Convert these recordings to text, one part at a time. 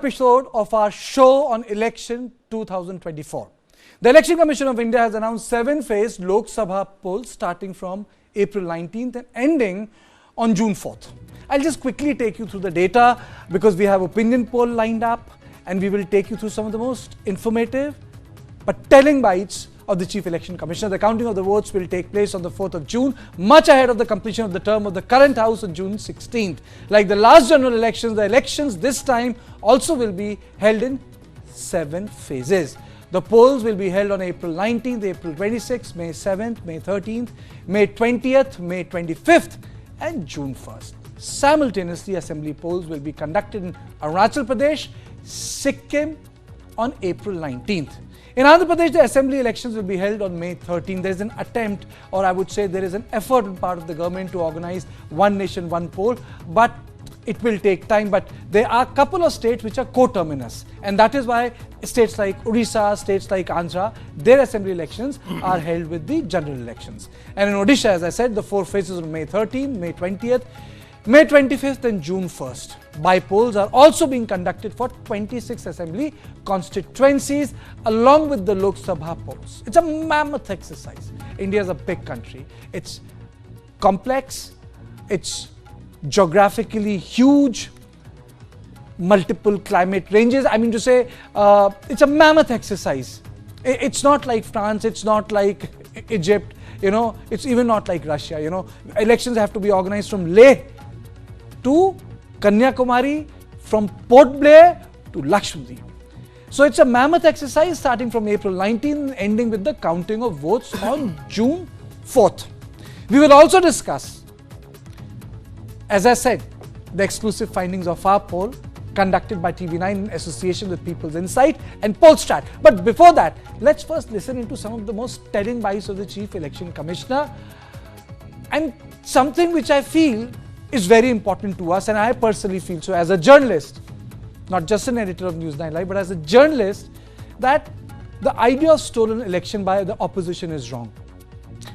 Episode of our show on election 2024. The Election Commission of India has announced 7-phase Lok Sabha polls starting from April 19th and ending on June 4th. I'll just quickly take you through the data because we have opinion poll lined up and we will take you through some of the most informative but telling bites of the Chief Election Commissioner. The counting of the votes will take place on the 4th of June, much ahead of the completion of the term of the current House on June 16th. Like the last general elections, the elections this time also will be held in 7 phases. The polls will be held on April 19th, April 26th, May 7th, May 13th, May 20th, May 25th and June 1st. Simultaneously, assembly polls will be conducted in Arunachal Pradesh, Sikkim on April 19th. In Andhra Pradesh, the assembly elections will be held on May 13th. There is an attempt, or I would say there is an effort on part of the government to organize one nation, one poll, but it will take time. But there are a couple of states which are co-terminus, and that is why states like Odisha, states like Andhra, their assembly elections are held with the general elections. And in Odisha, as I said, the 4 phases on May 13th, May 20th, May 25th and June 1st. By-polls are also being conducted for 26 assembly constituencies along with the Lok Sabha polls. It's a mammoth exercise. India is a big country. It's complex, it's geographically huge, multiple climate ranges. I mean to say, it's a mammoth exercise. It's not like France, it's not like Egypt, it's even not like Russia, Elections have to be organized from Leh to Kanyakumari, from Port Blair to Lakshadweep. So it's a mammoth exercise starting from April 19th and ending with the counting of votes on June 4th. We will also discuss, as I said, the exclusive findings of our poll conducted by TV9 in association with People's Insight and Polstrat. But before that, let's first listen into some of the most telling bites of the Chief Election Commissioner and something which I feel is very important to us, and I personally feel so as a journalist, not just an editor of News9 Live, but as a journalist, that the idea of stolen election by the opposition is wrong.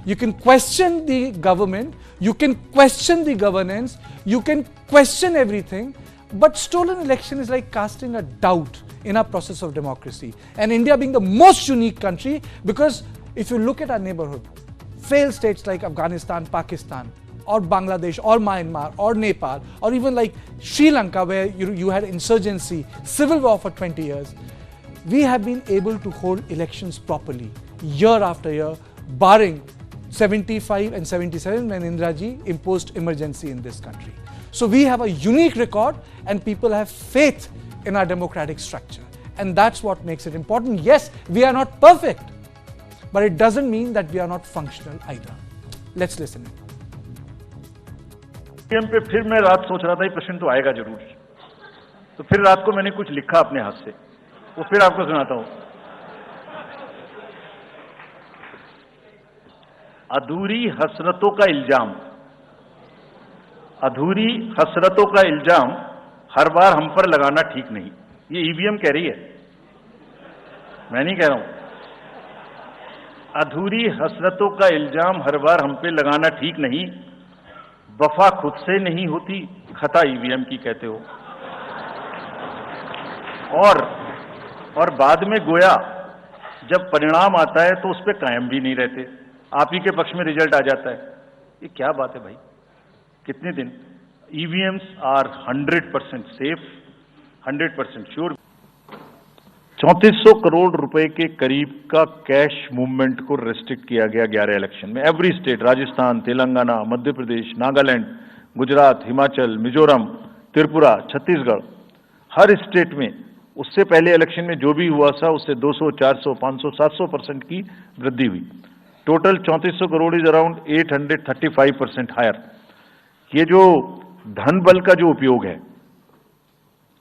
You can question the government, you can question the governance, you can question everything, but stolen election is like casting a doubt in our process of democracy. And India being the most unique country, because if you look at our neighborhood, failed states like Afghanistan, Pakistan, or Bangladesh, or Myanmar, or Nepal, or even like Sri Lanka, where you had insurgency, civil war for 20 years, we have been able to hold elections properly, year after year, barring 75 and 77 when Indraji imposed emergency in this country. So we have a unique record and people have faith in our democratic structure. And that's what makes it important. Yes, we are not perfect, but it doesn't mean that we are not functional either. Let's listen. पे फिर मैं रात सोच रहा था ये प्रश्न तो आएगा जरूर, तो फिर रात को मैंने कुछ लिखा अपने हाथ से, वो फिर आपको सुनाता हूं। अधूरी हसरतों का इल्जाम, अधूरी हसरतों का इल्जाम हर बार हम पर लगाना ठीक नहीं। ये ईवीएम कह रही है, मैं नहीं कह रहा हूं। अधूरी हसरतों का इल्जाम हर बार हम पे लगाना ठीक नहीं, वफा खुद से नहीं होती, खता ईवीएम की कहते हो। और बाद में गोया जब परिणाम आता है तो उस पर कायम भी नहीं रहते, आप ही के पक्ष में रिजल्ट आ जाता है। ये क्या बात है भाई, कितने दिन? EVMs are 100% safe, 100% sure. 3400 crore रुपए के करीब का कैश मूवमेंट को रेस्ट्रिक्ट किया गया 11 इलेक्शन में। एवरी स्टेट, राजस्थान, तेलंगाना, मध्य प्रदेश, नागालैंड, गुजरात, हिमाचल, मिजोरम, त्रिपुरा, छत्तीसगढ़, हर स्टेट में उससे पहले इलेक्शन में जो भी हुआ था उससे 200, 400, 500, 700% की वृद्धि हुई। Total 3400 crore is around 835% higher. ये जो धन बल का जो उपयोग है,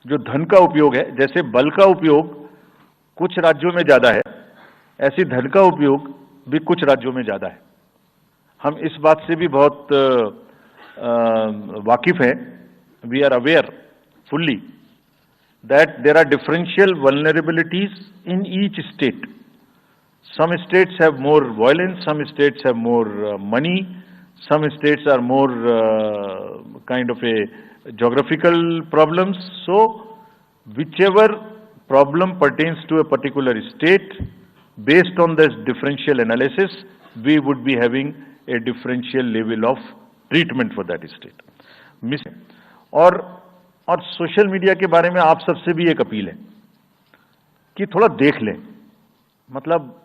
जो धन का उपयोग है, जैसे बल का उपयोग कुछ राज्यों में ज्यादा है, ऐसी धन का उपयोग भी कुछ राज्यों में ज्यादा है। हम इस बात से भी बहुत वाकिफ हैं। We are aware fully that there are differential vulnerabilities in each state. Some states have more violence, some states have more money, some states are more kind of a geographical problems. So whichever problem pertains to a particular state, based on this differential analysis, we would be having a differential level of treatment for that state. और social media के बारे में आप सबसे भी एक appeal है कि थोड़ा देख लें, मतलब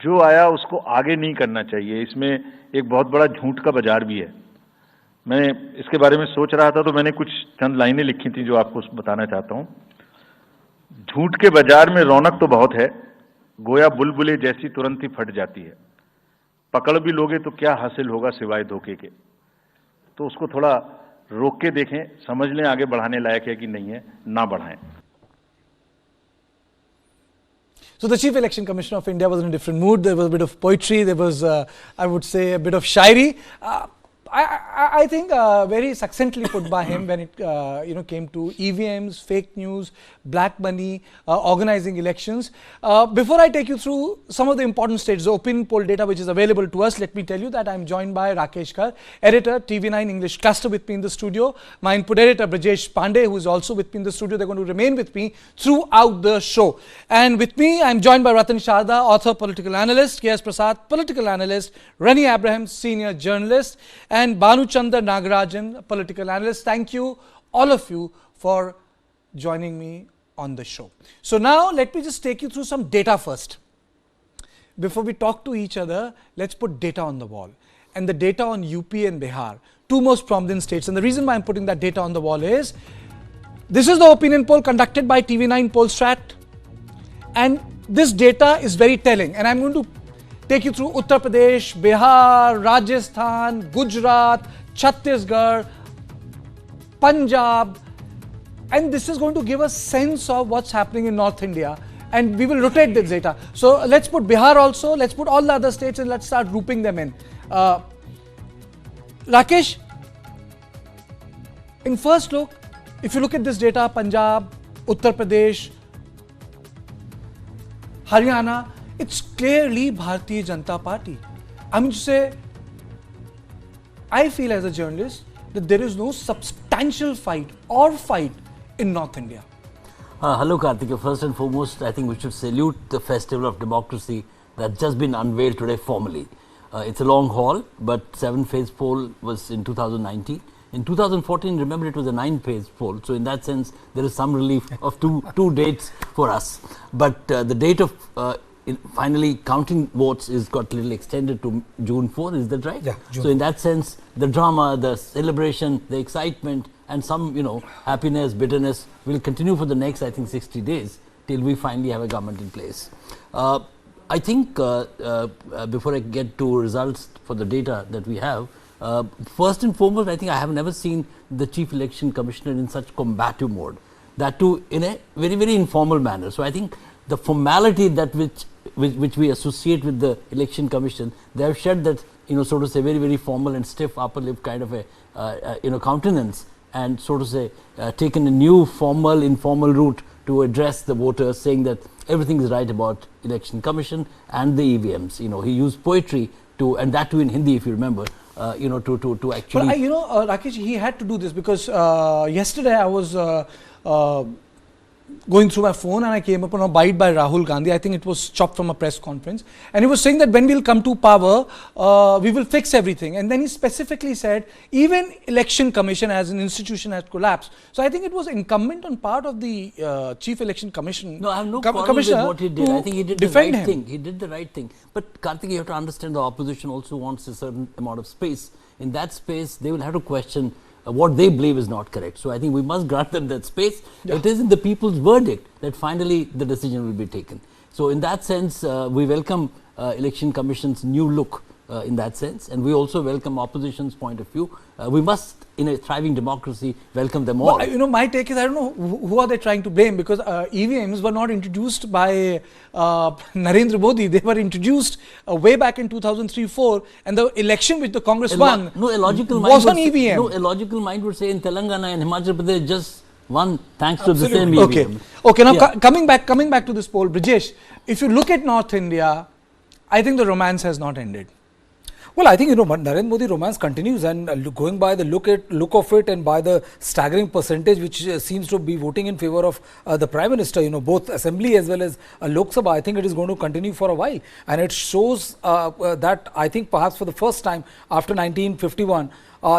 जो आया उसको आगे नहीं करना चाहिए। इसमें एक बहुत बड़ा झूठ का बाजार भी है। मैं इसके बारे में सोच रहा था तो मैंने कुछ चंद लाइनें लिखी थी जो आपको बताना चाहता हूं। झूठ के बाजार में रौनक तो बहुत है, गोया बुलबुले जैसी तुरंत ही फट जाती है। पकड़ भी लोगे तो क्या हासिल होगा सिवाय धोखे के। तो उसको थोड़ा रोक के देखें, समझ लें आगे बढ़ाने लायक है कि नहीं है, ना बढ़ाएं। So the Chief Election Commissioner of India was in a different mood. There was a bit of poetry. There was, I would say, a bit of shairi. I think very succinctly put by him when it came to EVMs, fake news, black money, organizing elections. Before I take you through some of the important states, the opinion poll data which is available to us, let me tell you that I am joined by Rakesh Kar, editor, TV9 English cluster with me in the studio. My input editor, Brajesh Pandey, who is also with me in the studio. They're going to remain with me throughout the show. And with me, I am joined by Ratan Sharda, author, political analyst, K.S. Prasad, political analyst, Rani Abraham, senior journalist, and Banu Chandra Nagarajan, political analyst. Thank you, all of you, for joining me on the show. So now let me just take you through some data first. Before we talk to each other, let's put data on the wall. And the data on UP and Bihar, two most prominent states. And the reason why I'm putting that data on the wall is, this is the opinion poll conducted by TV9 Polstrat. And this data is very telling. And I'm going to take you through Uttar Pradesh, Bihar, Rajasthan, Gujarat, Chhattisgarh, Punjab, and this is going to give a sense of what's happening in North India, and we will rotate this data. So let's put Bihar also, let's put all the other states, and let's start grouping them in. Rakesh, in first look, if you look at this data, Punjab, Uttar Pradesh, Haryana, it's clearly Bharatiya Janata Party. I mean to say, I feel as a journalist that there is no substantial fight in North India. Hello Karthik, first and foremost I think we should salute the festival of democracy that's just been unveiled today formally. It's a long haul, but 7-phase poll was in 2019. In 2014, remember, it was a 9-phase poll. So in that sense, there is some relief of two dates for us. But the date of finally counting votes is got a little extended to June 4th, is that right? Yeah. So in that sense, the drama, the celebration, the excitement, and some, happiness, bitterness will continue for the next, I think, 60 days till we finally have a government in place. I think before I get to results for the data that we have, first and foremost, I think I have never seen the Chief Election Commissioner in such combative mode. That too in a very, very informal manner. So I think the formality that which we associate with the Election Commission, they have shed that, so to say, very, very formal and stiff upper lip kind of a, countenance, and so to say, taken a new formal, informal route to address the voters, saying that everything is right about Election Commission and the EVMs. He used poetry to, and that too in Hindi, if you remember, to actually. But Rakesh, he had to do this because yesterday I was going through my phone and I came upon a bite by Rahul Gandhi. I think it was chopped from a press conference, and he was saying that when we'll come to power, we will fix everything. And then he specifically said even Election Commission as an institution has collapsed. So I think it was incumbent on part of the Chief Election Commission. No, I have no problem with what he did. I think he did the right thing. He did the right thing. But Karthik, you have to understand the opposition also wants a certain amount of space. In that space, they will have to question what they believe is not correct. So I think we must grant them that space. Yeah. It is in the people's verdict that finally the decision will be taken. So in that sense, we welcome Election Commission's new look in that sense, and we also welcome opposition's point of view. We must, in a thriving democracy, welcome them all. Well, my take is, I don't know who are they trying to blame, because EVMs were not introduced by Narendra Modi. They were introduced way back in 2003-04, and the election which the Congress won was on EVM. No, a logical mind would say in Telangana and Himachal Pradesh just won thanks to the same EVM. Okay. Now coming back to this poll, Brajesh, if you look at North India, I think the romance has not ended. Well, I think, Narendra Modi romance continues, and going by the look of it and by the staggering percentage which seems to be voting in favor of the Prime Minister, both Assembly as well as Lok Sabha, I think it is going to continue for a while. And it shows that I think perhaps for the first time after 1951,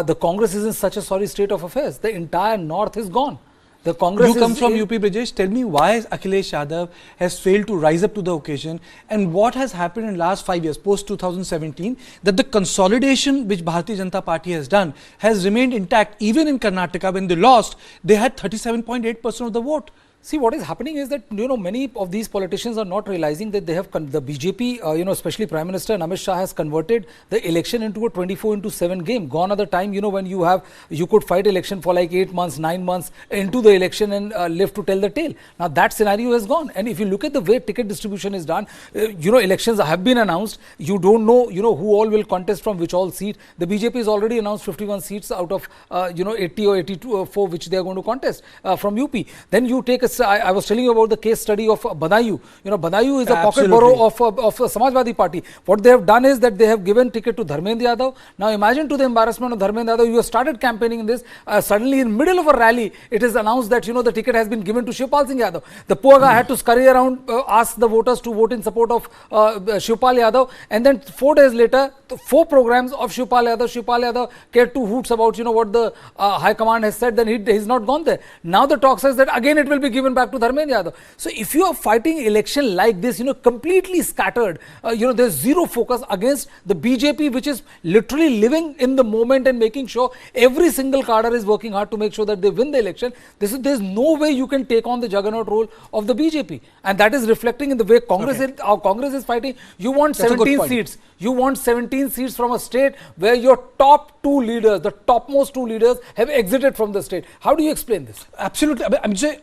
the Congress is in such a sorry state of affairs. The entire North is gone. The Congress you come from UP, Brajesh. Tell me why Akhilesh Yadav has failed to rise up to the occasion, and what has happened in last 5 years, post 2017, that the consolidation which Bharatiya Janata Party has done has remained intact. Even in Karnataka, when they lost, they had 37.8% of the vote. See, what is happening is that, many of these politicians are not realizing that they have, the BJP, especially Prime Minister Amit Shah has converted the election into a 24/7 game. Gone are the time, when you could fight election for like 8 months, 9 months into the election and live to tell the tale. Now that scenario has gone. And if you look at the way ticket distribution is done, elections have been announced. You don't know, who all will contest from which all seat. The BJP has already announced 51 seats out of, 80 or 82 or 4 which they are going to contest from UP. Then you take I was telling you about the case study of Badayu. Badayu is a pocket borough of Samajwadi Party. What they have done is that they have given ticket to Dharmendra Yadav. Now imagine to the embarrassment of Dharmendra Yadav, you have started campaigning in this. Suddenly in middle of a rally, it is announced that the ticket has been given to Shivpal Singh Yadav. The poor guy had to scurry around, ask the voters to vote in support of Shivpal Yadav. And then 4 days later, 4 programs of Shivpal Yadav cared 2 hoots about what the High Command has said. Then he's not gone there. Now the talk says that again it will be given back to Dharmendra Yadav. So if you are fighting election like this, completely scattered, there's zero focus against the BJP, which is literally living in the moment and making sure every single cadre is working hard to make sure that they win the election. There's no way you can take on the juggernaut role of the BJP, and that is reflecting in the way Congress is fighting. You want 17 seats. You want 17 seats from a state where your top 2 leaders, the topmost 2 leaders, have exited from the state. How do you explain this? Absolutely. I'm saying,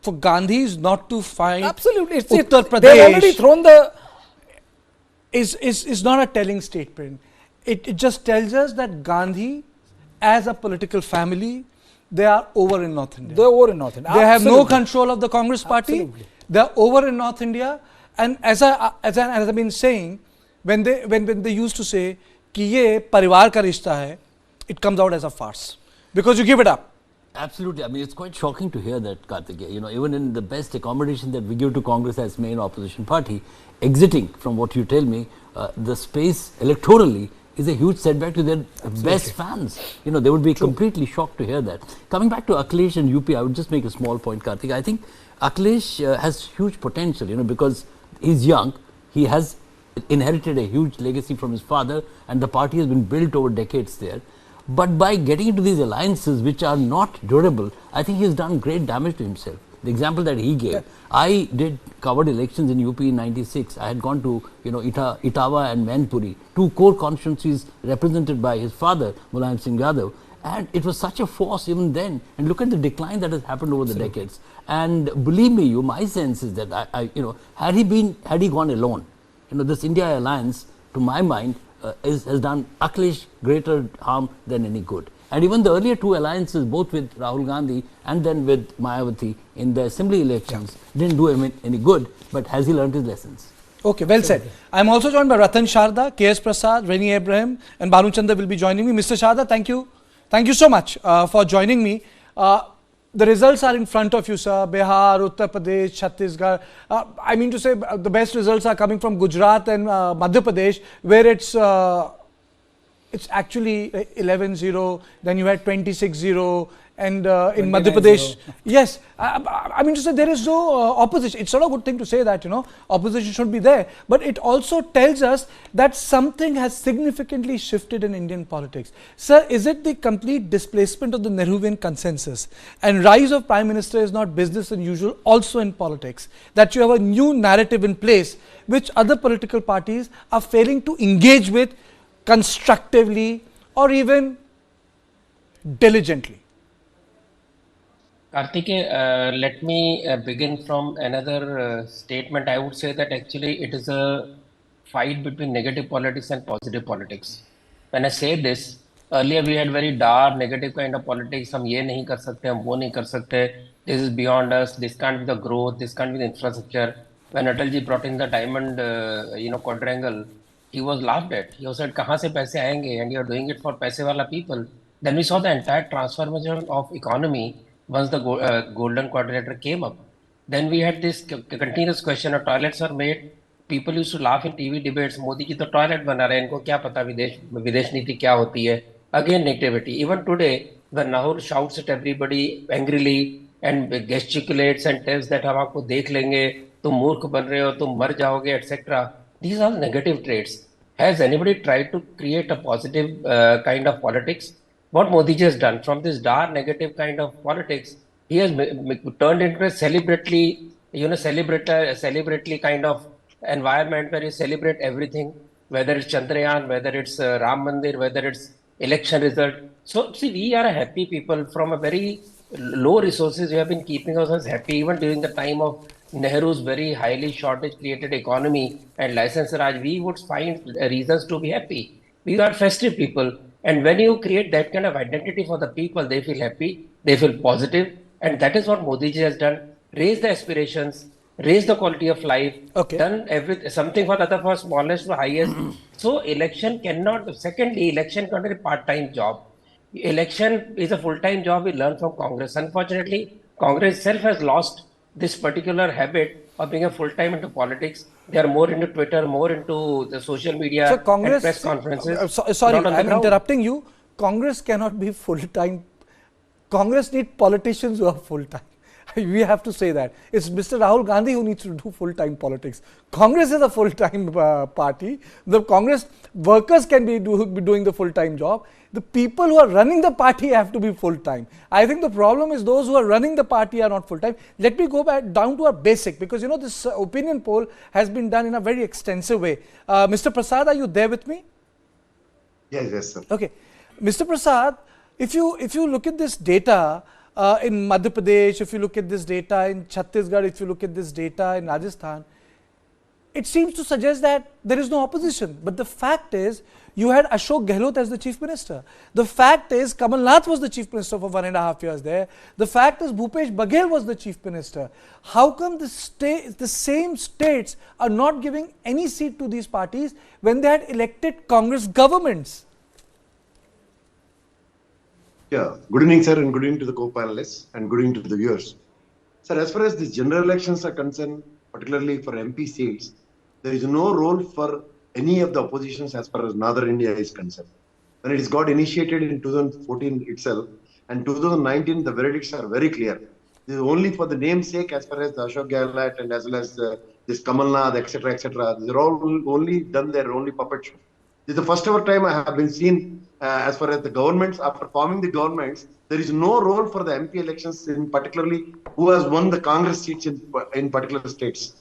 for Gandhis not to fight absolutely Uttar Pradesh, they've already thrown the is not a telling statement. It just tells us that Gandhi, as a political family, they are over in North India. They're over in North India. They have no control of the Congress party. Absolutely. They're over in North India. And as I've been saying, when they used to say कि ये परिवार का रिश्ता है, it comes out as a farce because you give it up. Absolutely. I mean, it's quite shocking to hear that, Karthikeya. Even in the best accommodation that we give to Congress as main opposition party, exiting from what you tell me, the space electorally is a huge setback to their best fans. They would be completely shocked to hear that. Coming back to Akhilesh and UP, I would just make a small point, Karthikeya. I think Akhilesh has huge potential, because he's young, he has inherited a huge legacy from his father, and the party has been built over decades there. But by getting into these alliances which are not durable, I think he has done great damage to himself. The example that he gave, I did covered elections in UP in '96. I had gone to Etawah and Mainpuri, 2 core constituencies represented by his father, Mulayam Singh Yadav, and it was such a force even then. And look at the decline that has happened over the decades. And believe me, my sense is that had he gone alone, this India alliance, to my mind, has done Akhilesh greater harm than any good. And even the earlier 2 alliances, both with Rahul Gandhi and then with Mayawati in the assembly elections, didn't do him any good. But has he learned his lessons? Okay, well said. I'm also joined by Ratan Sharda, KS Prasad, Reni Abraham, and Banu Chanda will be joining me. Mr. Sharda, thank you. Thank you so much for joining me. The results are in front of you, sir. Bihar, Uttar Pradesh, Chhattisgarh. I mean to say, the best results are coming from Gujarat and Madhya Pradesh, where it's actually 11-0. Then you had 26-0, and in Madhya Pradesh, yes. I mean to say, there is no opposition. It's not a good thing to say that opposition should be there, but it also tells us that something has significantly shifted in Indian politics. Sir, is it the complete displacement of the Nehruvian consensus and rise of Prime Minister is not business as usual also in politics, that you have a new narrative in place which other political parties are failing to engage with constructively or even diligently? Karthikeya, let me begin from another statement. I would say that actually it is a fight between negative politics and positive politics. When I say this, earlier we had very dark, negative kind of politics. हम ये नहीं कर सकते, हम वो नहीं कर सकते. This is beyond us. This can't be the growth. This can't be the infrastructure. When Atalji brought in the diamond, quadrangle, he was laughed at. He was said, "कहाँ से पैसे आएंगे?" And you are doing it for पैसे वाला people. Then we saw the entire transformation of economy once the golden quadrilateral came up. Then we had this continuous question of toilets are made. People used to laugh in TV debates. Modi ji तो toilet बना रहे हैं, इनको क्या पता विदेश नीति क्या होती है? Again negativity. Even today, when Nahur shouts at everybody angrily and gesticulates and tells that हम आपको देख लेंगे, तुम मूर्ख बन रहे हो, तुम मर जाओगे, etc. These are negative traits. Has anybody tried to create a positive kind of politics? What Modi ji has done from this dark negative kind of politics, he has turned into a celebrately kind of environment where you celebrate everything, whether it's Chandrayaan, whether it's Ram Mandir, whether it's election result. So see, we are a happy people from a very low resources. We have been keeping ourselves happy even during the time of Nehru's very highly shortage created economy and license Raj. We would find reasons to be happy. We are festive people. And when you create that kind of identity for the people, they feel happy, they feel positive, and that is what Modi ji has done. Raise the aspirations, raise the quality of life, done something for the other, for smallest to highest. So election cannot, secondly, election cannot be a part-time job. Election is a full-time job we learn from Congress. Unfortunately, Congress itself has lost this particular habit of being a full-time into politics. They are more into Twitter, more into the social media, so Congress, and press conferences. Sorry, I'm interrupting you. Congress cannot be full-time. Congress needs politicians who are full-time. We have to say that. It's Mr. Rahul Gandhi who needs to do full-time politics. Congress is a full-time party. The Congress workers can be doing the full-time job. The people who are running the party have to be full-time. I think the problem is those who are running the party are not full-time. Let me go back down to our basic, because you know this opinion poll has been done in a very extensive way. Mr. Prasad, are you there with me? Yes, sir. Okay. Mr. Prasad, if you look at this data, in Madhya Pradesh, if you look at this data in Chhattisgarh, if you look at this data in Rajasthan, it seems to suggest that there is no opposition. But the fact is, you had Ashok Gehlot as the chief minister. The fact is, Kamal Nath was the chief minister for 1.5 years there. The fact is, Bhupesh Baghel was the chief minister. How come the same states are not giving any seat to these parties when they had elected Congress governments? Yeah, good evening, sir, and good evening to the co-panelists, and good evening to the viewers. Sir, as far as the general elections are concerned, particularly for MP seats, there is no role for any of the oppositions as far as Northern India is concerned. When it got initiated in 2014 itself, and 2019, the verdicts are very clear. This is only for the namesake as far as the Ashok Gehlot and as well as this Kamal Nath, etc., etc. These are all only done their only puppet show. This is the first ever time I have been seen as far as the governments, after forming the governments, there is no role for the MP elections, in particularly who has won the Congress seats in particular states.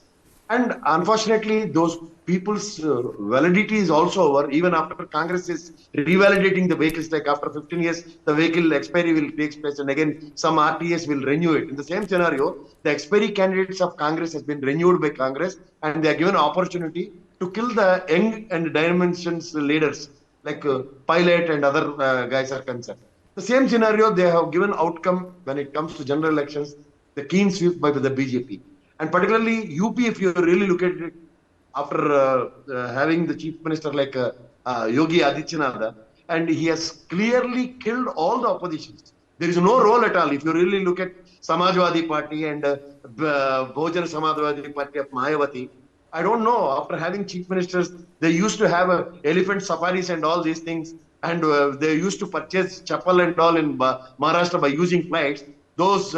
And unfortunately, those people's validity is also over. Even after Congress is revalidating the vehicles, like after 15 years, the vehicle expiry will take place, and again, some RTS will renew it. In the same scenario, the expiry candidates of Congress has been renewed by Congress, and they are given opportunity to kill the young and dimensions leaders, like Pilot and other guys are concerned. The same scenario, they have given outcome when it comes to general elections, the keen sweep by the BJP. And particularly UP, if you really look at it, after having the chief minister like Yogi Adityanath, and he has clearly killed all the oppositions. There is no role at all. If you really look at Samajwadi Party and Bhujan Samajwadi Party of Mayawati, I don't know, after having chief ministers, they used to have elephant safaris and all these things, and they used to purchase chapel and all in Maharashtra by using flights. Those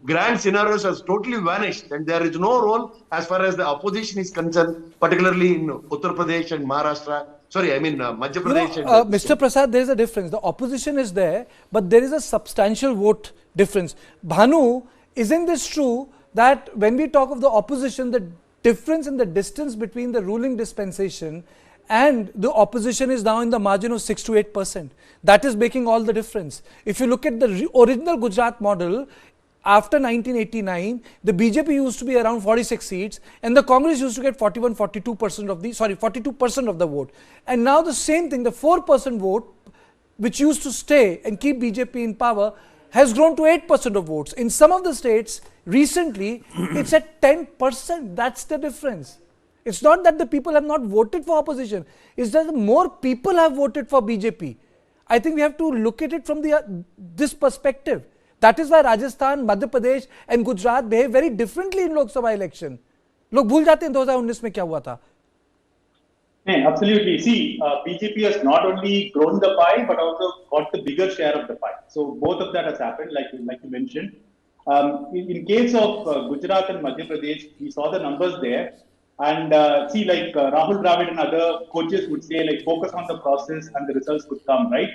grand scenarios have totally vanished, and there is no role as far as the opposition is concerned, particularly in Uttar Pradesh and Maharashtra. Sorry, I mean Madhya Pradesh. Mr. Prasad, there is a difference. The opposition is there, but there is a substantial vote difference. Bhanu, isn't this true that when we talk of the opposition, the difference in the distance between the ruling dispensation and the opposition is now in the margin of 6 to 8%. That is making all the difference. If you look at the original Gujarat model, after 1989, the BJP used to be around 46 seats and the Congress used to get 42% of the vote. And now the same thing, the 4% vote, which used to stay and keep BJP in power, has grown to 8% of votes. In some of the states, recently, it's at 10%. That's the difference. It's not that the people have not voted for opposition. It's that more people have voted for BJP. I think we have to look at it from this perspective. That is why Rajasthan, Madhya Pradesh and Gujarat behave very differently in Lok Sabha election. लोग भूल जाते हैं 2019 में क्या हुआ था. Absolutely. See, BJP has not only grown the pie, but also got the bigger share of the pie. So both of that has happened, like you mentioned. In case of Gujarat and Madhya Pradesh, we saw the numbers there. And see, like Rahul Dravid and other coaches would say, like, focus on the process and the results could come, right?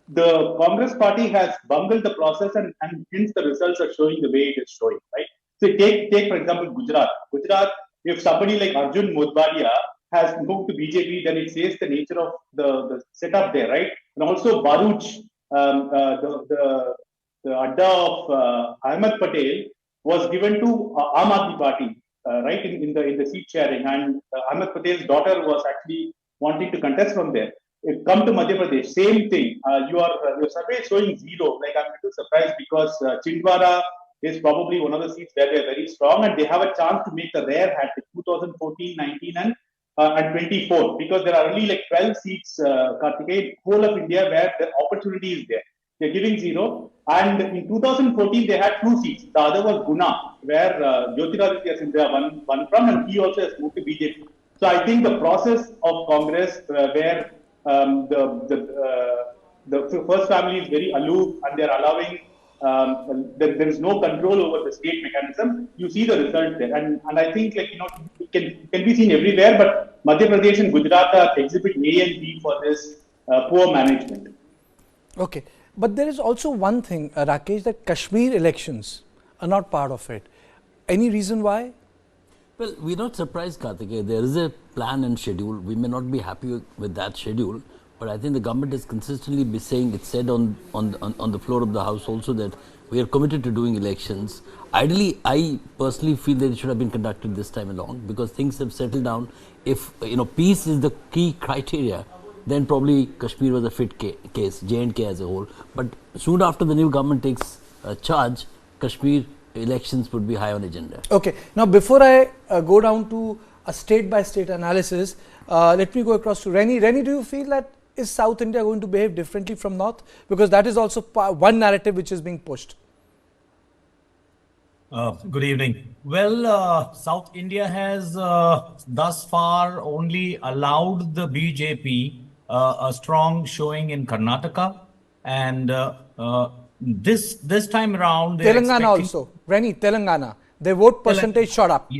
The Congress party has bungled the process and hence the results are showing the way it is showing, right? So take for example, Gujarat. Gujarat, if somebody like Arjun Modbalia has moved to BJP, then it says the nature of the setup there, right? And also Baruch, the adda of Ahmed Patel was given to Aam Aadmi Party, right, in the seat sharing, and Ahmed Patel's daughter was actually wanting to contest from there. If come to Madhya Pradesh, same thing. Your survey is showing zero. Like, I'm a little surprised because Chindwara is probably one of the seats where they're very strong and they have a chance to make a rare hat in 2014, 19 and 24, because there are only like 12 seats, Kartikeya, whole of India, where the opportunity is there. They're giving zero. And in 2014, they had 2 seats. The other was Guna, where Jyotiraditya Scindia won from, and he also has moved to BJP. So I think the process of Congress, where the first family is very aloof and they're allowing, there is no control over the state mechanism. You see the result there, and I think, like, it can be seen everywhere. But Madhya Pradesh and Gujarat are exhibit A and B for this poor management. Okay, but there is also one thing, Rakesh, that Kashmir elections are not part of it. Any reason why? Well, we're not surprised, Kartikeya. There is a plan and schedule. We may not be happy with that schedule, but I think the government has consistently been saying, it said on the floor of the House also, that we are committed to doing elections. Ideally, I personally feel that it should have been conducted this time along, because things have settled down. If peace is the key criteria, then probably Kashmir was a fit case, J&K as a whole. But soon after the new government takes charge, Kashmir elections would be high on agenda. Okay. Now, before I go down to a state-by-state analysis, let me go across to Reni. Reni, do you feel that is South India going to behave differently from North? Because that is also one narrative which is being pushed. Good evening. Well, South India has thus far only allowed the BJP a strong showing in Karnataka, and this time around, Telangana also. Reni, Telangana. Their vote percentage shot up.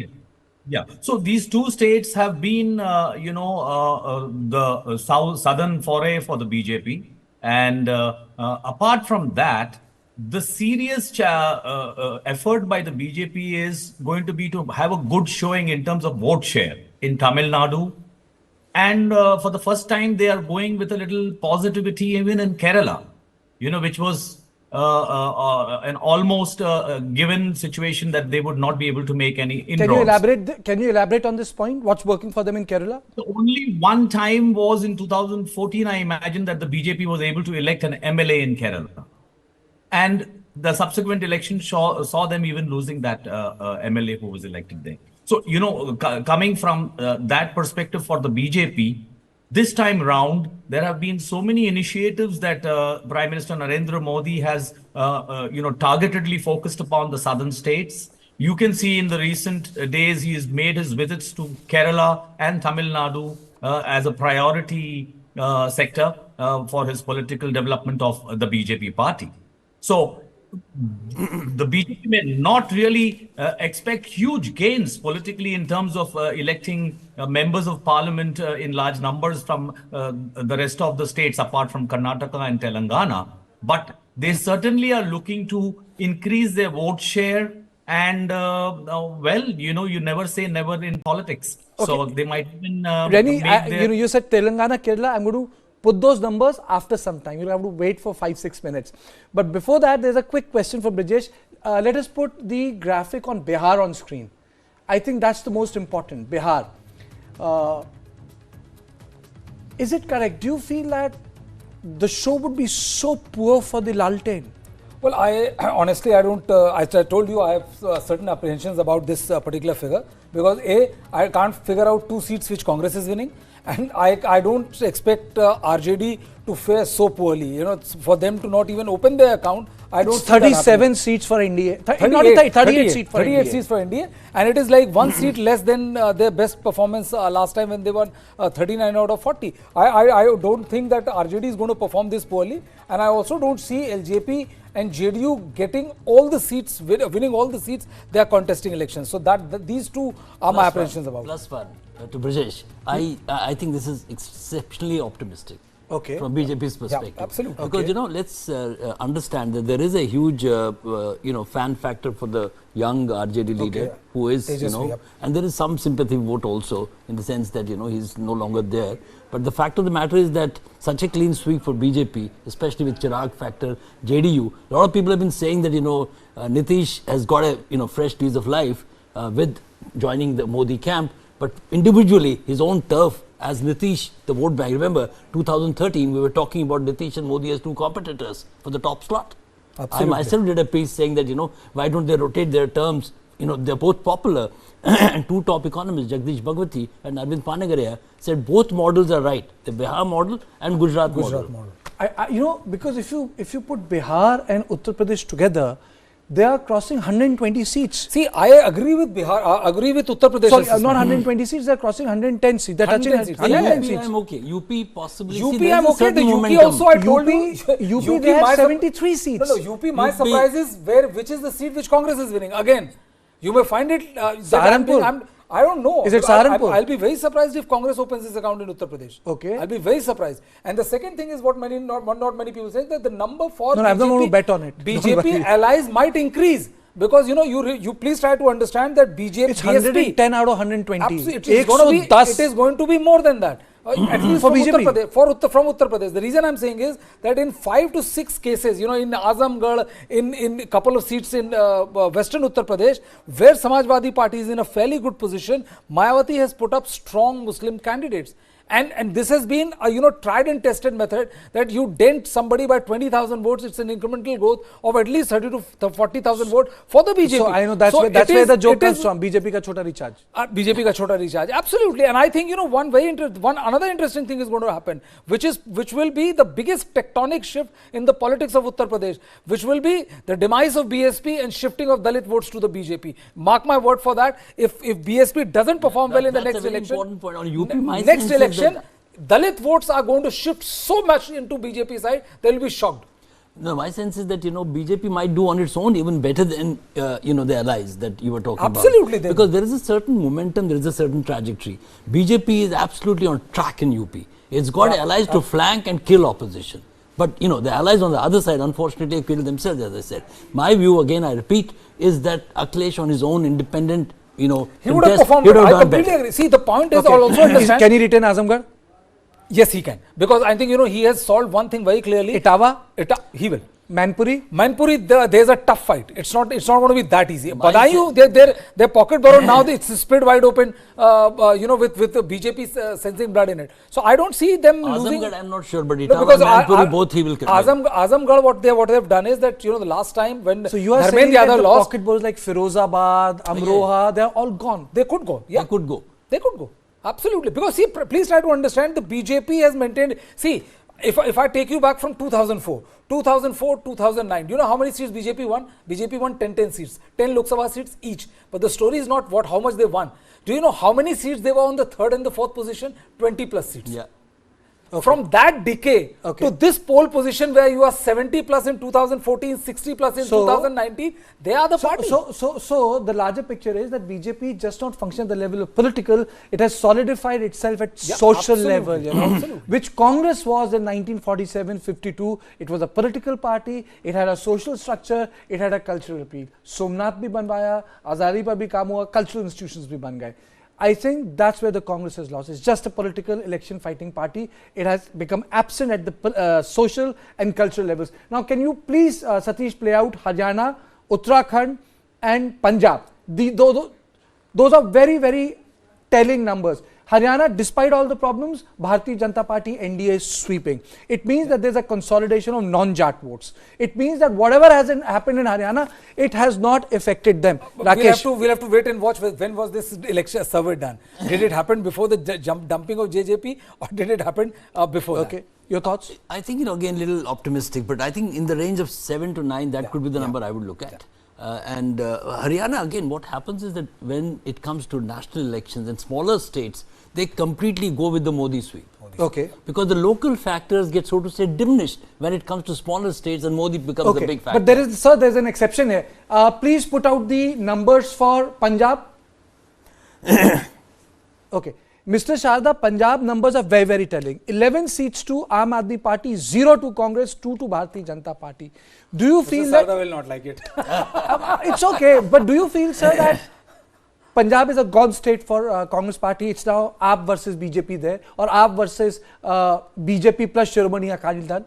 Yeah. So these two states have been, the southern foray for the BJP, and apart from that, the serious effort by the BJP is going to be to have a good showing in terms of vote share in Tamil Nadu, and for the first time they are going with a little positivity even in Kerala, which was an almost given situation that they would not be able to make any inroads. Can you elaborate on this point? What's working for them in Kerala? So only one time was in 2014, I imagine, that the BJP was able to elect an MLA in Kerala. And the subsequent election saw them even losing that MLA who was elected there. So, coming from that perspective for the BJP, this time round, there have been so many initiatives that Prime Minister Narendra Modi has, targetedly focused upon the southern states. You can see in the recent days, he has made his visits to Kerala and Tamil Nadu as a priority sector for his political development of the BJP party. So the BJP may not really expect huge gains politically in terms of electing members of parliament in large numbers from the rest of the states apart from Karnataka and Telangana. But they certainly are looking to increase their vote share. And you never say never in politics. Okay. So they might even Reni, you said Telangana, Kerala. I'm going to put those numbers after some time. You'll have to wait for 5-6 minutes. But before that, there's a quick question for Brijesh. Let us put the graphic on Bihar on screen. I think that's the most important. Bihar. Is it correct? Do you feel that the show would be so poor for the Lalten? Well, I honestly, I don't, I told you I have certain apprehensions about this particular figure, because I can't figure out 2 seats which Congress is winning, and I don't expect RJD to fare so poorly. You know, for them to not even open their account, I don't. It's 37 seats for India. 38 seats for 38 India. seats for India, and it is like 1 seat less than their best performance last time when they won 39 out of 40. I don't think that RJD is going to perform this poorly, and I also don't see LJP and JDU getting all the seats, winning all the seats they are contesting elections. So that these two are my apprehensions about. Plus one to Brajesh. I think this is exceptionally optimistic. Okay. From BJP's perspective. Yeah, absolutely. Because, you know, let's understand that there is a huge, fan factor for the young RJD leader who is, and there is some sympathy vote also in the sense that, he's no longer there. But the fact of the matter is that such a clean sweep for BJP, especially with Chirag factor, JDU, a lot of people have been saying that, Nitish has got a, fresh lease of life with joining the Modi camp, but individually, his own turf, as Nitish, the vote bank. Remember, 2013, we were talking about Nitish and Modi as 2 competitors for the top slot. Absolutely. I myself did a piece saying that, why don't they rotate their terms? They're both popular. And 2 top economists, Jagdish Bhagwati and Arvind Panagaria, said both models are right. The Bihar model and Gujarat model. Because if you put Bihar and Uttar Pradesh together, they are crossing 120 seats. See, I agree with Bihar, I agree with Uttar Pradesh. Sorry, not 120 seats, they are crossing 110 seats. They're touching 110 seats. I'm okay. UP possibly. UP I'm okay. The UP also, I told you. UP they have 73 seats. No, UP, my surprise is which is the seat which Congress is winning. Again, you may find it. Saharanpur. I don't know. Is it Saharanpur? I'll be very surprised if Congress opens this account in Uttar Pradesh. Okay. I'll be very surprised. And the second thing is what not many people say, that the number for BJP, I'm not going to bet on it. BJP allies might increase. Because you please try to understand that BJP it's 110 out of 120. Absolutely, it is going to be more than that. At least for from BJP. From Uttar Pradesh. The reason I'm saying is that in 5 to 6 cases, in Azamgarh, in a couple of seats in Western Uttar Pradesh, where Samajwadi Party is in a fairly good position, Mayawati has put up strong Muslim candidates. And this has been a tried and tested method that you dent somebody by 20,000 votes. It's an incremental growth of at least 30 to 40,000 votes for the BJP. So I know that's where the joke comes from. BJP ka chota recharge. BJP ka chota recharge. Absolutely. And I think another interesting thing is going to happen, which will be the biggest tectonic shift in the politics of Uttar Pradesh, which will be the demise of BSP and shifting of Dalit votes to the BJP. Mark my word for that. If BSP doesn't perform well in the next election, important point on UP. Next election, Dalit votes are going to shift so much into BJP side, they will be shocked. No, my sense is that, BJP might do on its own even better than, the allies that you were talking about. Absolutely. Because there is a certain momentum, there is a certain trajectory. BJP is absolutely on track in UP. It's got allies to flank and kill opposition. But, the allies on the other side, unfortunately, kill themselves, as I said. My view, again, I repeat, is that Akhilesh on his own independent, he would have performed. I completely agree. See, the point is, I'll also understand. Can he retain Azamgarh? Yes, he can. Because I think, he has solved one thing very clearly. Etawah? He will. Manpuri, there's a tough fight. It's not going to be that easy. Badayu, their pocket borough now it's split wide open. With the BJP sensing blood in it. So I don't see them losing. Azamgarh, I'm not sure, but Etawah and Manpuri both he will. Azamgarh, what they have done is that the last time when so you are saying that the pocket boroughs like Firozabad, Amroha, they are all gone. They could go. Yeah, they could go. They could go. Absolutely. Because see, please try to understand, the BJP has maintained. See, if I take you back from 2004, 2009, do you know how many seats BJP won? BJP won 10 seats, 10 Lok Sabha seats each. But the story is not how much they won. Do you know how many seats they were on the 3rd and the 4th position? 20 plus seats. Yeah. Okay. From that decay to this pole position where you are 70 plus in 2014, 60 plus in 2019, they are the party. So the larger picture is that BJP just not function at the level of political, it has solidified itself at social level, which Congress was in 1947-52. It was a political party, it had a social structure, it had a cultural appeal. Somnath bhi banwaya, Azadi par bhi kaam hua, cultural institutions bhi ban gaye. I think that's where the Congress has lost. It's just a political election fighting party. It has become absent at the social and cultural levels. Now, can you please, Satish, play out Haryana, Uttarakhand and Punjab? Those are very, very telling numbers. Haryana, despite all the problems, Bharatiya Janata Party NDA is sweeping. It means that there's a consolidation of non-Jat votes. It means that whatever has happened in Haryana, it has not affected them. Rakesh. We'll have to wait and watch. When was this election survey done? Did it happen before the dumping of JJP, or did it happen before that? Okay. Your thoughts? I think, again, a little optimistic, but I think in the range of 7 to 9, that could be the number I would look at. And Haryana, again, what happens is that when it comes to national elections in smaller states, they completely go with the Modi sweep. Okay. Because the local factors get, so to say, diminished when it comes to smaller states, and Modi becomes the big factor. But there's an exception here. Please put out the numbers for Punjab. Okay. Mr. Sharda, Punjab numbers are very, very telling. 11 seats to Aam Aadmi Party, 0 to Congress, 2 to Bharatiya Janata Party. Do you feel that... Mr. Sharda will not like it. It's okay, but do you feel, sir, that Punjab is a gone state for Congress Party? It's now AAP versus BJP there, or AAP versus BJP plus Shiromani Akali Dal?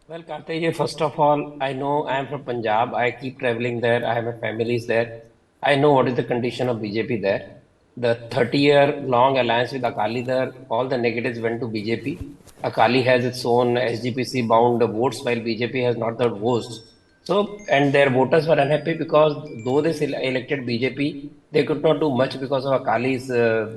Well, Karthikeya, first of all, I know I am from Punjab. I keep traveling there. I have my families there. I know what is the condition of BJP there. The 30-year-long alliance with Akali Dal, all the negatives went to BJP. Akali has its own SGPC-bound votes, while BJP has not the votes. So, and their voters were unhappy because though they elected BJP, they could not do much because of Akali's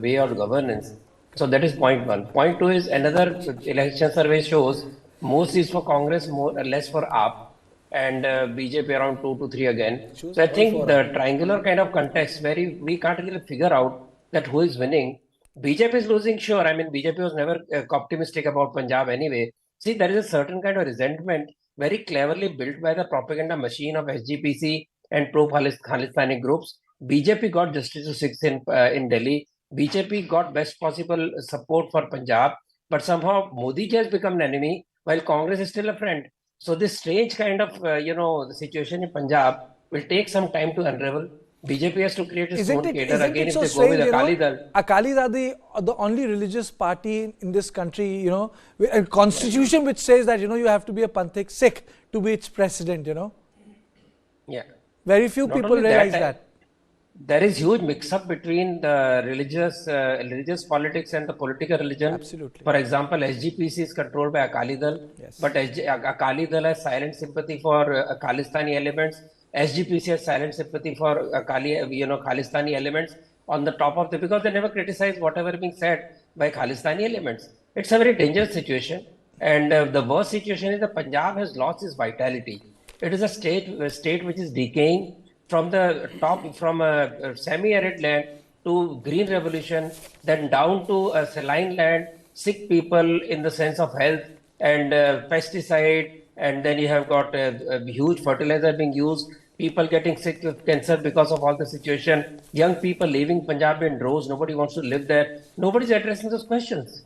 way of governance. So that is point one. Point two is another election survey shows more seats for Congress, less for AAP, and BJP around 2 to 3 again. So I think the triangular kind of context where we can't really figure out that who is winning. BJP is losing, sure. I mean, BJP was never optimistic about Punjab anyway. See, there is a certain kind of resentment very cleverly built by the propaganda machine of SGPC and pro-Khalistani groups. BJP got justice to 6 in Delhi. BJP got best possible support for Punjab. But somehow Modi ji has become an enemy while Congress is still a friend. So this strange kind of, the situation in Punjab will take some time to unravel. BJP has to create its own cadre again if they go with Akali Dal. Akalis are the only religious party in this country, a constitution which says that, you have to be a Panthik Sikh to be its president, Yeah. Very few people realize that. There is huge mix-up between the religious politics and the political religion. Absolutely. For example, SGPC is controlled by Akali Dal, but Akali Dal has silent sympathy for Khalistani elements. SGPC has silent sympathy for Khalistani elements on the top of because they never criticize whatever being said by Khalistani elements. It's a very dangerous situation, and the worst situation is that Punjab has lost its vitality. It is a state which is decaying from the top, from a semi-arid land to green revolution, then down to a saline land, sick people in the sense of health and pesticide, and then you have got a huge fertilizer being used, people getting sick with cancer because of all the situation, young people leaving Punjab in droves, nobody wants to live there, nobody's addressing those questions.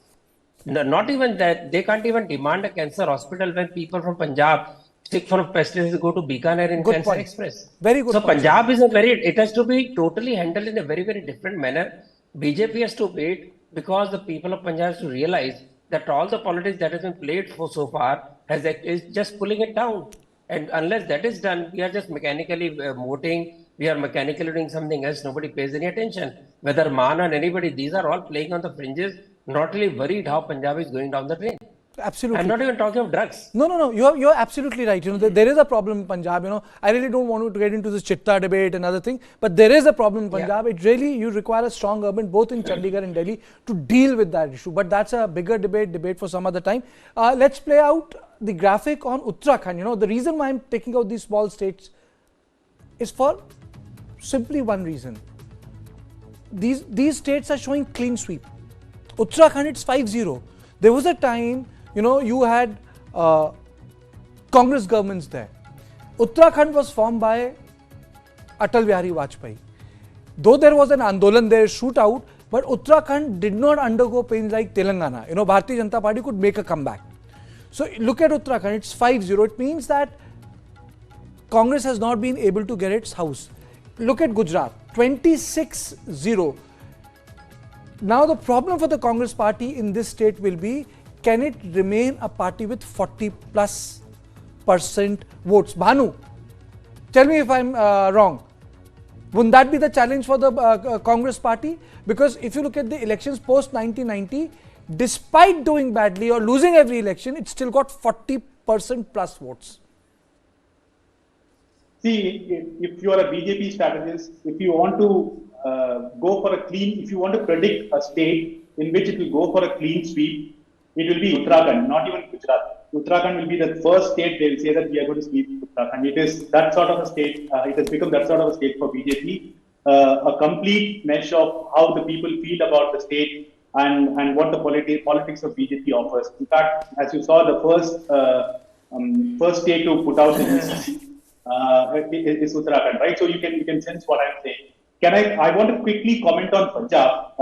Not even that, they can't even demand a cancer hospital when people from Punjab sick from pesticides go to Bikaner in Cancer Express. Very good. So Punjab is it has to be totally handled in a very, very different manner. BJP has to wait because the people of Punjab has to realize that all the politics that has been played for so far is just pulling it down. And unless that is done, we are just mechanically voting, we are mechanically doing something else, nobody pays any attention. Whether Man or anybody, these are all playing on the fringes, not really worried how Punjab is going down the drain. Absolutely. I'm not even talking of drugs. No. You're absolutely right. There is a problem in Punjab. I really don't want to get into this Chitta debate and other thing, but there is a problem in Punjab. Yeah. It really, you require a strong government both in Chandigarh and Delhi to deal with that issue. But that's a bigger debate for some other time. Let's play out the graphic on Uttarakhand. The reason why I'm taking out these small states is for simply one reason. These states are showing clean sweep. Uttarakhand, it's 5-0. There was a time, you had Congress governments there. Uttarakhand was formed by Atal Bihari Vajpayee. Though there was an Andolan there, shootout, but Uttarakhand did not undergo pains like Telangana. Bharatiya Janata Party could make a comeback. So look at Uttarakhand, it's 5-0. It means that Congress has not been able to get its house. Look at Gujarat, 26-0. Now the problem for the Congress party in this state will be, can it remain a party with 40+% votes? Bhanu, tell me if I'm wrong. Wouldn't that be the challenge for the Congress party? Because if you look at the elections post 1990, despite doing badly or losing every election, it still got 40% plus votes. See, if you are a BJP strategist, if you want to go for a clean, if you want to predict a state in which it will go for a clean sweep, it will be Uttarakhand, not even Gujarat. Uttarakhand will be the first state they will say that we are going to sweep Uttarakhand. It is that sort of a state, it has become that sort of a state for BJP. A complete mesh of how the people feel about the state and what the politics of BJP offers. In fact, as you saw, the first state to put out the ECC is Uttarakhand, right? So you can sense what I'm saying. I want to quickly comment on Punjab.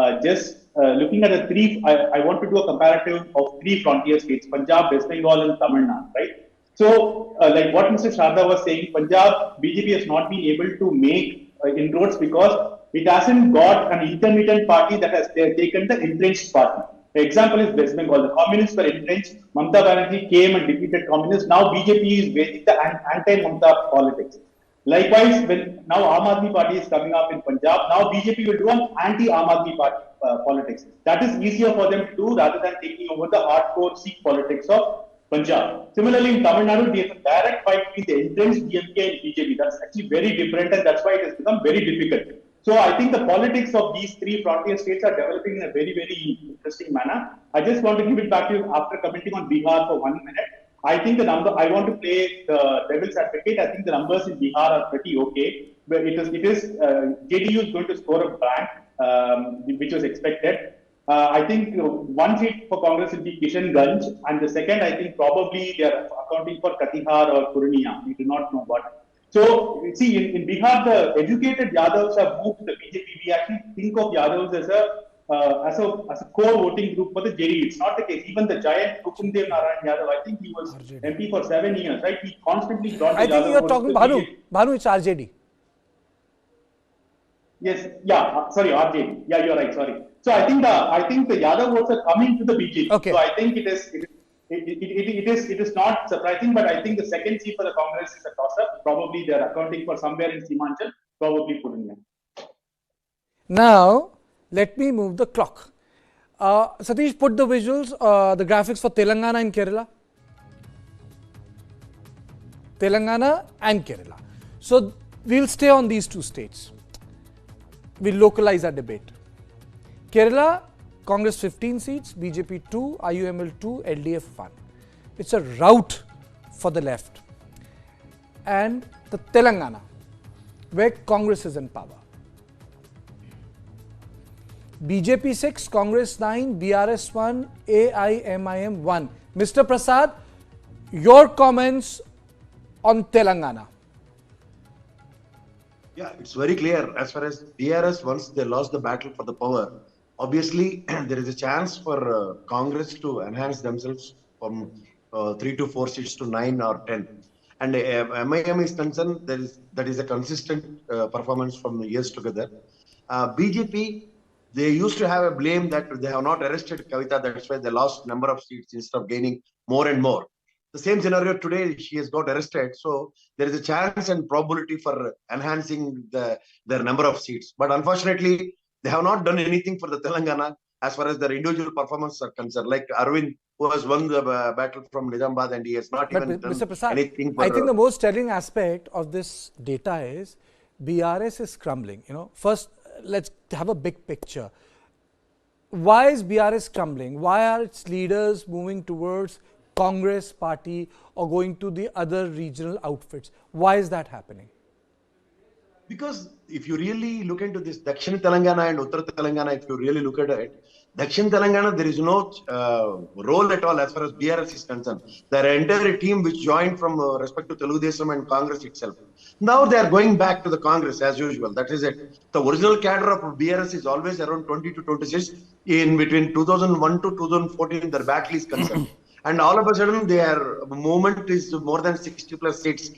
Looking at the three, I want to do a comparative of three frontier states: Punjab, West Bengal, and Tamil Nadu, right? So, like what Mr. Sharda was saying, Punjab BJP has not been able to make inroads because it hasn't got an intermittent party that has taken the entrenched party. The example is West Bengal. The communists were entrenched. Mamata Banerjee came and defeated communists. Now BJP is waging the anti-Mamata politics. Likewise, when now Aam Aadmi Party is coming up in Punjab, now BJP will do an anti-Aam Aadmi Party politics. That is easier for them to do rather than taking over the hardcore Sikh politics of Punjab. Similarly, in Tamil Nadu, there is a direct fight between the entrenched DMK and BJP. That's actually very different, and that's why it has become very difficult. So I think the politics of these three frontier states are developing in a very, very interesting manner. I just want to give it back to you after commenting on Bihar for 1 minute. I think I want to play the devil's advocate. I think the numbers in Bihar are pretty okay. But JDU is going to score a blank, which was expected. I think one seat for Congress will be Kishanganj, and the second, I think probably they are accounting for Katihar or Purnia. We do not know what. So, see, in Bihar, the educated Yadavs have moved to the BJP. We actually think of Yadavs as a core voting group for the JDU. It's not the case. Even the giant Hukumdev Narayan Yadav, I think he was MP for 7 years, right? He constantly brought the I think you're talking Bhanu, it's RJD. Yes, yeah, sorry, RJD. Yeah, you're right, sorry. So I think the Yadav votes are coming to the BJP. Okay. So I think it is not surprising, but I think the second seat for the Congress is a toss-up. Probably they are accounting for somewhere in Simanchal, probably Purnia. Now, let me move the clock. Satish, put the visuals, the graphics for Telangana and Kerala. Telangana and Kerala. So, we'll stay on these two states. We'll localize our debate. Kerala, Congress 15 seats, BJP 2, IUML 2, LDF 1. It's a rout for the left. And the Telangana, where Congress is in power. BJP 6, Congress 9, BRS 1, AIMIM 1. Mr. Prasad, your comments on Telangana. Yeah, it's very clear. As far as BRS, once they lost the battle for the power, obviously there is a chance for Congress to enhance themselves from 3 to 4 seats to 9 or 10. And MIM is concerned, that is a consistent performance from years together. BJP, they used to have a blame that they have not arrested Kavita, that's why they lost number of seats instead of gaining more and more. The same scenario today, she has got arrested, so there is a chance and probability for enhancing their number of seats. But unfortunately, they have not done anything for the Telangana as far as their individual performance are concerned. Like Arvind, who has won the battle from Nizamabad, and he has not even done Mr. Prasad, anything. I think the most telling aspect of this data is BRS is crumbling. First, let's have a big picture. Why is BRS crumbling? Why are its leaders moving towards Congress party or going to the other regional outfits? Why is that happening? Because if you really look into this Dakshin Telangana and Uttar Telangana, if you really look at it, Dakshin Telangana, there is no role at all as far as BRS is concerned. Their entire team which joined from respect to Telugu Desam and Congress itself. Now they are going back to the Congress as usual. That is it. The original cadre of BRS is always around 20 to 26. In between 2001 to 2014, their battle is concerned. And all of a sudden, their movement is more than 60 plus seats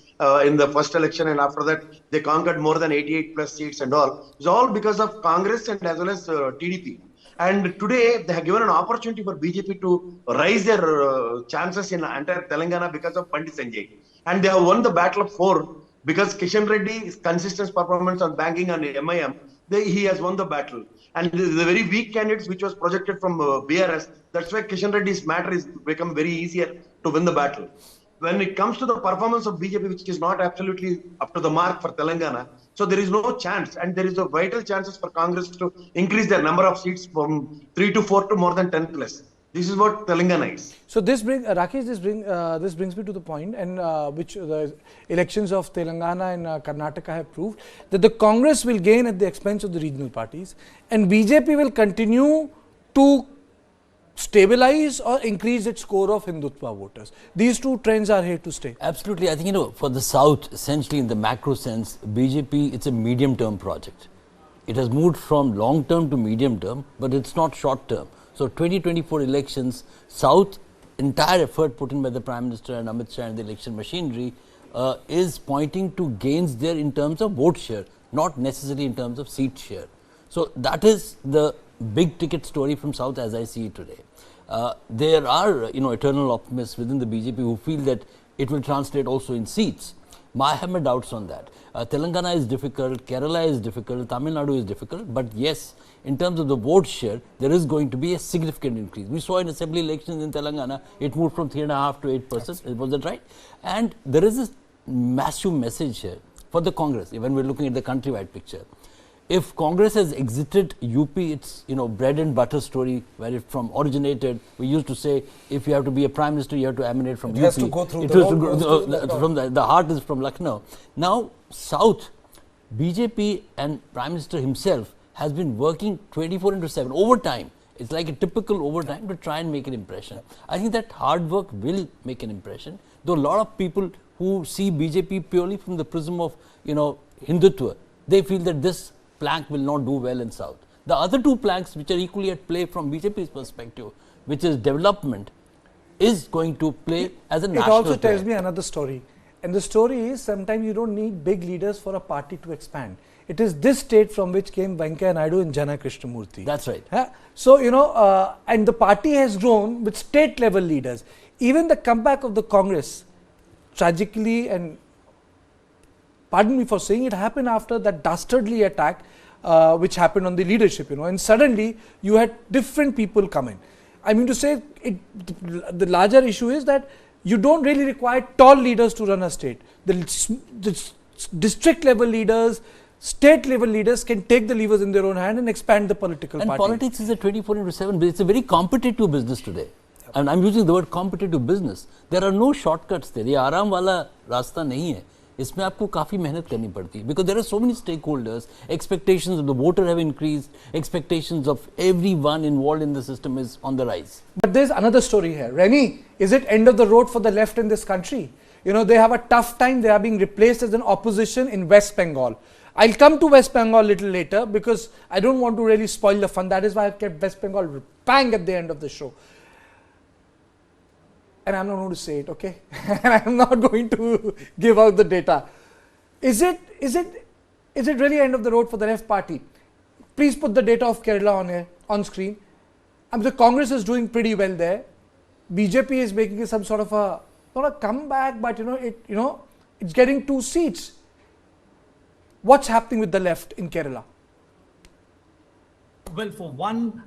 in the first election, and after that, they conquered more than 88 plus seats and all. It's all because of Congress and as well as TDP. And today, they have given an opportunity for BJP to rise their chances in entire Telangana because of Pandit Sanjay. And they have won the battle of 4 because Kishan Reddy's consistent performance on banking and MIM, he has won the battle. And the very weak candidates which was projected from BRS, that's why Kishan Reddy's matter is become very easier to win the battle. When it comes to the performance of BJP, which is not absolutely up to the mark for Telangana, so there is no chance, and there is a vital chances for Congress to increase their number of seats from 3 to 4 to more than 10 plus. This is what Telangana is. So this brings Rakesh. This brings me to the point, and which the elections of Telangana and Karnataka have proved that the Congress will gain at the expense of the regional parties, and BJP will continue to stabilize or increase its score of Hindutva voters. These two trends are here to stay. Absolutely. I think, for the South, essentially in the macro sense, BJP, it's a medium term project. It has moved from long term to medium term, but it's not short term. So 2024 elections, South, entire effort put in by the Prime Minister and Amit Shah and the election machinery is pointing to gains there in terms of vote share, not necessarily in terms of seat share. So that is the big ticket story from South as I see it today. There are, eternal optimists within the BJP who feel that it will translate also in seats. I have my doubts on that. Telangana is difficult, Kerala is difficult, Tamil Nadu is difficult, but yes, in terms of the vote share, there is going to be a significant increase. We saw in assembly elections in Telangana, it moved from 3.5% to 8%, was that right? And there is a massive message here for the Congress, when we're looking at the countrywide picture. If Congress has exited UP, it's bread and butter story where it from originated. We used to say if you have to be a prime minister, you have to emanate from UP. It has to go through the heart is from Lucknow. Now South, BJP and Prime Minister himself has been working 24/7 overtime. It's like a typical overtime to try and make an impression. I think that hard work will make an impression. Though a lot of people who see BJP purely from the prism of Hindutva, they feel that this plank will not do well in South. The other two planks which are equally at play from BJP's perspective, which is development, is going to play as a national It also player. tells me another story. And the story is sometimes you don't need big leaders for a party to expand. It is this state from which came Venkaiah Naidu and Jana Krishnamurthy. That's right. So, and the party has grown with state level leaders. Even the comeback of the Congress, tragically, and pardon me for saying it, happened after that dastardly attack which happened on the leadership, and suddenly you had different people come in. I mean to say, the larger issue is that you don't really require tall leaders to run a state. The district level leaders, state level leaders can take the levers in their own hand and expand the political party. And politics is a 24/7, but it's a very competitive business today. And I'm using the word competitive business. There are no shortcuts there. ये आराम वाला रास्ता नहीं है. इसमें आपको काफी मेहनत करनी पड़ती है, because there are so many stakeholders. Expectations of the voter have increased. Expectations of everyone involved in the system is on the rise. But there's another story here. Remy, is it end of the road for the left in this country? They have a tough time. They are being replaced as an opposition in West Bengal. I'll come to West Bengal a little later because I don't want to really spoil the fun. That is why I've kept West Bengal bang at the end of the show. And I'm not going to say it, okay? And I'm not going to give out the data. Is it really end of the road for the left party? Please put the data of Kerala on screen. The Congress is doing pretty well there. BJP is making some sort of not a comeback, but it's getting 2 seats. What's happening with the left in Kerala? Well, for one,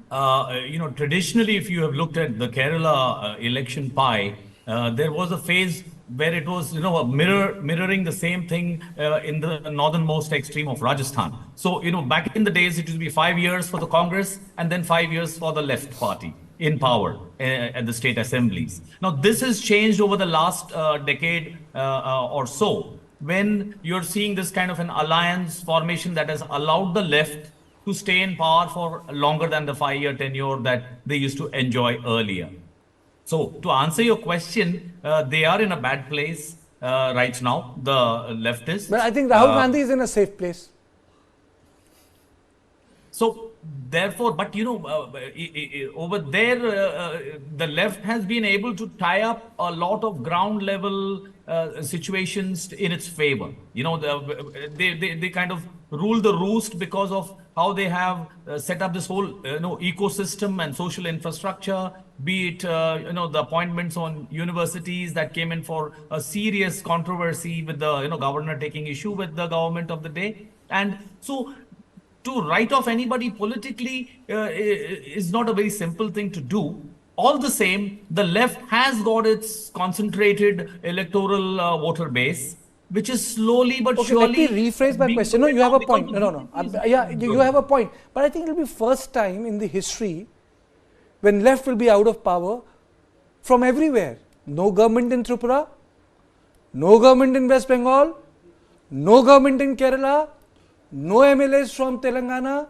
traditionally, if you have looked at the Kerala election pie, there was a phase where it was, mirroring the same thing in the northernmost extreme of Rajasthan. So, back in the days, it used to be 5 years for the Congress and then 5 years for the left party in power at the state assemblies. Now, this has changed over the last decade or so, when you're seeing this kind of an alliance formation that has allowed the left to stay in power for longer than the 5-year tenure that they used to enjoy earlier. So, to answer your question, they are in a bad place right now, the leftists. But I think Rahul Gandhi is in a safe place. So, therefore, but over there, the left has been able to tie up a lot of ground level situations in its favor. You know, they kind of rule the roost because of how they have set up this whole ecosystem and social infrastructure, be it the appointments on universities that came in for a serious controversy with the governor taking issue with the government of the day. And so to write off anybody politically is not a very simple thing to do. All the same, the left has got its concentrated electoral voter base, which is slowly but surely... Let me rephrase my question. No, you have a point. No. Yeah, you have a point. But I think it will be first time in the history when left will be out of power from everywhere. No government in Tripura, no government in West Bengal, no government in Kerala, no MLAs from Telangana,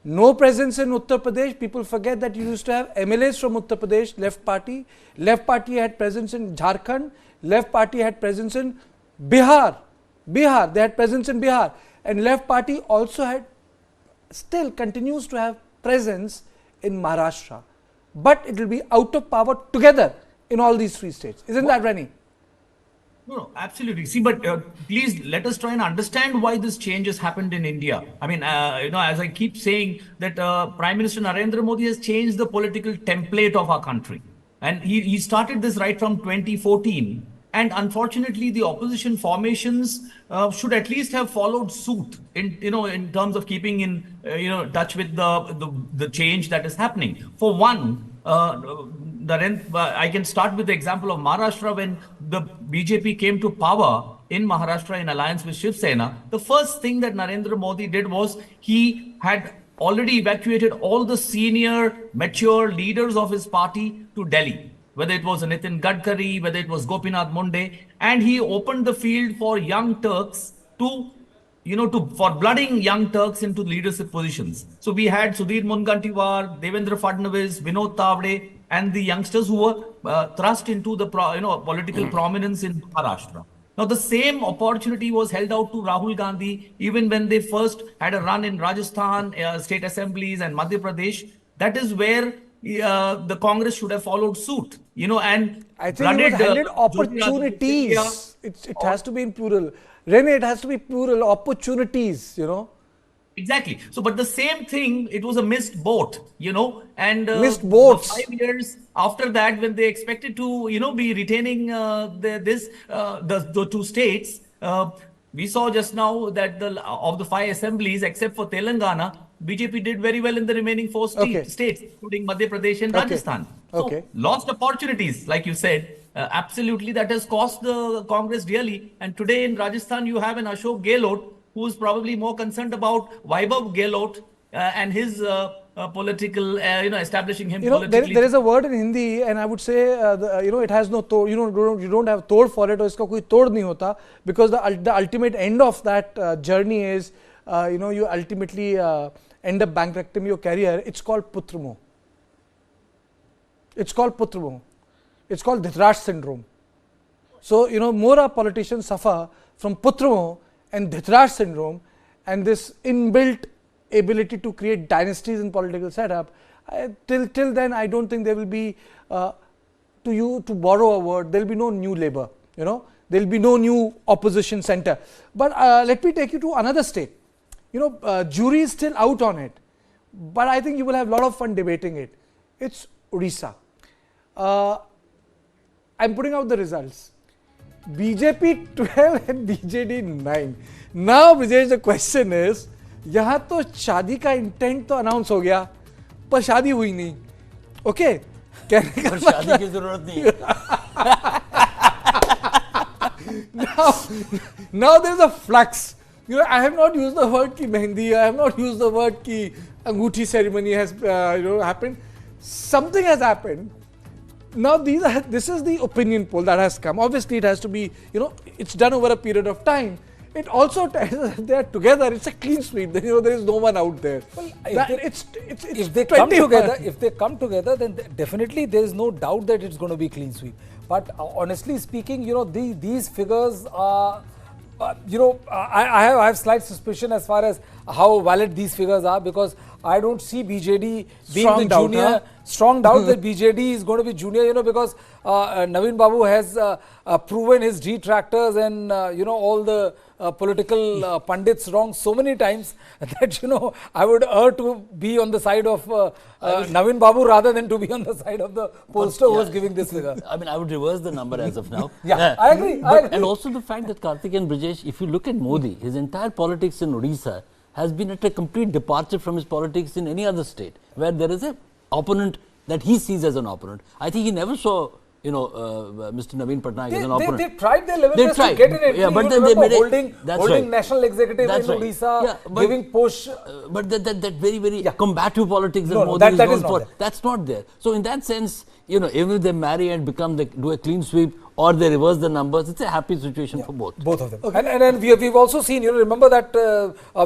no presence in Uttar Pradesh. People forget that you used to have MLAs from Uttar Pradesh, left party. Left party had presence in Jharkhand. Left party had presence in Bihar. They had presence in Bihar. And left party also had, still continues to have presence in Maharashtra. But it will be out of power together in all these three states. Isn't that, Rani? No, absolutely. See, but please let us try and understand why this change has happened in India. I mean, as I keep saying that Prime Minister Narendra Modi has changed the political template of our country. And he started this right from 2014. And unfortunately, the opposition formations should at least have followed suit in terms of keeping in touch with the change that is happening. For one, I can start with the example of Maharashtra. When the BJP came to power in Maharashtra in alliance with Shiv Sena, the first thing that Narendra Modi did was he had already evacuated all the senior, mature leaders of his party to Delhi, whether it was Nitin Gadkari, whether it was Gopinath Munde, and he opened the field for young Turks for blooding young Turks into leadership positions. So we had Sudhir Mungantiwar, Devendra Fadnavis, Vinod Tavde, and the youngsters who were thrust into the political prominence in Maharashtra. Now the same opportunity was held out to Rahul Gandhi even when they first had a run in Rajasthan, state assemblies and Madhya Pradesh. That is where the Congress should have followed suit, and I think it was handed opportunities. It has to be in plural. Rene, it has to be plural, opportunities, Exactly. So, but the same thing, it was a missed boat, and missed boats. 5 years after that, when they expected to, be retaining the two states, we saw just now that of the 5 assemblies, except for Telangana, BJP did very well in the remaining 4 states, including Madhya Pradesh and Rajasthan. So, lost opportunities, like you said. Absolutely, that has cost the Congress dearly. And today in Rajasthan, you have an Ashok Gehlot, who is probably more concerned about Vaibhav Gehlot and his political, establishing him politically. There is a word in Hindi, and I would say, it has no tod. You don't have tod for it, or iska koi tod nahi hota, because the ultimate end of that journey is, you ultimately end up bankrupting your career. It's called Putramo. It's called Dhritarashtra syndrome. So, more our politicians suffer from Putramo and Dhritarashtra syndrome, and this inbuilt ability to create dynasties in political setup. Till then, I don't think there will be, to borrow a word, there will be no new labor, there will be no new opposition center. But let me take you to another state. Jury is still out on it, but I think you will have a lot of fun debating it. It's Odisha. I'm putting out the results. BJP 12 and BJD 9. Now, Brijesh, the question is, यहाँ तो शादी का intent तो announce हो गया, पर शादी हुई नहीं. ओके, कहने का शादी की जरूरत नहीं है. Now there is a flux. I have not used the word ki mehndi. I have not used the word ki anguthi ceremony has happened. Something has happened. Now this is the opinion poll that has come. Obviously, it has to be, it's done over a period of time. It also tells us that they are together. It's a clean sweep. There is no one out there. Well, if they come together, then definitely there is no doubt that it's going to be clean sweep. But honestly speaking, these figures are I have slight suspicion as far as how valid these figures are, because I don't see BJD being Strong the doubt, junior. huh? Strong doubt that BJD is going to be junior, because Naveen Babu has proven his detractors and, all the political pundits wrong so many times that, I would urge to be on the side of Naveen Babu rather than to be on the side of the pollster who was giving this figure. I mean, I would reverse the number as of now. I agree. And also the fact that Karthik and Brijesh, if you look at Modi, his entire politics in Odisha has been at a complete departure from his politics in any other state, where there is a opponent that he sees as an opponent. I think he never saw, Mr. Naveen Patnaik as an opponent. They tried their level best to get in it. Yeah, but then they made holding national executive in Odisha, giving push. But that very combative politics that Modi that is is known for, that's not there. So in that sense, even if they marry and do a clean sweep, or they reverse the numbers, it's a happy situation for both. Both of them. Okay. And we've also seen, remember that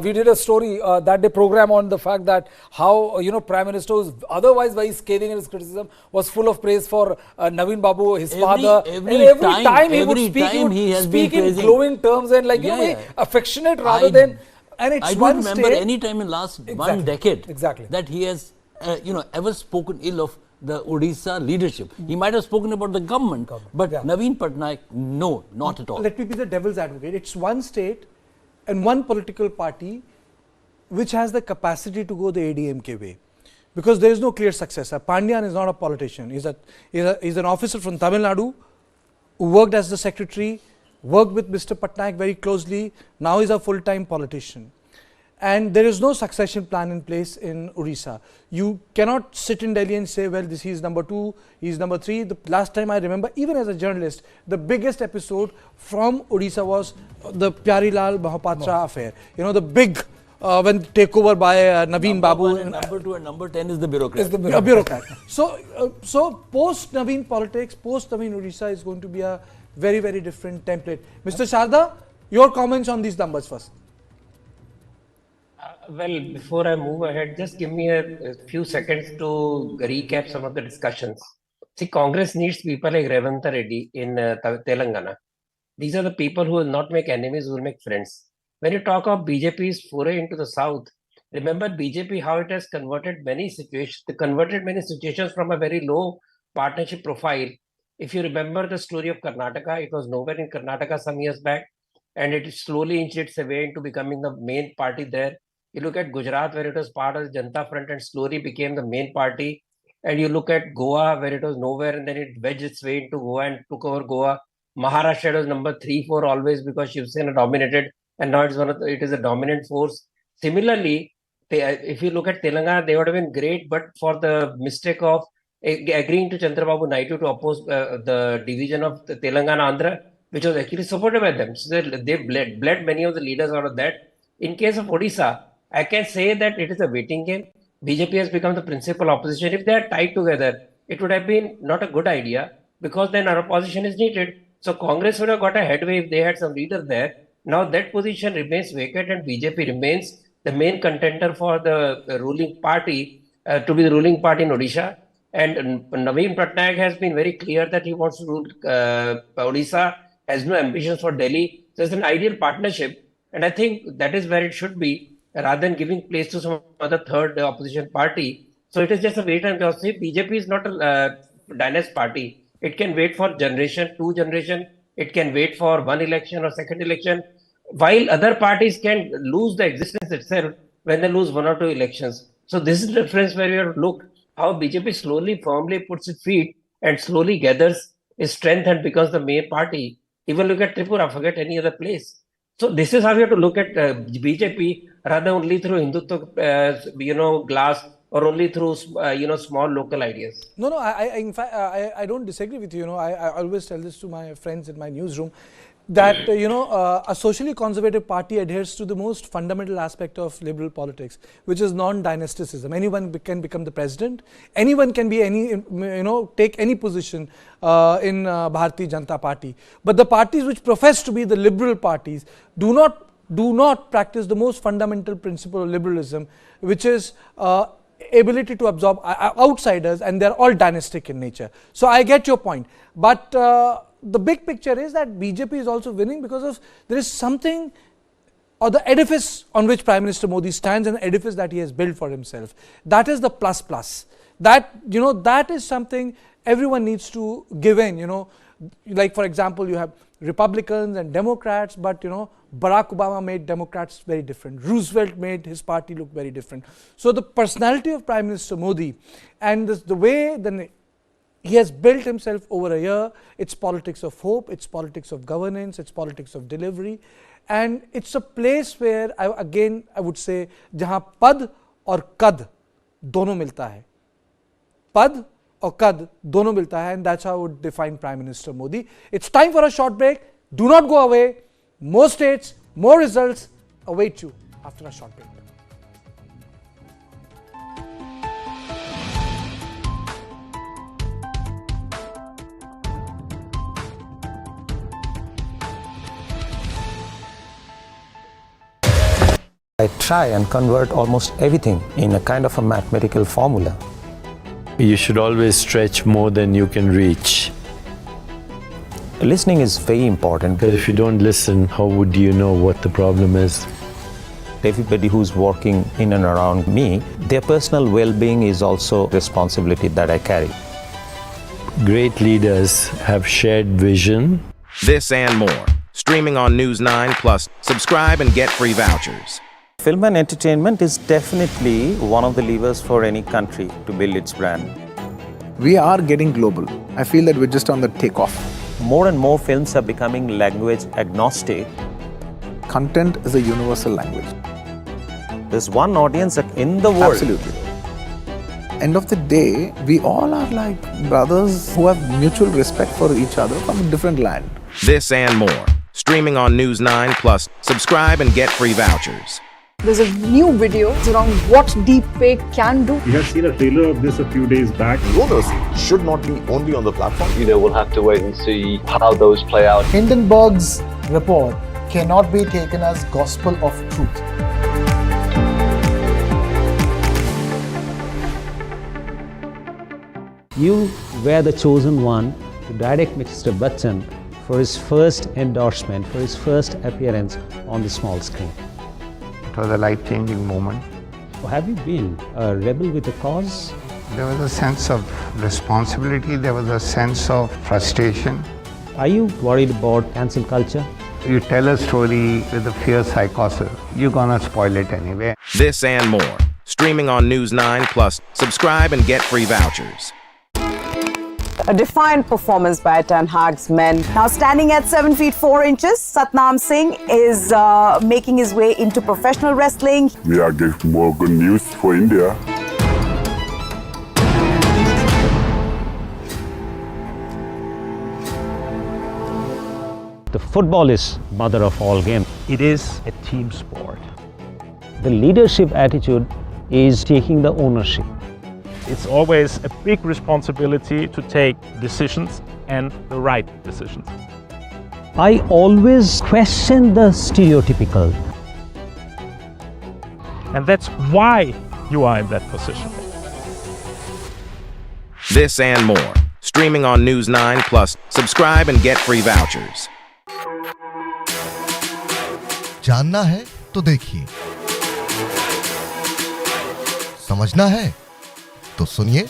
we did a story that day program on the fact that how, Prime Minister was otherwise very scathing in his criticism, was full of praise for Naveen Babu, his father. Every time he would speak in glowing terms and very affectionate rather than... And I don't remember any time in last one decade that he has, ever spoken ill of the Odisha leadership. He might have spoken about the government, but Naveen Patnaik, no, not at all. Let me be the devil's advocate. It's one state and one political party which has the capacity to go the ADMK way, because there is no clear successor. Pandyan is not a politician. He's an officer from Tamil Nadu who worked as the secretary, worked with Mr. Patnaik very closely. Now he's a full-time politician. And there is no succession plan in place in Odisha. You cannot sit in Delhi and say, well, he is number 2, he is number 3. The last time I remember, even as a journalist, the biggest episode from Odisha was the Pyarilal Mahapatra affair. The big when takeover by Naveen Babu. Number 2 and number 10 is the bureaucrat. Bureaucrat. So post Naveen politics, post Naveen Odisha is going to be a very, very different template. Mr. Sharda, your comments on these numbers first. Well, before I move ahead, just give me a few seconds to recap some of the discussions. See, Congress needs people like Revanta Reddy in Telangana. These are the people who will not make enemies, who will make friends. When you talk of BJP's foray into the south, remember BJP, how it has converted many situations. They converted many situations from a very low partnership profile. If you remember the story of Karnataka, it was nowhere in Karnataka some years back, and it slowly inched its way into becoming the main party there. You look at Gujarat, where it was part of the Janata Front and slowly became the main party. And you look at Goa, where it was nowhere and then it wedged its way into Goa and took over Goa. Maharashtra was number 3, 4 always because Shiv Sena dominated, and now it is a dominant force. Similarly, if you look at Telangana, they would have been great, but for the mistake of agreeing to Chandrababu Naidu to oppose the division of the Telangana Andhra, which was actually supported by them. So they bled many of the leaders out of that. In case of Odisha, I can say that it is a waiting game. BJP has become the principal opposition. If they are tied together, it would have been not a good idea, because then our opposition is needed. So Congress would have got a headway if they had some leader there. Now that position remains vacant and BJP remains the main contender for the ruling party, to be the ruling party in Odisha. And Naveen Patnaik has been very clear that he wants to rule Odisha, has no ambitions for Delhi. So it's an ideal partnership. And I think that is where it should be, rather than giving place to some other third opposition party. So it is just a wait and see. BJP is not a dynasty party. It can wait for generation, 2 generation. It can wait for 1 election or 2nd election, while other parties can lose the existence itself when they lose 1 or 2 elections. So this is the difference where we have looked how BJP slowly, firmly puts its feet and slowly gathers its strength and becomes the main party. Even look at Tripura, forget any other place. So this is how you have to look at BJP, rather only through Hindutva, glass, or only through, small local ideas. No, in fact, I don't disagree with you. I always tell this to my friends in my newsroom, that, a socially conservative party adheres to the most fundamental aspect of liberal politics, which is non-dynasticism. Anyone can become the president. Anyone can be take any position in Bharatiya Janata Party. But the parties which profess to be the liberal parties do not practice the most fundamental principle of liberalism, which is ability to absorb outsiders, and they're all dynastic in nature. So I get your point. But the big picture is that BJP is also winning because of there is something, or the edifice on which Prime Minister Modi stands, and the edifice that he has built for himself. That is the plus. That, that is something everyone needs to give in, like for example, you have Republicans and Democrats, but Barack Obama made Democrats very different. Roosevelt made his party look very different. So the personality of Prime Minister Modi and the way he has built himself over a year, it's politics of hope, it's politics of governance, it's politics of delivery, and it's a place where I would say जहाँ पद और कद दोनों मिलता है, पद और कद दोनों मिलता है, and that's how I would define Prime Minister Modi. It's time for a short break. Do not go away. More states, more results await you after a short break. I try and convert almost everything in a kind of a mathematical formula. You should always stretch more than you can reach. Listening is very important. Because if you don't listen, how would you know what the problem is? Everybody who's working in and around me, their personal well-being is also responsibility that I carry. Great leaders have shared vision. This and more. Streaming on News9 Plus. Subscribe and get free vouchers. Film and entertainment is definitely one of the levers for any country to build its brand. We are getting global. I feel that we're just on the takeoff. More and more films are becoming language agnostic. Content is a universal language. There's one audience in the world. Absolutely. End of the day, we all are like brothers who have mutual respect for each other from a different land. This and more. Streaming on News9 Plus. Subscribe and get free vouchers. There's a new video around what deepfake can do. We have seen a trailer of this a few days back. Rumors should not be only on the platform. We'll have to wait and see how those play out. Hindenburg's report cannot be taken as gospel of truth. You were the chosen one to direct Mr. Bachchan for his first endorsement, for his first appearance on the small screen. It was a life-changing moment. Have you been a rebel with a cause? There was a sense of responsibility, there was a sense of frustration. Are you worried about cancel culture? You tell a story with a fierce psychosis, you're gonna spoil it anyway. This and more. Streaming on News9 Plus. Subscribe and get free vouchers. A defiant performance by Ten Hag's men. Now standing at 7 feet 4 inches, Satnam Singh is making his way into professional wrestling. We are getting more good news for India. The football is mother of all games. It is a team sport. The leadership attitude is taking the ownership. It's always a big responsibility to take decisions and the right decisions. I always question the stereotypical. And that's why you are in that position. This and more. Streaming on News9 Plus. Subscribe and get free vouchers. जानना है तो देखिए, समझना है तो सुनिए,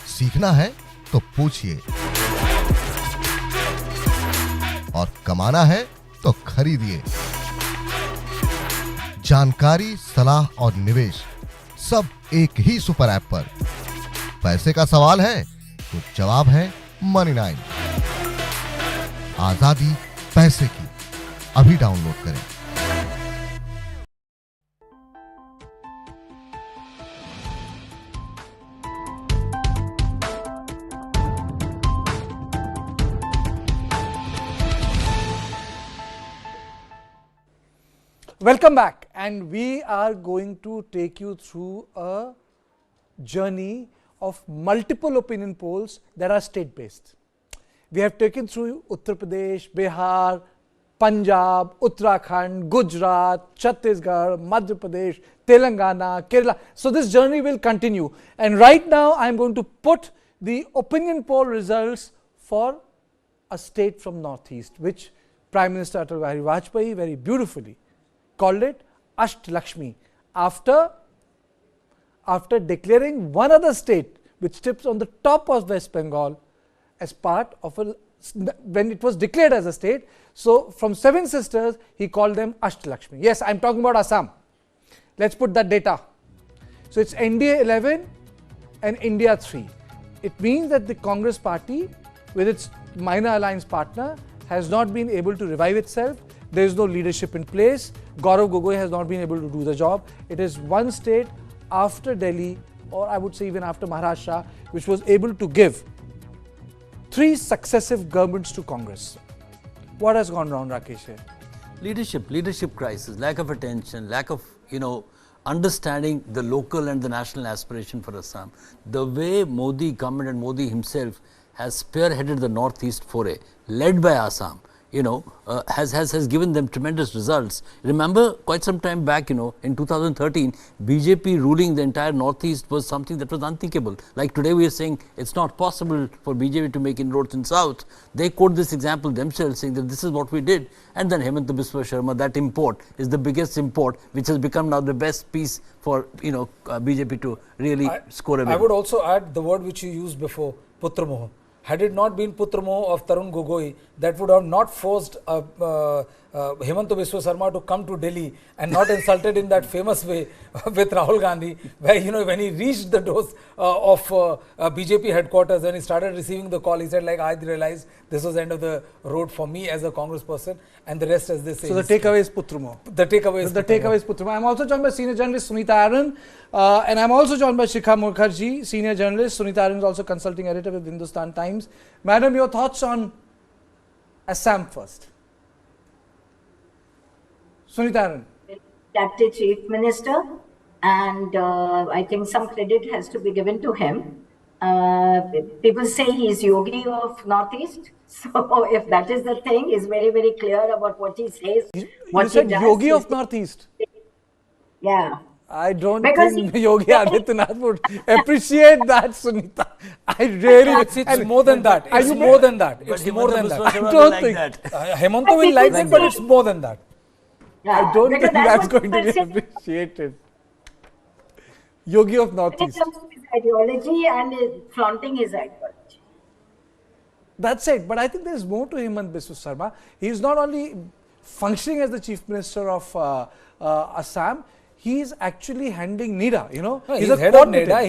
सीखना है तो पूछिए, और कमाना है तो खरीदिए। जानकारी, सलाह और निवेश सब एक ही सुपर ऐप पर। पैसे का सवाल है तो जवाब है Money9। आजादी पैसे की, अभी डाउनलोड करें। Welcome back, and we are going to take you through a journey of multiple opinion polls that are state-based. We have taken through Uttar Pradesh, Bihar, Punjab, Uttarakhand, Gujarat, Chhattisgarh, Madhya Pradesh, Telangana, Kerala. So this journey will continue, and right now I am going to put the opinion poll results for a state from Northeast, which Prime Minister Atal Bihari Vajpayee very beautifully called it Asht Lakshmi, after declaring one other state which sits on the top of West Bengal as part of when it was declared as a state. So, from 7 sisters, he called them Asht Lakshmi. Yes, I am talking about Assam. Let's put that data. So, it's NDA 11 and India 3. It means that the Congress party, with its minor alliance partner, has not been able to revive itself. There is no leadership in place. Gaurav Gogoi has not been able to do the job. It is one state after Delhi, or I would say even after Maharashtra, which was able to give 3 successive governments to Congress. What has gone wrong, Rakesh? Leadership crisis, lack of attention, lack of, understanding the local and the national aspiration for Assam. The way Modi government and Modi himself has spearheaded the Northeast foray, led by Assam, has given them tremendous results. Remember, quite some time back, in 2013, BJP ruling the entire Northeast was something that was unthinkable. Like today we are saying it's not possible for BJP to make inroads in South. They quote this example themselves, saying that this is what we did. And then Hemanta Biswa Sharma, that import is the biggest import, which has become now the best piece for, BJP to really score a win. I would also add the word which you used before, Putra Moh. Had it not been Putra Moh of Tarun Gogoi, that would have not forced Hemanta Biswa Sharma to come to Delhi and not insulted in that famous way with Rahul Gandhi, where when he reached the doors of BJP headquarters, when he started receiving the call, he said, I realized this was the end of the road for me as a Congress person, and the rest, as they say. So the takeaway is Putra Moh. The takeaway is Putra Moh. I am also joined by senior journalist Sunita Aaron, and I am also joined by Shikha Mukherjee, senior journalist. Sunita Aaron is also consulting editor with Hindustan Times. Madam, your thoughts on Assam first. Sunita Aaron. Deputy Chief Minister, and I think some credit has to be given to him. People say he's Yogi of Northeast. So if that is the thing, he's very, very clear about what he says. You said Yogi of Northeast? Yeah. I don't think Yogi Adityanath would appreciate that, Sunita. I really... It's more than that. It's more than that. It's more than that. I don't think... Hemanta will like it, but it's more than that. I don't think that's going to be appreciated. Yogi of Northeast. When it comes to his ideology and flaunting his ideology. That's it. But I think there's more to Hemanta Biswa Sharma. He's not only functioning as the Chief Minister of Assam, he's actually handing NIDA, he's head of NIDA.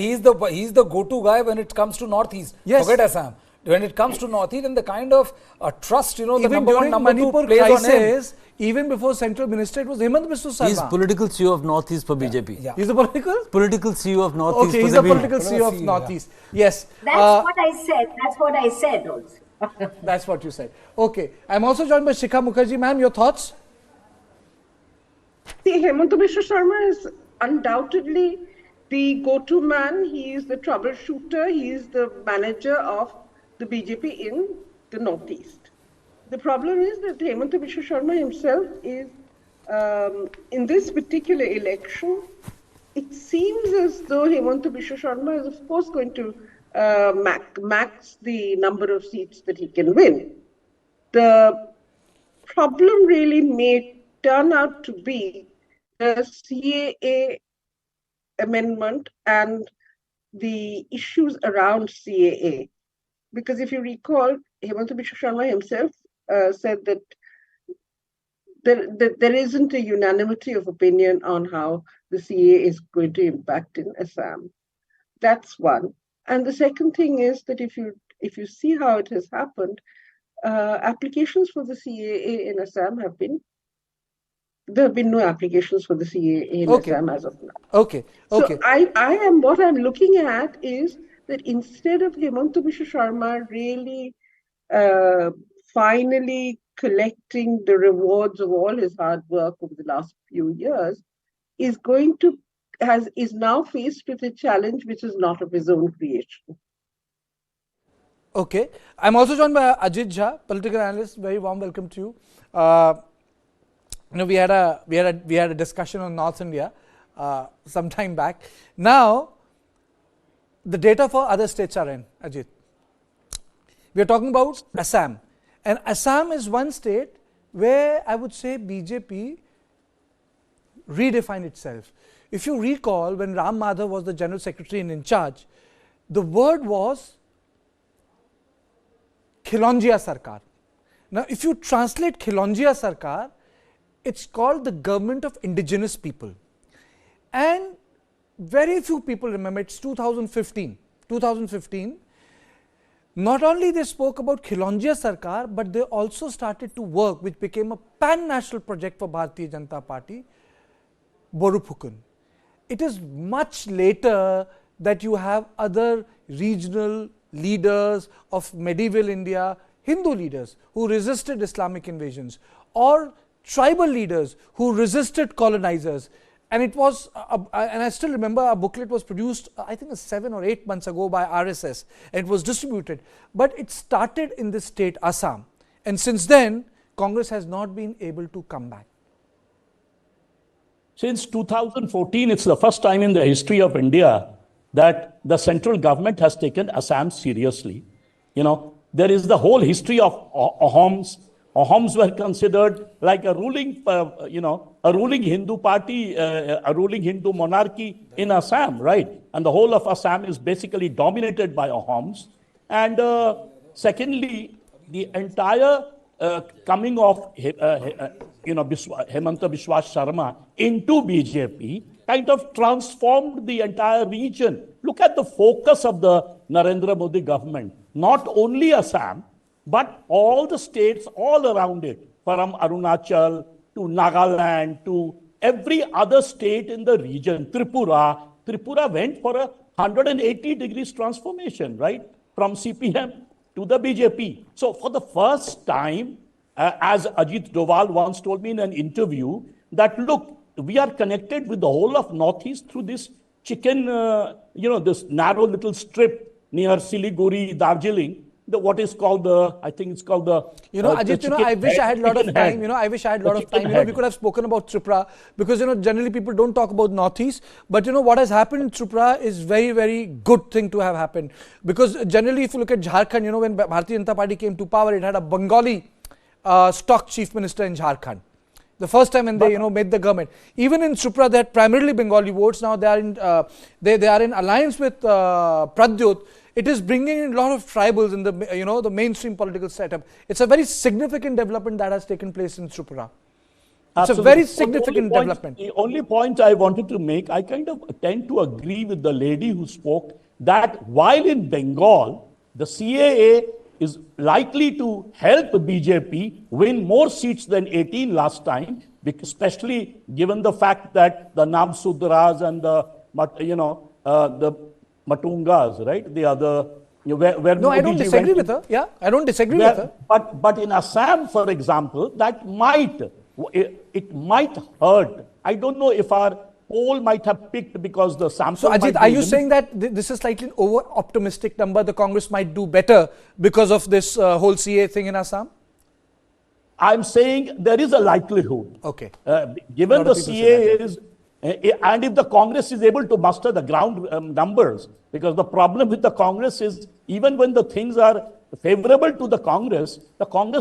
He's the go-to guy when it comes to Northeast. Yes. Forget Assam. When it comes to Northeast and the kind of trust, the even number one, number Manipur two plays crisis, on him. Even before Central Minister, it was Hemanta Biswa Sharma. He's political CEO of Northeast for BJP. Yeah. He's the political CEO of Northeast. Okay, he's the political CEO of Northeast. Yes. That's what I said. That's what I said also. That's what you said. Okay. I'm also joined by Shikha Mukherjee. Ma'am, your thoughts? See, Hemanta Biswa Sharma is undoubtedly the go-to man. He is the troubleshooter. He is the manager of the BJP in the Northeast. The problem is that Hemanta Biswa Sharma himself is, in this particular election, it seems as though Hemanta Biswa Sharma is of course going to max the number of seats that he can win. The problem really may turn out to be the CAA amendment and the issues around CAA. Because if you recall, Hemanta Biswa Sharma himself said that there isn't a unanimity of opinion on how the CAA is going to impact in Assam. That's one. And the second thing is that if you see how it has happened, applications for the CAA in Assam there have been no applications for the CAA in Assam as of now. Okay. So what I'm looking at is that instead of Hemanta Biswa Sharma really finally collecting the rewards of all his hard work over the last few years, is now faced with a challenge which is not of his own creation. Okay. I'm also joined by Ajit Jha, political analyst. Very warm welcome to you. We had a discussion on North India some time back. Now, the data for other states are in, Ajit. We are talking about Assam. And Assam is one state where I would say BJP redefined itself. If you recall, when Ram Madhav was the General Secretary and in charge, the word was Khilonjia Sarkar. Now, if you translate Khilonjia Sarkar, it's called the government of indigenous people. And very few people remember, it's 2015. 2015, not only they spoke about Khilonjia Sarkar, but they also started to work, which became a pan-national project for Bharatiya Janata Party, Borupukun. It is much later that you have other regional leaders of medieval India, Hindu leaders who resisted Islamic invasions, or tribal leaders who resisted colonizers. And it was, and I still remember a booklet was produced, I think 7 or 8 months ago by RSS, and it was distributed. But it started in this state, Assam. And since then, Congress has not been able to come back. Since 2014, it's the first time in the history of India that the central government has taken Assam seriously. You know, there is the whole history of Ahoms. Ahoms were considered like a ruling, a ruling Hindu party, a ruling Hindu monarchy in Assam, right? And the whole of Assam is basically dominated by Ahoms. And secondly, the entire coming of Hemanta Biswa Sharma into BJP kind of transformed the entire region. Look at the focus of the Narendra Modi government. Not only Assam, but all the states all around it, from Arunachal to Nagaland to every other state in the region, Tripura. Tripura went for a 180 degrees transformation, right? From CPM to the BJP. So for the first time, as Ajit Doval once told me in an interview, that look, we are connected with the whole of Northeast through this chicken, this narrow little strip near Siliguri, Darjeeling. What is called I think it's called the... Ajit, I wish I had a lot of time, I wish I had a lot of time. We could have spoken about Tripura because, generally people don't talk about Northeast. But, what has happened in Tripura is very, very good thing to have happened. Because generally, if you look at Jharkhand, when Bharatiya Janata Party came to power, it had a Bengali stock chief minister in Jharkhand. The first time when they, made the government. Even in Tripura, they had primarily Bengali votes. Now they are in, they are in alliance with Pradyut. It is bringing in a lot of tribals in the, the mainstream political setup. It's a very significant development that has taken place in Tripura. It's a very significant development. The only point I wanted to make, I kind of tend to agree with the lady who spoke that while in Bengal, the CAA is likely to help BJP win more seats than 18 last time, especially given the fact that the Namsudras and the Matungas, right? The other, where no, I don't disagree with her. Yeah, I don't disagree with her. But in Assam, for example, that it might hurt. I don't know if our poll might have picked because the sample. So Ajit, are you saying that this is slightly over optimistic number? The Congress might do better because of this whole CA thing in Assam? I'm saying there is a likelihood. Okay. Given the CA is. And if the Congress is able to muster the ground numbers, because the problem with the Congress is even when the things are favorable to the Congress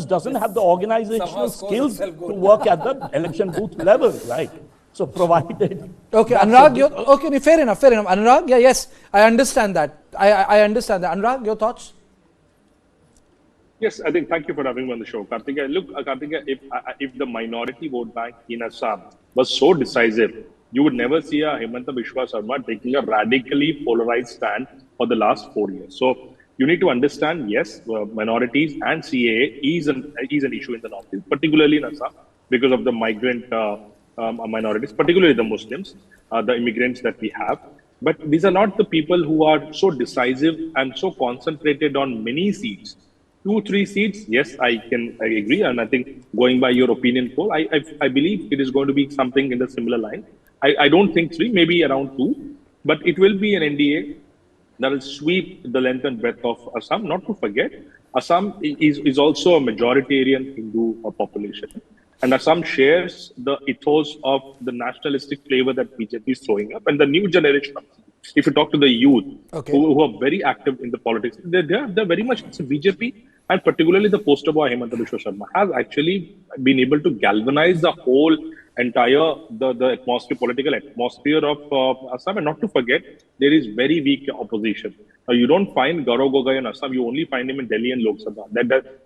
doesn't have the organizational skills to work at the election booth level, right? So provided. Okay, Anurag, fair enough. Anurag, yes, I understand that. I understand that. Anurag, your thoughts? Yes, I think thank you for having me on the show, Karthika. Look, Karthika, if the minority vote bank in Assam was so decisive, you would never see a Hemanta Biswa Sharma taking a radically polarized stand for the last 4 years. So you need to understand, yes, minorities and CAA is an issue in the Northeast, particularly in Assam, because of the migrant minorities, particularly the Muslims, the immigrants that we have. But these are not the people who are so decisive and so concentrated on many seats. 2-3 seats, yes, I agree. And I think going by your opinion poll, I believe it is going to be something in the similar line. I don't think 3, maybe around 2, but it will be an NDA that will sweep the length and breadth of Assam. Not to forget, Assam is also a majoritarian Hindu population. And Assam shares the ethos of the nationalistic flavor that BJP is throwing up. And the new generation of If you talk to the youth Okay. who are very active in the politics, they're very much BJP, and particularly the poster boy Hemanta Biswa Sharma has actually been able to galvanize the whole entire the atmosphere, political atmosphere of Assam. And not to forget, there is very weak opposition. Now, you don't find Gaurav Gogoi in Assam. You only find him in Delhi and Lok Sabha.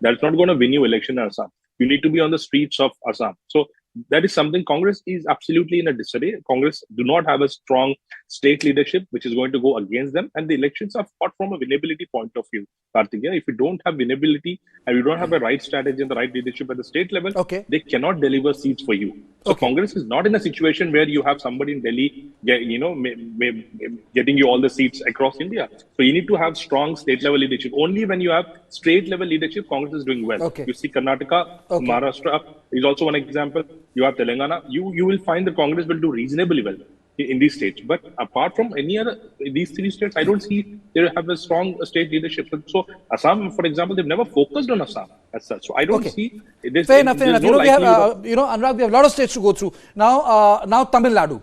That's not going to win you election in Assam. You need to be on the streets of Assam. So that is something Congress is absolutely in a disarray. Congress do not have a strong state leadership, which is going to go against them. And the elections are fought from a winnability point of view. Karthikeya, if you don't have winnability and you don't have the right strategy and the right leadership at the state level, they cannot deliver seats for you. So Congress is not in a situation where you have somebody in Delhi, getting you all the seats across India. So you need to have strong state level leadership. Only when you have state level leadership, Congress is doing well. You see Karnataka, Maharashtra is also one example. You have Telangana. You will find that Congress will do reasonably well in these states. But apart from any other, these three states, I don't see they have a strong state leadership. So Assam, for example, they've never focused on Assam as such. So I don't see this. Fair enough. We have, Anurag, we have a lot of states to go through. Now Tamil Nadu.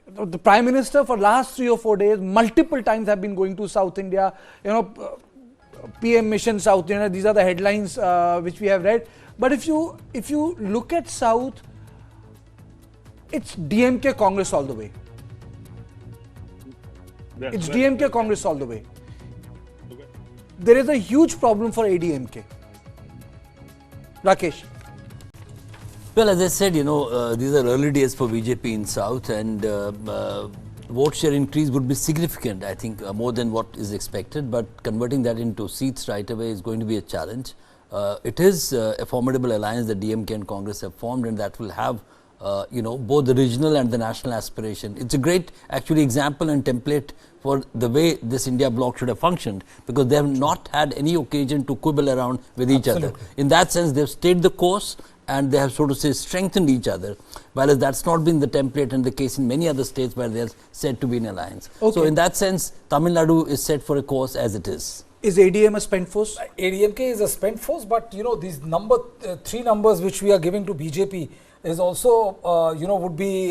The Prime Minister for last 3 or 4 days, multiple times have been going to South India. PM Mission South India. These are the headlines which we have read. But if you look at South, it's DMK Congress all the way. It's DMK Congress all the way. There is a huge problem for ADMK. Rakesh. Well, as I said, these are early days for BJP in South, and vote share increase would be significant, I think, more than what is expected, but converting that into seats right away is going to be a challenge. It is a formidable alliance that DMK and Congress have formed, and that will have both the regional and the national aspiration. It's a great, actually, example and template for the way this India bloc should have functioned, because they have not had any occasion to quibble around with each other. In that sense, they've stayed the course, and they have, so to say, strengthened each other, whereas that's not been the template and the case in many other states where they're said to be in alliance. So in that sense, Tamil Nadu is set for a course as it is. Is ADM a spent force? ADMK is a spent force, but these three numbers which we are giving to BJP is also, would be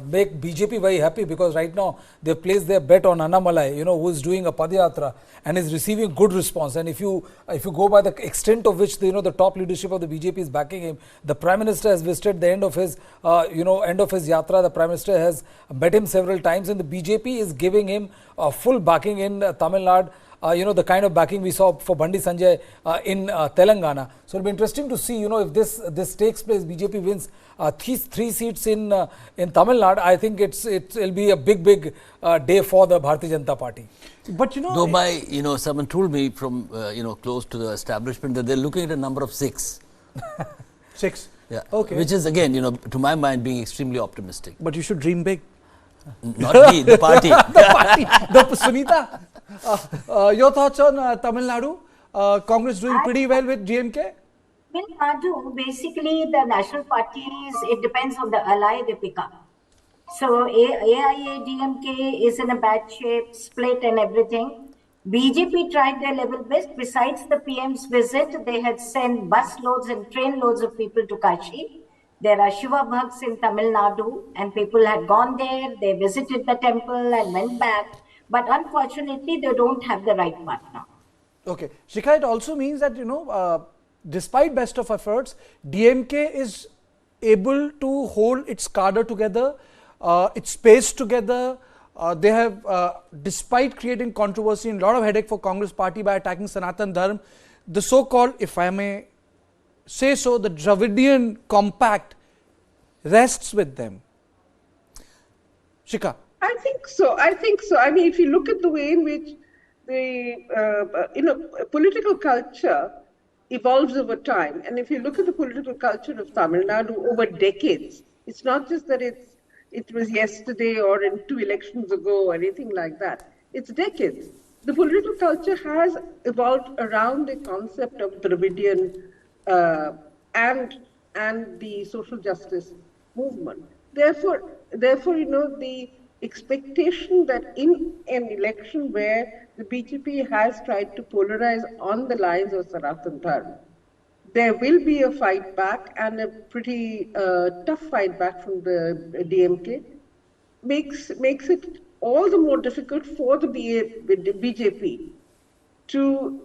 make BJP very happy, because right now they placed their bet on Annamalai, who is doing a Padayatra and is receiving good response. And if you go by the extent of which the top leadership of the BJP is backing him, the Prime Minister has visited the end of his Yatra. The Prime Minister has met him several times, and the BJP is giving him full backing in Tamil Nadu. The kind of backing we saw for Bandi Sanjay in Telangana. So it'll be interesting to see, if this takes place, BJP wins three seats in Tamil Nadu. I think it'll be a big day for the Bharatiya Janata Party. But though someone told me from close to the establishment that they're looking at a number of 6. 6. Yeah. Okay. Which is again, to my mind, being extremely optimistic. But you should dream big. Not me, the party. Sunita, your thoughts on Tamil Nadu? Congress doing pretty well with DMK? Tamil Nadu, basically the national parties, it depends on the ally they pick up. So AIA, DMK is in a bad shape, split and everything. BJP tried their level best. Besides the PM's visit, they had sent bus loads and train loads of people to Kashi. There are Shiva Bhakts in Tamil Nadu, and people had gone there, they visited the temple and went back. But unfortunately, they don't have the right partner. Okay. Shikha, it also means that, despite best of efforts, DMK is able to hold its cadre together, its space together. They have, despite creating controversy and a lot of headache for Congress party by attacking Sanatan Dharma, the so-called, if I may say so, the Dravidian compact rests with them. Shikha. I think so. I mean, if you look at the way in which the political culture evolves over time, and if you look at the political culture of Tamil Nadu over decades, it's not just that it was yesterday or in 2 elections ago or anything like that. It's decades. The political culture has evolved around the concept of Dravidian and the social justice movement. Therefore, the expectation that in an election where the BJP has tried to polarize on the lines of Sanatan Dharma, there will be a fight back, and a pretty tough fight back from the DMK, makes it all the more difficult for the BJP to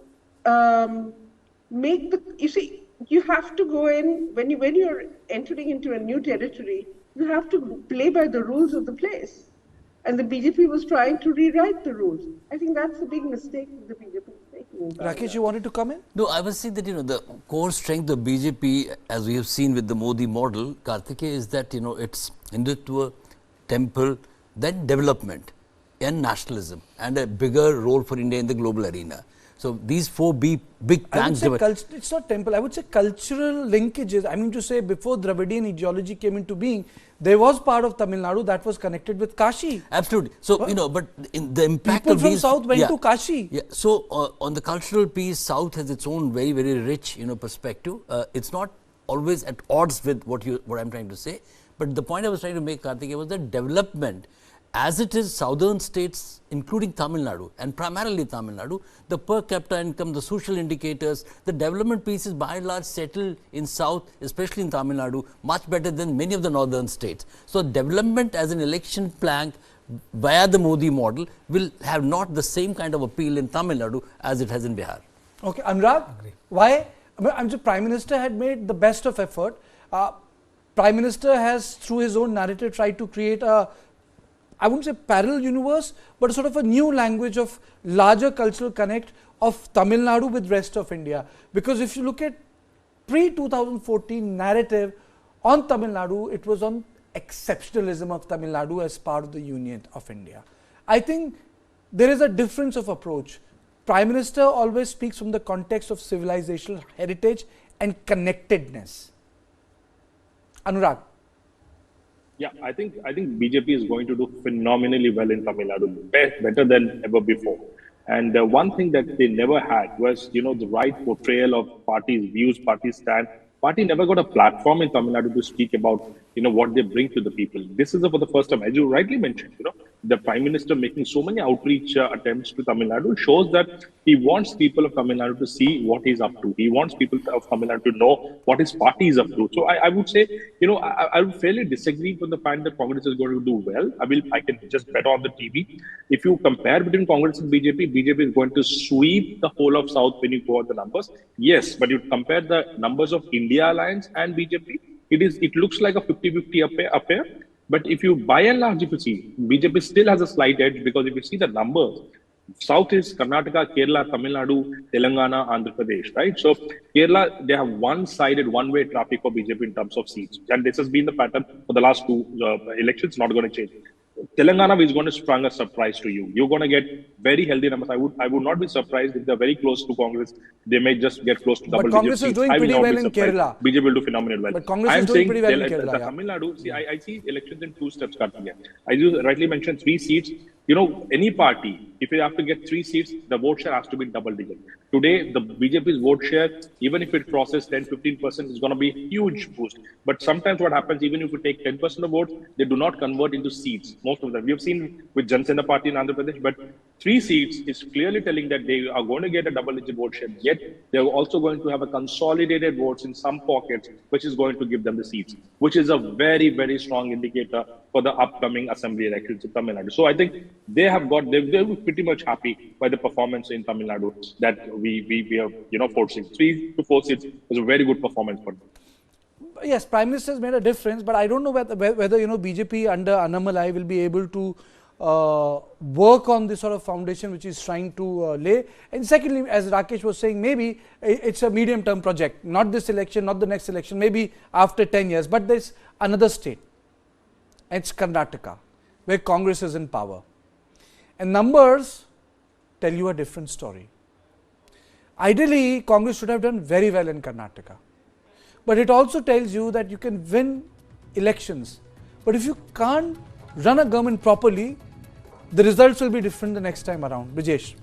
make the, you see, you have to go in, when you're entering into a new territory, you have to play by the rules of the place. And the BJP was trying to rewrite the rules. I think that's a big mistake the BJP is making. Rakesh, you wanted to come in? No, I was saying that, the core strength of BJP, as we have seen with the Modi model, Karthikeya, is that, it's Hindutva, temple, then development and nationalism, and a bigger role for India in the global arena. So these four big planks. It's not temple. I would say cultural linkages. I mean to say, before Dravidian ideology came into being, there was part of Tamil Nadu that was connected with Kashi. Absolutely. So but in the impact people of from these, South went to Kashi. Yeah. So on the cultural piece, South has its own very, very rich perspective. It's not always at odds with what I'm trying to say. But the point I was trying to make, Karthikeya, was that development, as it is southern states, including Tamil Nadu, and primarily Tamil Nadu, the per capita income, the social indicators, the development piece is by and large settled in south, especially in Tamil Nadu, much better than many of the northern states. So development as an election plank via the Modi model will have not the same kind of appeal in Tamil Nadu as it has in Bihar. Okay, Anurag, why? I'm the Prime Minister had made the best of effort. Prime Minister has, through his own narrative, tried to create a, I wouldn't say parallel universe, but sort of a new language of larger cultural connect of Tamil Nadu with rest of India. Because if you look at pre-2014 narrative on Tamil Nadu, it was on exceptionalism of Tamil Nadu as part of the Union of India. I think there is a difference of approach. Prime Minister always speaks from the context of civilizational heritage and connectedness. Anurag. Yeah, I think BJP is going to do phenomenally well in Tamil Nadu, better than ever before. And one thing that they never had was, the right portrayal of parties' views, parties' stand. Party never got a platform in Tamil Nadu to speak about, what they bring to the people. This is for the first time, as you rightly mentioned, the Prime Minister making so many outreach attempts to Tamil Nadu shows that he wants people of Tamil Nadu to see what he's up to. He wants people of Tamil Nadu to know what his party is up to. So I would say, I would fairly disagree with the fact that Congress is going to do well. I can just bet on the TV. If you compare between Congress and BJP is going to sweep the whole of South when you go out the numbers. Yes, but you compare the numbers of India Alliance and BJP, it looks like a 50-50 affair. But if you, by and large, if you see, BJP still has a slight edge, because if you see the numbers, South is Karnataka, Kerala, Tamil Nadu, Telangana, Andhra Pradesh, right? So Kerala, they have one-sided, one-way traffic for BJP in terms of seats. And this has been the pattern for the last two elections, not going to change. Telangana is going to spring a surprise to you. You're going to get very healthy numbers. I would not be surprised if they're very close to Congress. They may just get close to double digits. But Congress is doing pretty well in Kerala. BJP will do phenomenally well. But Congress is doing pretty well in Kerala. Tamil Nadu, see, I see elections in two steps, Karthikeya. As you rightly mentioned, 3 seats. Any party, if you have to get 3 seats, the vote share has to be double digit. Today, the BJP's vote share, even if it crosses 10-15%, is going to be a huge boost. But sometimes what happens, even if you take 10% of votes, they do not convert into seats. Most of them. We have seen with Jansena Party in Andhra Pradesh, but 3 seats is clearly telling that they are going to get a double-digit vote share. Yet, they are also going to have a consolidated votes in some pockets, which is going to give them the seats, which is a very, very strong indicator for the upcoming assembly elections in Tamil Nadu. So I think they're pretty much happy by the performance in Tamil Nadu that we are, 4 seats. 3 to 4 seats is a very good performance for them. Yes, Prime Minister has made a difference, but I don't know whether BJP under Annamalai will be able to work on this sort of foundation which is trying to lay. And secondly, as Rakesh was saying, maybe it's a medium-term project, not this election, not the next election, maybe after 10 years. But there's another state, it's Karnataka, where Congress is in power. And numbers tell you a different story. Ideally, Congress should have done very well in Karnataka. But it also tells you that you can win elections. But if you can't run a government properly, the results will be different the next time around. Brijesh.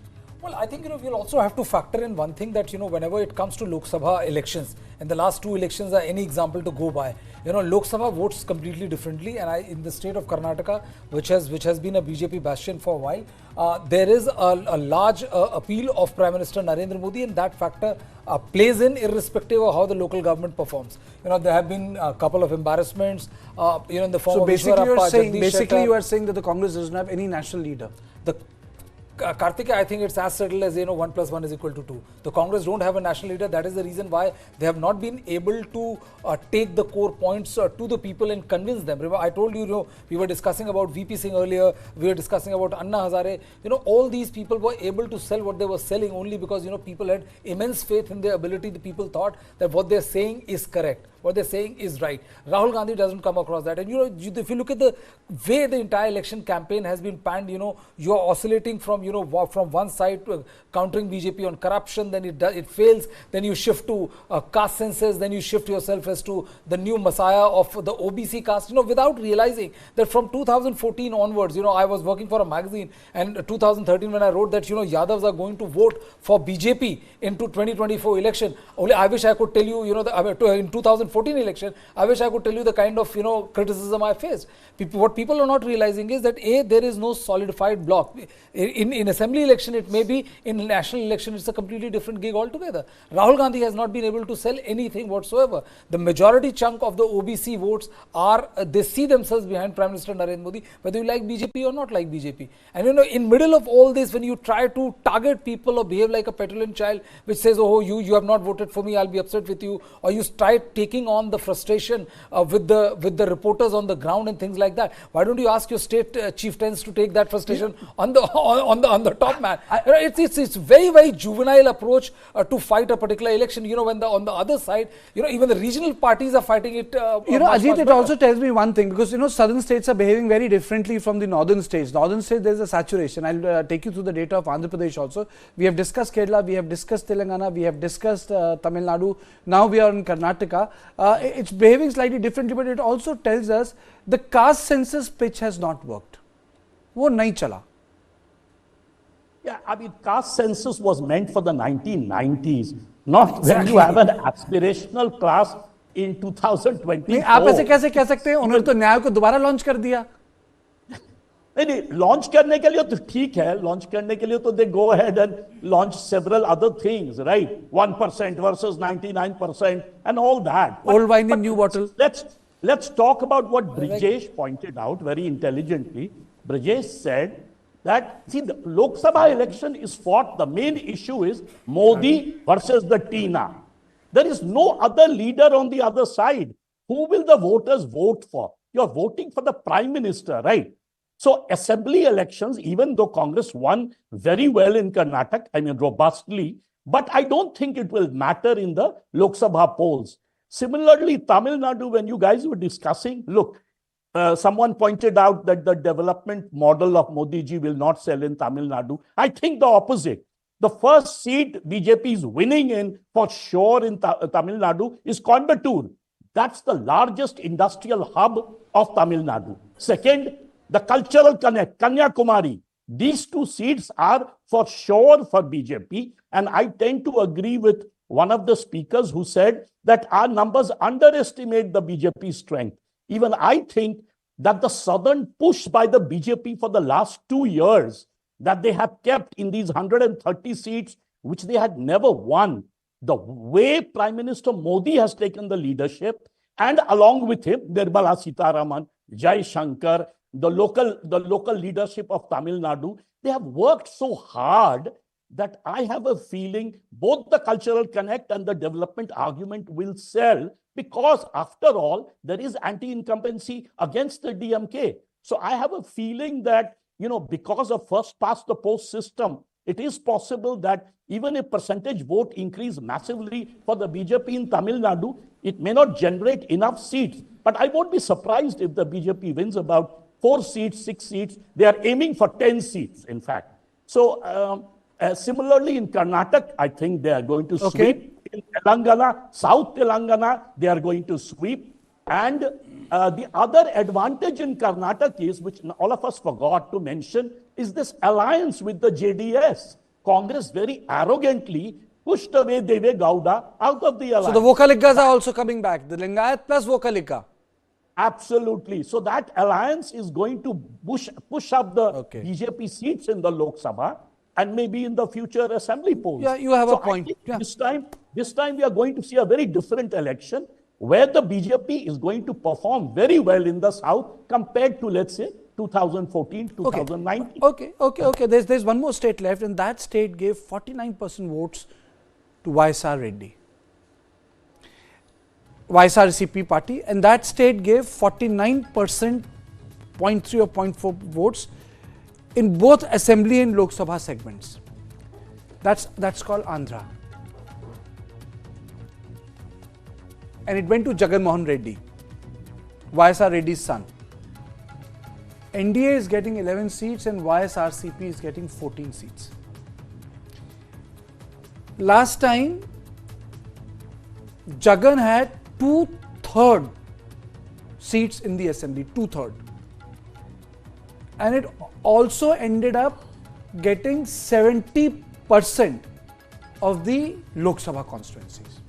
Well, I think we'll also have to factor in one thing that whenever it comes to Lok Sabha elections, and the last two elections are any example to go by. Lok Sabha votes completely differently, and in the state of Karnataka, which has been a BJP bastion for a while, there is a large appeal of Prime Minister Narendra Modi, and that factor plays in irrespective of how the local government performs. There have been a couple of embarrassments, in the form so of basically you are saying that the Congress doesn't have any national leader. Karthikeya, I think it's as settled as 1 plus 1 is equal to 2. The Congress don't have a national leader. That is the reason why they have not been able to take the core points to the people and convince them. Remember, I told you, we were discussing about VP Singh earlier. We were discussing about Anna Hazare. All these people were able to sell what they were selling only because people had immense faith in their ability. The people thought that what they're saying is correct. What they're saying is right. Rahul Gandhi doesn't come across that. And if you look at the way the entire election campaign has been panned, you're oscillating from one side to countering BJP on corruption, then it fails, then you shift to caste census, then you shift yourself as to the new messiah of the OBC caste, without realizing that from 2014 onwards, I was working for a magazine, and 2013 when I wrote that, Yadavs are going to vote for BJP into 2024 election. Only I wish I could tell you, in 2014 election, I wish I could tell you the kind of, criticism I faced. What people are not realizing is that there is no solidified bloc. In assembly election, it may be. In national election, it's a completely different gig altogether. Rahul Gandhi has not been able to sell anything whatsoever. The majority chunk of the OBC votes they see themselves behind Prime Minister Narendra Modi, whether you like BJP or not like BJP. And in middle of all this, when you try to target people or behave like a petulant child, which says, oh, you have not voted for me, I'll be upset with you, or you try taking on the frustration with the reporters on the ground and things like that. Why don't you ask your state chieftains to take that frustration on the top man? It's very, very juvenile approach to fight a particular election. When on the other side, even the regional parties are fighting it. Ajit, it also tells me one thing, because southern states are behaving very differently from the northern states. Northern states, there is a saturation. I'll take you through the data of Andhra Pradesh also. We have discussed Kerala, we have discussed Telangana, we have discussed Tamil Nadu. Now we are in Karnataka. It's behaving slightly differently, but it also tells us the caste census pitch has not worked. वो नहीं चला. Yeah, I mean, caste census was meant for the 1990s, not when you have an aspirational class in 2024. आप ऐसे कैसे कह सकते हैं? उन्होंने तो न्याय को दोबारा लॉन्च कर दिया. नहीं, लॉन्च करने के लिए तो ठीक है, लॉन्च करने के लिए तो they go ahead and launch several other things, right? 1% versus 99% and all that. Old wine in new bottle. Let's talk about what Brijesh pointed out very intelligently. Brijesh said that, see, the Lok Sabha election is fought, the main issue is Modi versus the Tina. There is no other leader on the other side. Who will the voters vote for? You're voting for the Prime Minister, right? So assembly elections, even though Congress won very well in Karnataka, I mean robustly, but I don't think it will matter in the Lok Sabha polls. Similarly, Tamil Nadu, when you guys were discussing, look, someone pointed out that the development model of Modi ji will not sell in Tamil Nadu. I think the opposite. The first seat BJP is winning in for sure in Tamil Nadu is Coimbatore. That's the largest industrial hub of Tamil Nadu. Second, the cultural connect, Kanyakumari. These two seats are for sure for BJP. And I tend to agree with one of the speakers who said that our numbers underestimate the BJP strength. Even I think that the southern push by the BJP for the last 2 years that they have kept in these 130 seats, which they had never won, the way Prime Minister Modi has taken the leadership, and along with him, Nirmala Sitharaman, Jai Shankar, the local leadership of Tamil Nadu, they have worked so hard that I have a feeling both the cultural connect and the development argument will sell, because after all, there is anti-incumbency against the DMK. So I have a feeling that, because of first past the post system, it is possible that even a percentage vote increase massively for the BJP in Tamil Nadu, it may not generate enough seats. But I won't be surprised if the BJP wins about 4 seats, 6 seats. They are aiming for 10 seats, in fact. So similarly in Karnataka, I think they are going to sweep. In Telangana, South Telangana, they are going to sweep. And the other advantage in Karnataka is, which all of us forgot to mention, is this alliance with the JDS. Congress very arrogantly pushed away Deve Gowda out of the alliance. So the Vokaliggas are also coming back, the Lingayat plus Vokaligga. Absolutely. So that alliance is going to push up the BJP seats in the Lok Sabha and maybe in the future assembly polls. Yeah, you have a point. Yeah. This time we are going to see a very different election where the BJP is going to perform very well in the south compared to, let's say, 2014, 2019. Okay. There's one more state left, and that state gave 49% votes to YSR Reddy, YSRCP party, and that state gave 49%, 0.3 or 0.4 votes in both Assembly and Lok Sabha segments. That's called Andhra. And it went to Jagan Mohan Reddy, YSR Reddy's son. NDA is getting 11 seats and YSRCP is getting 14 seats. Last time, Jagan had 2/3 seats in the assembly, 2/3. And it also ended up getting 70% of the Lok Sabha constituencies.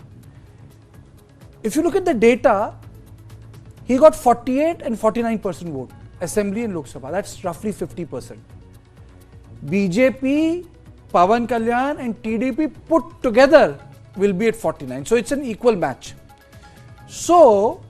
If you look at the data, he got 48 and 49% vote, Assembly and Lok Sabha. That's roughly 50%. BJP, Pawan Kalyan and TDP put together will be at 49. So it's an equal match. So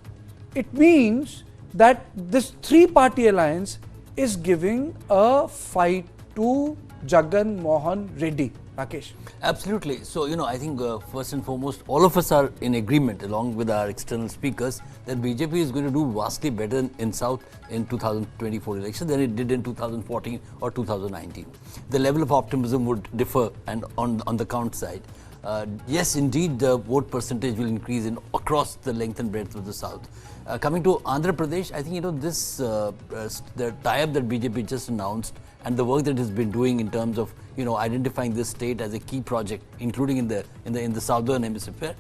it means that this three-party alliance is giving a fight to Jagan Mohan Reddy. Rakesh. Absolutely. So, I think first and foremost, all of us are in agreement along with our external speakers that BJP is going to do vastly better in South in 2024 election than it did in 2014 or 2019. The level of optimism would differ and on the count side. Yes, indeed, the vote percentage will increase across the length and breadth of the South. Coming to Andhra Pradesh, I think, this the tie-up that BJP just announced and the work that it has been doing in terms of, identifying this state as a key project, including in the southern hemisphere,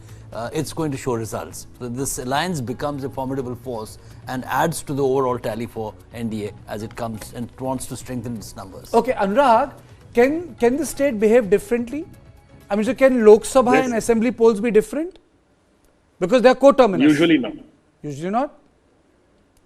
it's going to show results. So this alliance becomes a formidable force and adds to the overall tally for NDA as it comes and wants to strengthen its numbers. Okay, Anurag, can the state behave differently? I mean, so can Lok Sabha and Assembly polls be different? Because they are coterminous. Usually not. Usually not?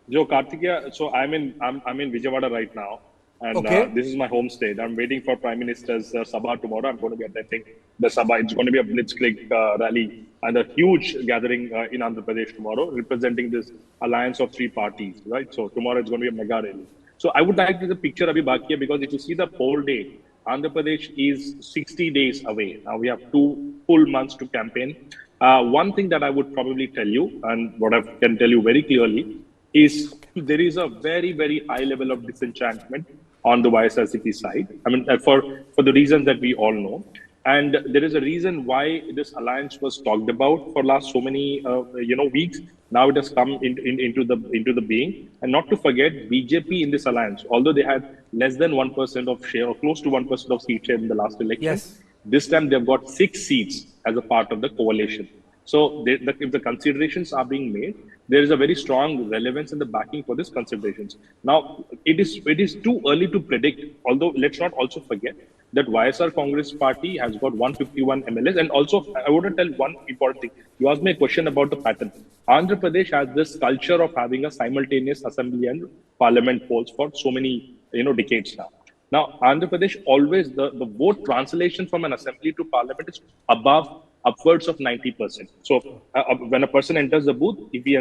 Jo Kartikeya, so I'm in Vijayawada right now. And this is my home state. I'm waiting for Prime Minister's Sabha tomorrow. I'm going to be attending the Sabha. It's going to be a blitzkrieg rally and a huge gathering in Andhra Pradesh tomorrow, representing this alliance of three parties, right? So tomorrow it's going to be a mega rally. So I would like to the picture Abhi Bakiya, because if you see the poll day, Andhra Pradesh is 60 days away. Now we have 2 full months to campaign. One thing that I would probably tell you, and what I can tell you very clearly, is there is a very, very high level of disenchantment on the YSRCP side. I mean, for the reasons that we all know. And there is a reason why this alliance was talked about for last so many weeks. Now it has come into the being. And not to forget, BJP in this alliance, although they had less than 1% of share or close to 1% of seat share in the last election, this time they've got 6 seats as a part of the coalition. So if the considerations are being made, there is a very strong relevance in the backing for these considerations. Now, it is too early to predict, although let's not also forget that YSR Congress party has got 151 MLAs. And also, I want to tell one important thing. You asked me a question about the pattern. Andhra Pradesh has this culture of having a simultaneous assembly and parliament polls for so many decades now. Now, Andhra Pradesh always, the vote translation from an assembly to parliament is upwards of 90%. So when a person enters the booth, if he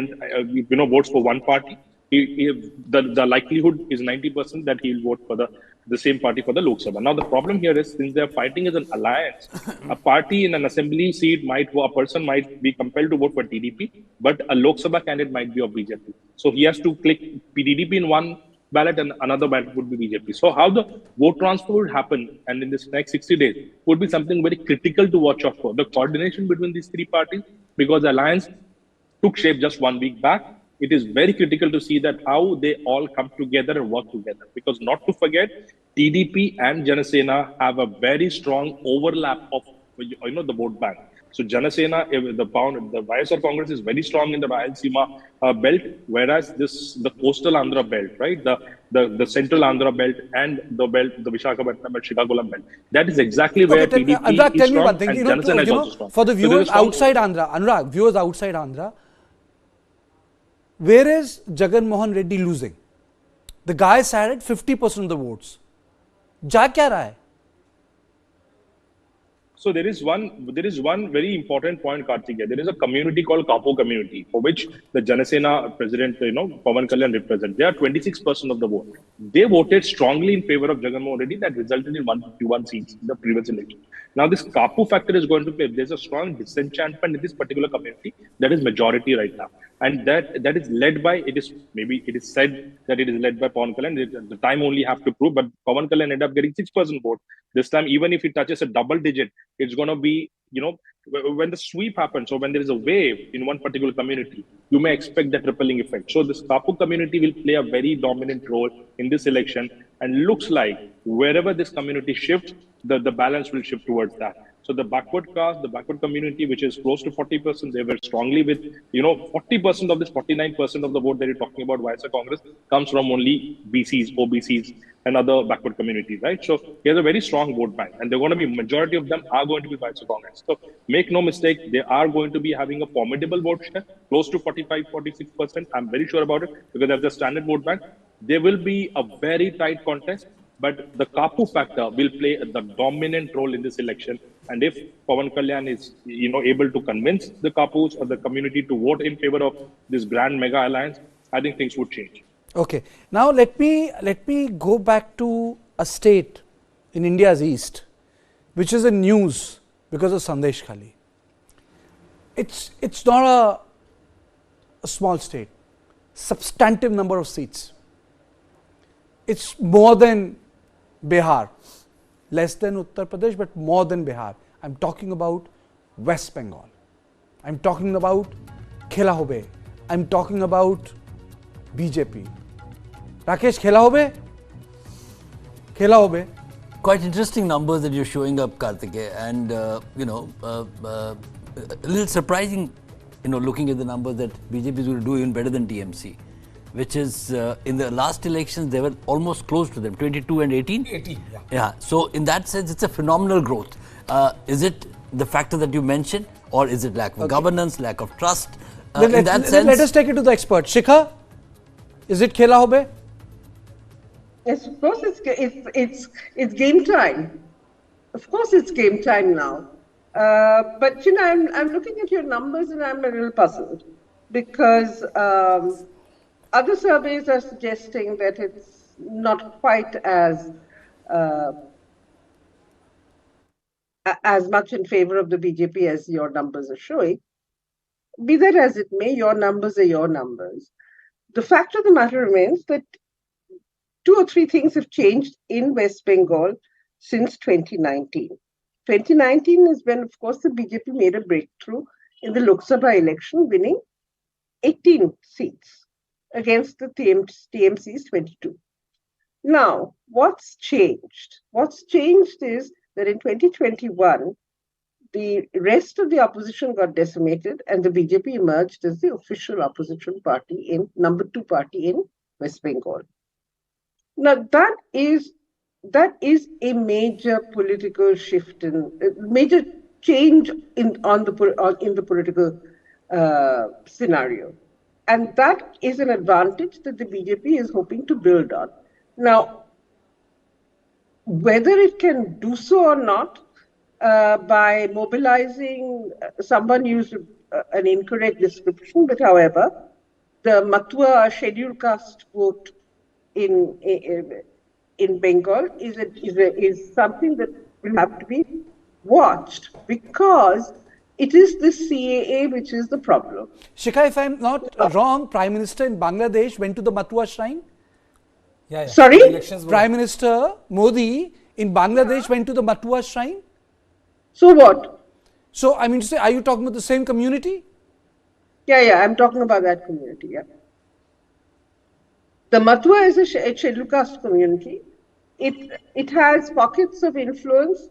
votes for one party, the likelihood is 90% that he will vote for the same party for the Lok Sabha. Now the problem here is, since they are fighting as an alliance, a party in an assembly seat a person might be compelled to vote for TDP, but a Lok Sabha candidate might be of BJP. So he has to click TDP in one ballot and another ballot would be BJP. So how the vote transfer would happen and in this next 60 days would be something very critical to watch out for. The coordination between these three parties, because the alliance took shape just 1 week back, it is very critical to see that how they all come together and work together. Because not to forget, TDP and Janasena have a very strong overlap of the vote bank. So Janasena, the YSR Congress is very strong in the Rayalaseema belt, whereas the coastal Andhra belt, right? the central Andhra belt and the Visakhapatnam and Srikakulam belt. That is exactly where TDP Anurag, is tell me strong one thing. and Janasena is also strong. For the viewers outside Andhra, Anurag, viewers outside Andhra, where is Jagan Mohan Reddy losing? The guy sat at 50% of the votes. Ja kya raha hai? So there is one very important point, Karthikeya. There is a community called Kapo community, for which the Janasena president, Pawan Kalyan represents. They are 26% of the vote. They voted strongly in favor of Jagan Mohan Reddy. That resulted in 151 seats in the previous election. Now this Kapo factor is going to play. There's a strong disenchantment in this particular community that is majority right now. And that is led by, it is said that it is led by Pawan Kalyan. The time only have to prove, but Pawan Kalyan ended up getting 6% vote. This time, even if it touches a double digit, it's going to be, when the sweep happens or when there is a wave in one particular community, you may expect that rippling effect. So this Kapu community will play a very dominant role in this election, and looks like wherever this community shifts, the balance will shift towards that. So the backward caste, the backward community, which is close to 40%, they were strongly with, 40% of this 49% of the vote that you're talking about, YSR Congress, comes from only BCs, OBCs, and other backward communities, right? So here's a very strong vote bank, and they're going to be, majority of them are going to be YSR Congress. So make no mistake, they are going to be having a formidable vote share, close to 45-46%. I'm very sure about it, because that's the standard vote bank. There will be a very tight contest, but the Kapu factor will play the dominant role in this election. And if Pawan Kalyan is, able to convince the Kapus or the community to vote in favor of this grand mega alliance, I think things would change. Okay. Now let me go back to a state in India's east, which is in news because of Sandesh Khali. It's not a small state. Substantive number of seats. It's more than Bihar, less than Uttar Pradesh, but more than Bihar. I'm talking about West Bengal. I'm talking about Khela Hobe. I'm talking about BJP. Rakesh, Khela Hobe? Khela Hobe. Quite interesting numbers that you're showing up, Karthikeya, and a little surprising, looking at the numbers that BJP is going to do even better than TMC. Which is, in the last elections, they were almost close to them, 22 and 18? 18, yeah. Yeah, so in that sense, it's a phenomenal growth. Is it the factor that you mentioned, or is it lack of governance, lack of trust? Let us take it to the expert. Shikha, is it Khela Hobe? Yes, of course it's game time. Of course it's game time now. But I'm looking at your numbers and I'm a little puzzled, because other surveys are suggesting that it's not quite as much in favor of the BJP as your numbers are showing. Be that as it may, your numbers are your numbers. The fact of the matter remains that 2 or 3 things have changed in West Bengal since 2019. 2019 is when, of course, the BJP made a breakthrough in the Lok Sabha election, winning 18 seats against the TMC's 22. Now, what's changed? What's changed is that in 2021, the rest of the opposition got decimated and the BJP emerged as the official opposition party, number 2 party in West Bengal. Now, that is a major political shift, major change in the political scenario. And that is an advantage that the BJP is hoping to build on. Now, whether it can do so or not, by mobilizing, someone used an incorrect description, but however, the Matua scheduled caste vote in Bengal is something that will have to be watched, because it is the CAA which is the problem. Shikha, if I'm not wrong, Prime Minister in Bangladesh went to the Matua shrine? Yeah. Sorry? Prime Minister Modi in Bangladesh went to the Matua shrine? So what? So, I mean to say, are you talking about the same community? Yeah, I'm talking about that community, yeah. The Matua is a scheduled caste community. It has pockets of influence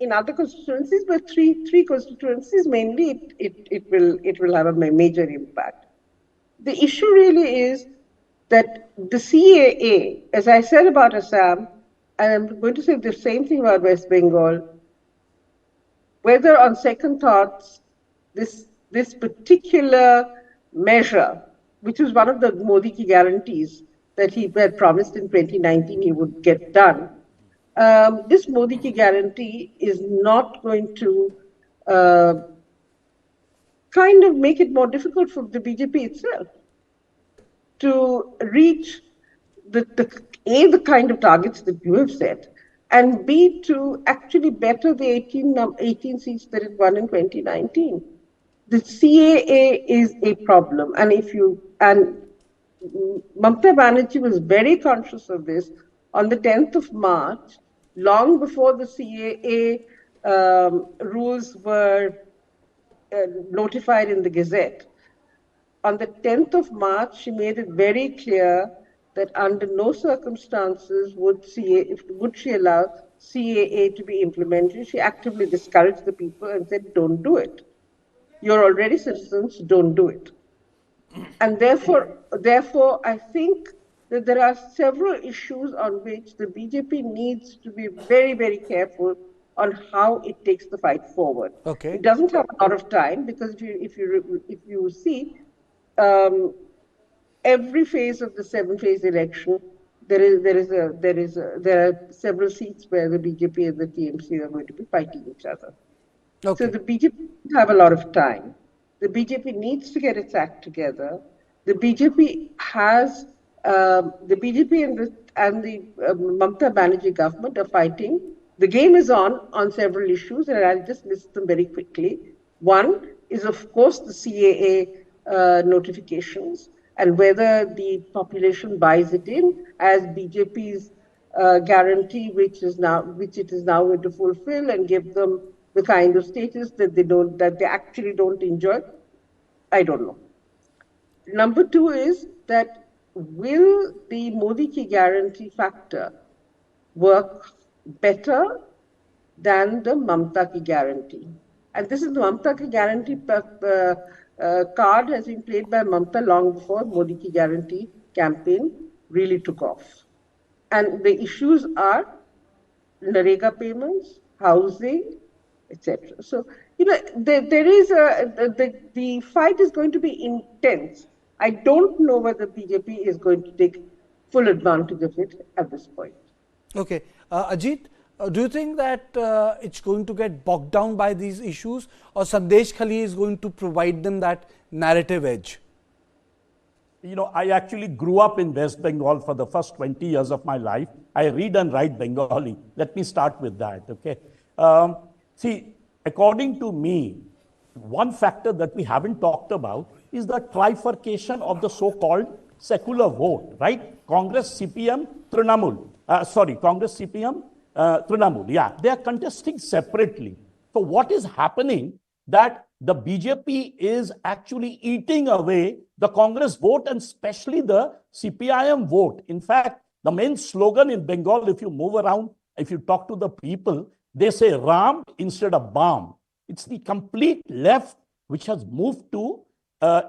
in other constituencies, but three constituencies mainly it will have a major impact. The issue really is that the CAA, as I said about Assam, and I'm going to say the same thing about West Bengal, whether on second thoughts, this particular measure, which was one of the Modi ki guarantees that he had promised in 2019 he would get done, this Modi ki guarantee is not going to kind of make it more difficult for the BJP itself to reach the kind of targets that you have set, and B, to actually better the 18 seats that it won in 2019. The CAA is a problem, and Mamata Banerjee was very conscious of this on the 10th of March, long before the CAA rules were notified in the Gazette. On the 10th of March, she made it very clear that under no circumstances would she allow CAA to be implemented. She actively discouraged the people and said, don't do it. You're already citizens, don't do it. And therefore, I think that there are several issues on which the BJP needs to be very, very careful on how it takes the fight forward. Okay. It doesn't have a lot of time because if you see, every phase of the 7-phase election, there are several seats where the BJP and the TMC are going to be fighting each other. Okay. So the BJP doesn't have a lot of time. The BJP needs to get its act together. The BJP has the BJP and the Mamata Banerjee government are fighting. The game is on several issues, and I'll just list them very quickly. One is, of course, the CAA notifications, and whether the population buys it in as BJP's guarantee, which it is now going to fulfill and give them the kind of status that they actually don't enjoy. I don't know. Number two is that will the Modi ki guarantee factor work better than the Mamata ki guarantee? And this is the Mamata ki guarantee card has been played by Mamata long before Modi ki guarantee campaign really took off. And the issues are Narega payments, housing, etc. So, there is the fight is going to be intense. I don't know whether BJP is going to take full advantage of it at this point. Okay. Ajit, do you think that it's going to get bogged down by these issues, or Sandesh Khali is going to provide them that narrative edge? I actually grew up in West Bengal for the first 20 years of my life. I read and write Bengali. Let me start with that, okay? See, according to me, one factor that we haven't talked about is the trifurcation of the so-called secular vote, right? Congress, CPM, Trinamool. Congress, CPM, Trinamool. Yeah, they are contesting separately. So what is happening that the BJP is actually eating away the Congress vote and especially the CPIM vote. In fact, the main slogan in Bengal, if you move around, if you talk to the people, they say Ram instead of Bam. It's the complete left which has moved to,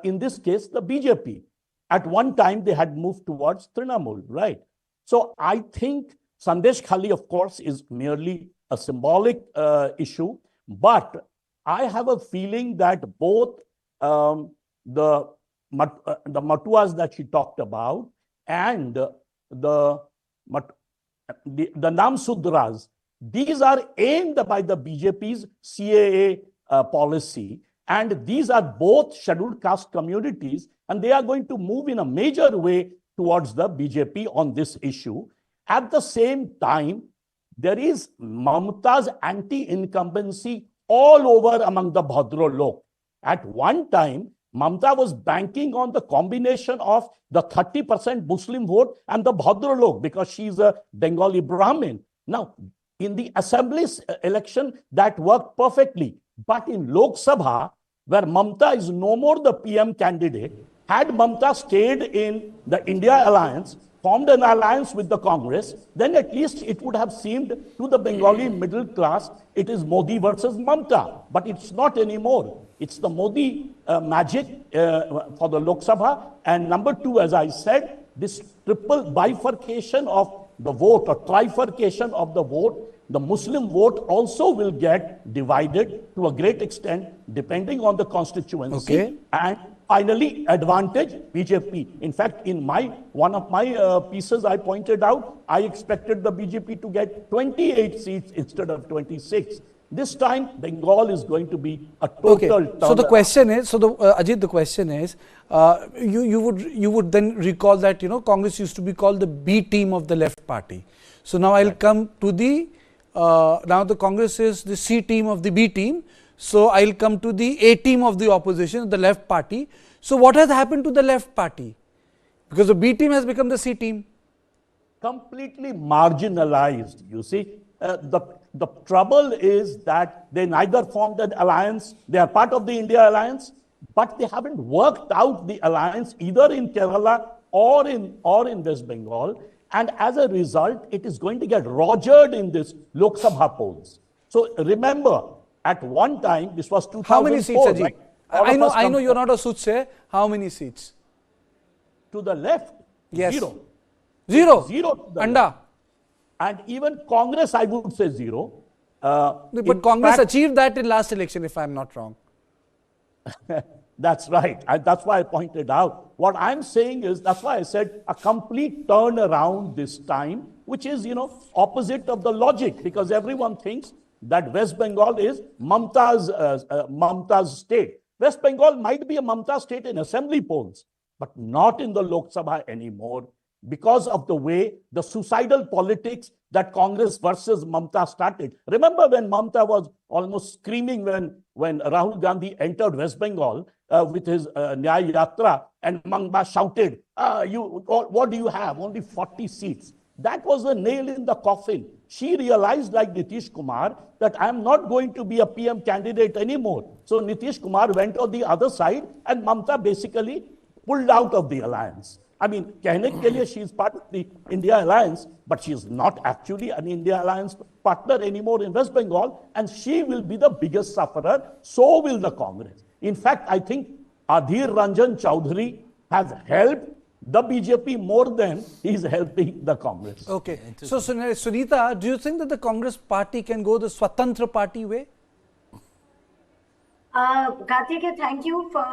in this case, the BJP. At one time, they had moved towards Trinamool, right? So I think Sandesh Khali, of course, is merely a symbolic issue, but I have a feeling that both the Matuas that she talked about and the Nam Sudras, these are aimed by the BJP's CAA policy, and these are both scheduled caste communities, and they are going to move in a major way towards the BJP on this issue. At the same time, there is Mamata's anti-incumbency all over among the Bhadro Lok. At one time, Mamata was banking on the combination of the 30% Muslim vote and the Bhadro Lok because she's a Bengali Brahmin. Now, in the assembly election, that worked perfectly. But in Lok Sabha, where Mamata is no more the PM candidate, had Mamata stayed in the India alliance, formed an alliance with the Congress, then at least it would have seemed to the Bengali middle class, it is Modi versus Mamata. But it's not anymore. It's the Modi magic for the Lok Sabha. And number two, as I said, this triple bifurcation of the vote or trifurcation of the vote, the Muslim vote also will get divided to a great extent depending on the constituency. And finally, advantage BJP. In fact, in one of my pieces, I pointed out, I expected the BJP to get 28 seats instead of 26. This time, Bengal is going to be a total. So the question is, Ajit, the question is, you would then recall that Congress used to be called the B team of the left party. So now I'll come to the now the Congress is the C team of the B team. So I'll come to the A team of the opposition, the left party. So what has happened to the left party? Because the B team has become the C team. Completely marginalized, you see. The trouble is that they neither formed an alliance, they are part of the India alliance, but they haven't worked out the alliance either in Kerala or in West Bengal. And as a result, it is going to get rogered in this Lok Sabha polls. So remember, at one time, this was 2004. How many seats, Ajit? Right? I know you're not a soothsayer. How many seats? To the left, yes. Zero. Zero? Zero to the Anda. left. And even Congress, I would say zero. But Congress achieved that in last election, if I'm not wrong. That's right. And that's why I pointed out. What I'm saying is, that's why I said a complete turnaround this time, which is, opposite of the logic, because everyone thinks that West Bengal is Mamta's state. West Bengal might be a Mamta state in assembly polls, but not in the Lok Sabha anymore, because of the way the suicidal politics that Congress versus Mamta started. Remember when Mamta was almost screaming when Rahul Gandhi entered West Bengal with his Nyay Yatra, and Mangba shouted, what do you have? Only 40 seats. That was the nail in the coffin. She realized, like Nitish Kumar, that I'm not going to be a PM candidate anymore. So Nitish Kumar went on the other side, and Mamta basically pulled out of the alliance. I mean, कहने के लिए she is part of the India alliance, but she is not actually an India alliance partner anymore in West Bengal, and she will be the biggest sufferer. So will the Congress. In fact, I think Adhir Ranjan Chaudhary has helped the BJP more than he is helping the Congress. Okay. So, Sunita, do you think that the Congress party can go the Swatantra party way? Karthik, thank you for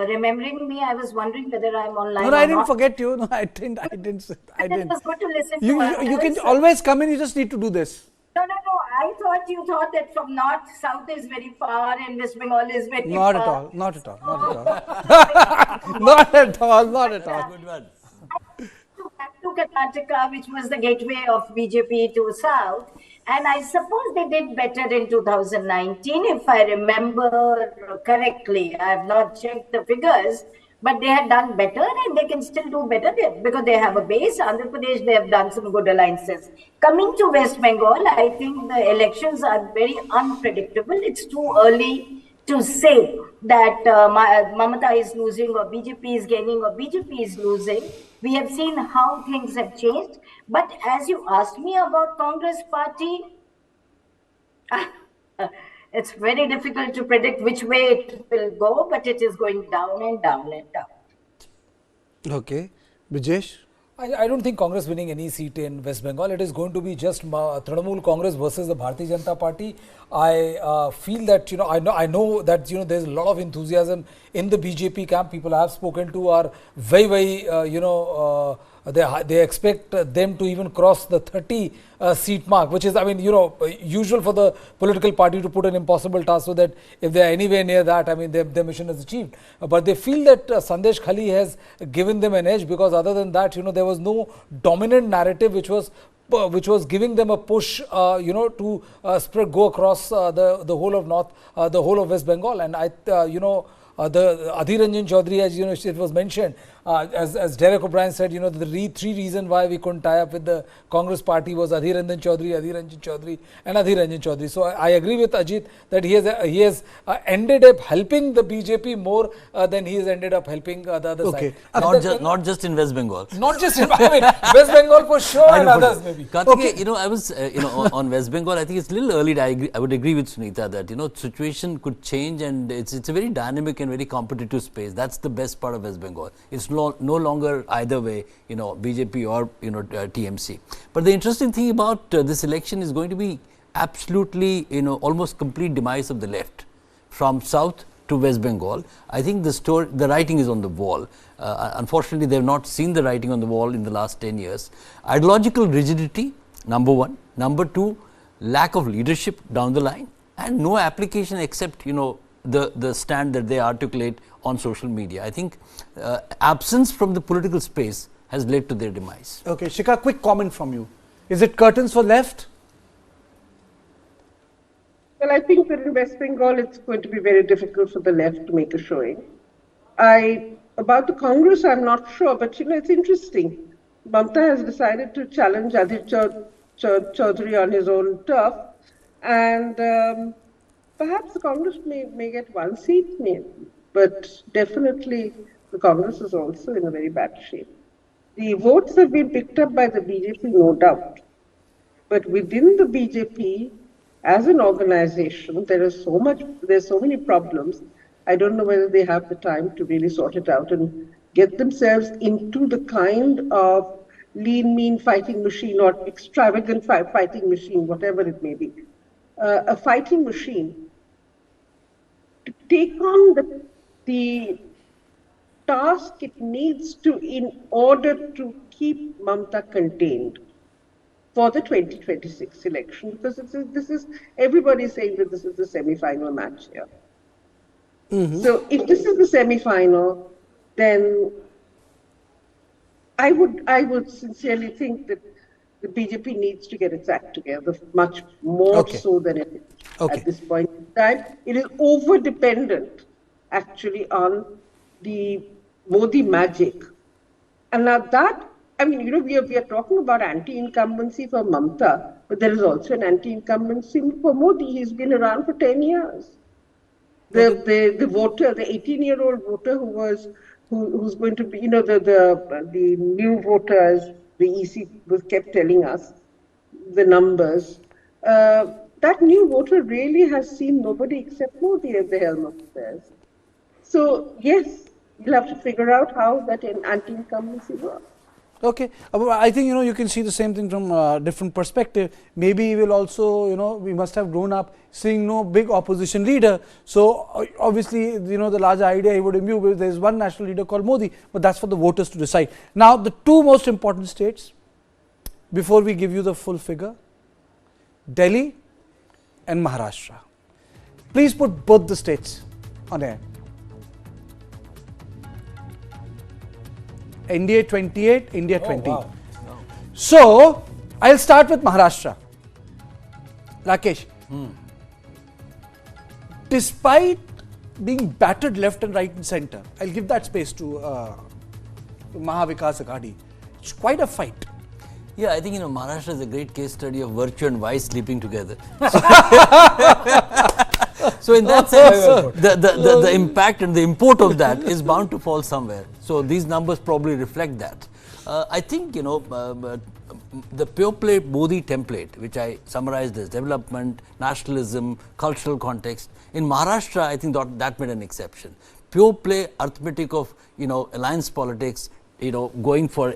remembering me. I was wondering whether I'm online. No, I didn't forget you. No, I didn't. It was good to listen you can always come in. You just need to do this. No. I thought you thought that from north, south is very far and West Bengal is very far. Not at all. Not at all. Good one. Back to Karnataka, which was the gateway of BJP to south. And I suppose they did better in 2019, if I remember correctly. I have not checked the figures, but they had done better and they can still do better because they have a base. Andhra Pradesh, they have done some good alliances. Coming to West Bengal, I think the elections are very unpredictable. It's too early to say that Mamata is losing or BJP is gaining or BJP is losing. We have seen how things have changed. But as you asked me about Congress party, it's very difficult to predict which way it will go, but it is going down and down and down. Okay. Brijesh? I don't think Congress winning any seat in West Bengal. It is going to be just Trinamool Congress versus the Bharatiya Janata Party. I feel that, I know that, there's a lot of enthusiasm in the BJP camp. People I have spoken to are very, they expect them to even cross the 30 seat mark, which is, usual for the political party to put an impossible task, so that if they are anywhere near that, their mission is achieved. But they feel that Sandesh Khali has given them an edge, because other than that, there was no dominant narrative which was giving them a push, to go across the whole of North, the whole of West Bengal. And the Adhir Ranjan Chaudhary, as it was mentioned, as Derek O'Brien said, the three reasons why we couldn't tie up with the Congress party was Adhir Ranjan Chaudhary, and Adhir Ranjan Chaudhary. So I agree with Ajit that he has ended up helping the BJP more than he has ended up helping the other side. Not just in West Bengal. Not just in West Bengal for sure, and others maybe. Karthik, I was on West Bengal. I think it's a little early. I would agree with Sunita that situation could change, and it's a very dynamic and very competitive space. That's the best part of West Bengal. It's no no longer either way, BJP or TMC. But the interesting thing about this election is going to be absolutely, almost complete demise of the left from south to West Bengal. I think the writing is on the wall. Unfortunately, they have not seen the writing on the wall in the last 10 years. Ideological rigidity, number one. Number two, lack of leadership down the line, and no application except, the stand that they articulate on social media. I think absence from the political space has led to their demise. Okay, Shikha, quick comment from you. Is it curtains for left? Well, I think that in West Bengal, it's going to be very difficult for the left to make a showing. About the Congress, I'm not sure, but it's interesting. Mamata has decided to challenge Aditya Chaudhary on his own turf, and perhaps the Congress may get one seat, but definitely the Congress is also in a very bad shape. The votes have been picked up by the BJP, no doubt, but within the BJP, as an organization, there's so many problems. I don't know whether they have the time to really sort it out and get themselves into the kind of lean, mean fighting machine or extravagant fighting machine, whatever it may be. A fighting machine to take on the task it needs to in order to keep Mamata contained for the 2026 election, because this is everybody saying that this is the semi-final match here. So if this is the semi-final, then I would sincerely think that the BJP needs to get its act together much more so than it is at this point in time. It is over-dependent actually on the Modi magic. And now that, we are talking about anti-incumbency for Mamata, but there is also an anti-incumbency for Modi. He's been around for 10 years. The voter, the 18-year-old voter who's going to be, the new voters, the EC was kept telling us the numbers. That new voter really has seen nobody except Modi at the helm of affairs. So yes, we'll have to figure out how that anti-incumbency works. Okay, I think you can see the same thing from a different perspective. Maybe we'll also we must have grown up seeing no big opposition leader. So obviously the larger idea he would imbue, there is one national leader called Modi, but that's for the voters to decide. Now the two most important states, before we give you the full figure, Delhi and Maharashtra. Please put both the states on air. NDA 28, India 20. Wow. So, I'll start with Maharashtra. Rakesh, despite being battered left and right and center, I'll give that space to Mahavikas Aghadi. It's quite a fight. Yeah, I think Maharashtra is a great case study of virtue and vice sleeping together. So in that sense, the impact and the import of that is bound to fall somewhere. So these numbers probably reflect that. I think, the pure play Modi template, which I summarized as development, nationalism, cultural context, in Maharashtra, I think that made an exception. Pure play arithmetic of, alliance politics, going for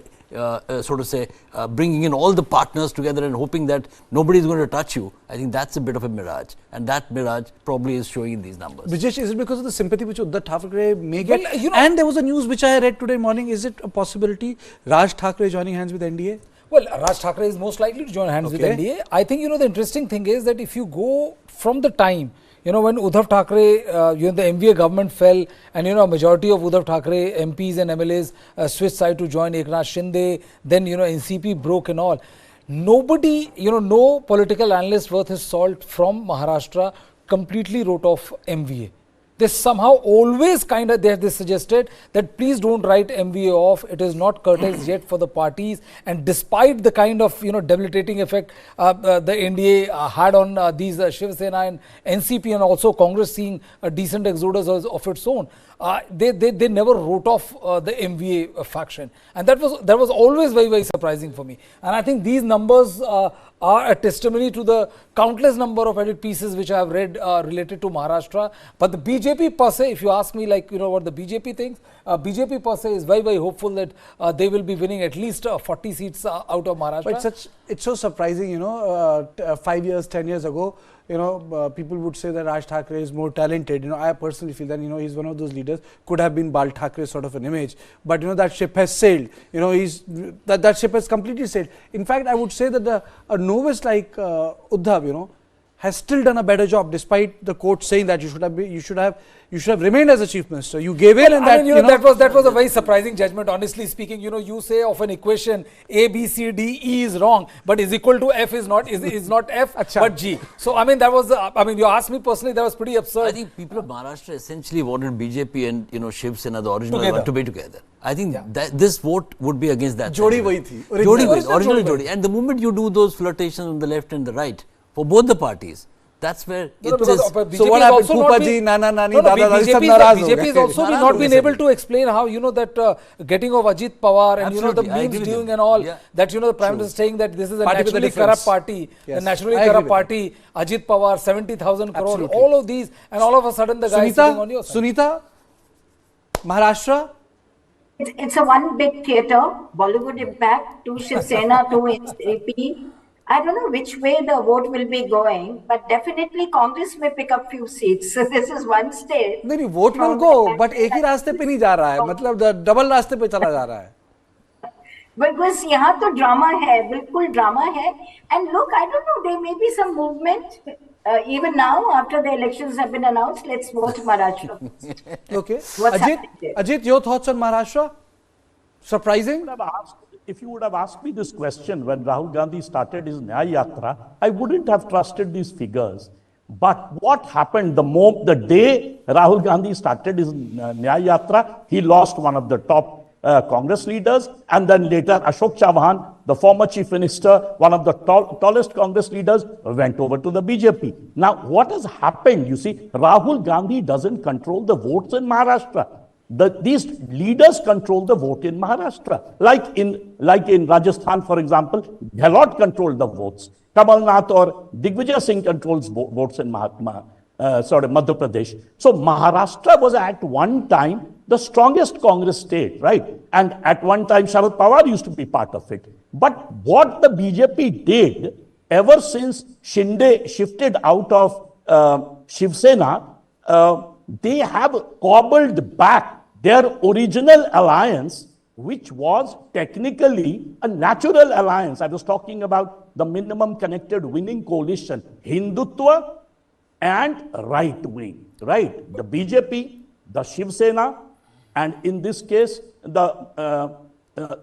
so to say, bringing in all the partners together and hoping that nobody is going to touch you. I think that's a bit of a mirage, and that mirage probably is showing in these numbers. Brijesh, is it because of the sympathy which Uddhav Thackeray may get? Well, and there was a news which I read today morning. Is it a possibility Raj Thackeray joining hands with NDA? Well, Raj Thackeray is most likely to join hands with NDA. I think, the interesting thing is that if you go from the time, when Uddhav Thackeray, the MVA government fell and, a majority of Uddhav Thackeray MPs and MLAs switched side to join Eknath Shinde, then, NCP broke and all. Nobody, no political analyst worth his salt from Maharashtra completely wrote off MVA. They somehow always they suggested that please don't write MVA off. It is not curtains yet for the parties. And despite the kind of debilitating effect the NDA had on these Shiv Sena and NCP and also Congress seeing a decent exodus of its own, they never wrote off the MVA faction, and that was always very, very surprising for me. And I think these numbers are a testimony to the countless number of edit pieces which I have read related to Maharashtra. But the BJP per se, if you ask me like, what the BJP thinks, BJP per se is very, very hopeful that they will be winning at least 40 seats out of Maharashtra. But it's so surprising, 5 years, 10 years ago, people would say that Raj Thackeray is more talented. I personally feel that, he's one of those leaders, could have been Bal Thackeray sort of an image. But, that ship has sailed. That ship has completely sailed. In fact, I would say that a novice like Uddhav, has still done a better job, despite the court saying that you should have remained as a chief minister. You gave in, and that was a very surprising judgment. Honestly speaking, you say of an equation A, B, C, D, E is wrong, but is equal to F is not F, but G. So that was you asked me personally, that was pretty absurd. I think people of Maharashtra essentially wanted BJP and Shiv Sena, the original one, to be together. I think that this vote would be against that. Jodi wahi thi. Original Jodi. And the moment you do those flirtations on the left and the right, for both the parties, that's where it is. So what happened? Poopaji, Nana, Nani, Dada, BJP has also not been able to explain how, that getting of Ajit Pawar and, the memes doing and all, that, the Prime Minister saying that this is a naturally corrupt party, a naturally corrupt party, Ajit Pawar, 70,000 crore, all of these, and all of a sudden the guy is sitting on your side. Sunita, Maharashtra? It's a one big theatre, Bollywood impact, two Shiv Sena, two AP. I don't know which way the vote will be going, but definitely Congress may pick up few seats. So this is one state. No, vote will go, but एक ही रास्ते पे नहीं जा रहा है, मतलब double रास्ते पे चला जा रहा है. Because यहाँ तो drama है, बिल्कुल drama है. And look, I don't know, there may be some movement. Even now, after the elections have been announced, let's vote Maharashtra. Okay. Ajit, your thoughts on Maharashtra? Surprising? If you would have asked me this question when Rahul Gandhi started his Nyaya Yatra, I wouldn't have trusted these figures. But what happened the day Rahul Gandhi started his Nyaya Yatra, he lost one of the top Congress leaders, and then later Ashok Chauhan, the former chief minister, one of the tallest Congress leaders, went over to the BJP. Now, what has happened? You see, Rahul Gandhi doesn't control the votes in Maharashtra. These leaders control the vote in Maharashtra. Like in Rajasthan, for example, Gehlot controlled the votes. Kamal Nath or Digvijay Singh controls votes in Madhya Pradesh. So Maharashtra was at one time the strongest Congress state, right? And at one time Sharad Pawar used to be part of it. But what the BJP did, ever since Shinde shifted out of Shiv Sena, they have cobbled back their original alliance, which was technically a natural alliance. I was talking about the minimum connected winning coalition, Hindutva and right wing, right? The BJP, the Shiv Sena, and in this case, the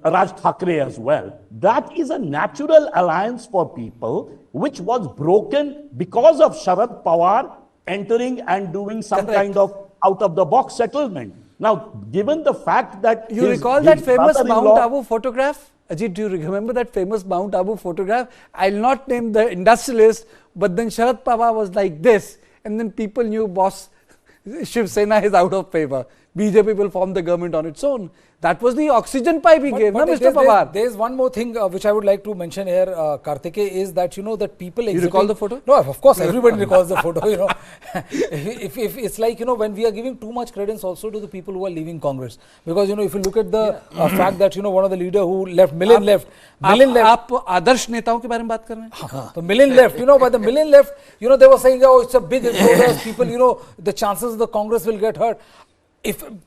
Raj Thackeray as well. That is a natural alliance for people, which was broken because of Sharad Pawar entering and doing some kind of out-of-the-box settlement. Now, given the fact that... You recall that famous Mount Abu photograph? Ajit, do you remember that famous Mount Abu photograph? I'll not name the industrialist, but then Sharad Pawar was like this, and then people knew boss Shiv Sena is out of favor. BJP will form the government on its own. That was the oxygen pipe he gave, Mr. Pawar. There's one more thing which I would like to mention here, Karthike, is that, that people... You recall the photo? No, of course, everybody recalls the photo, if it's like, when we are giving too much credence also to the people who are leaving Congress. Because, if you look at the fact that, one of the leader who left, Millen left. आप आदर्श नेताओं के बारे में बात कर रहे हैं? So Millen left, by the Millen left, they were saying, oh, it's a big exodus, people, the chances of the Congress will get hurt.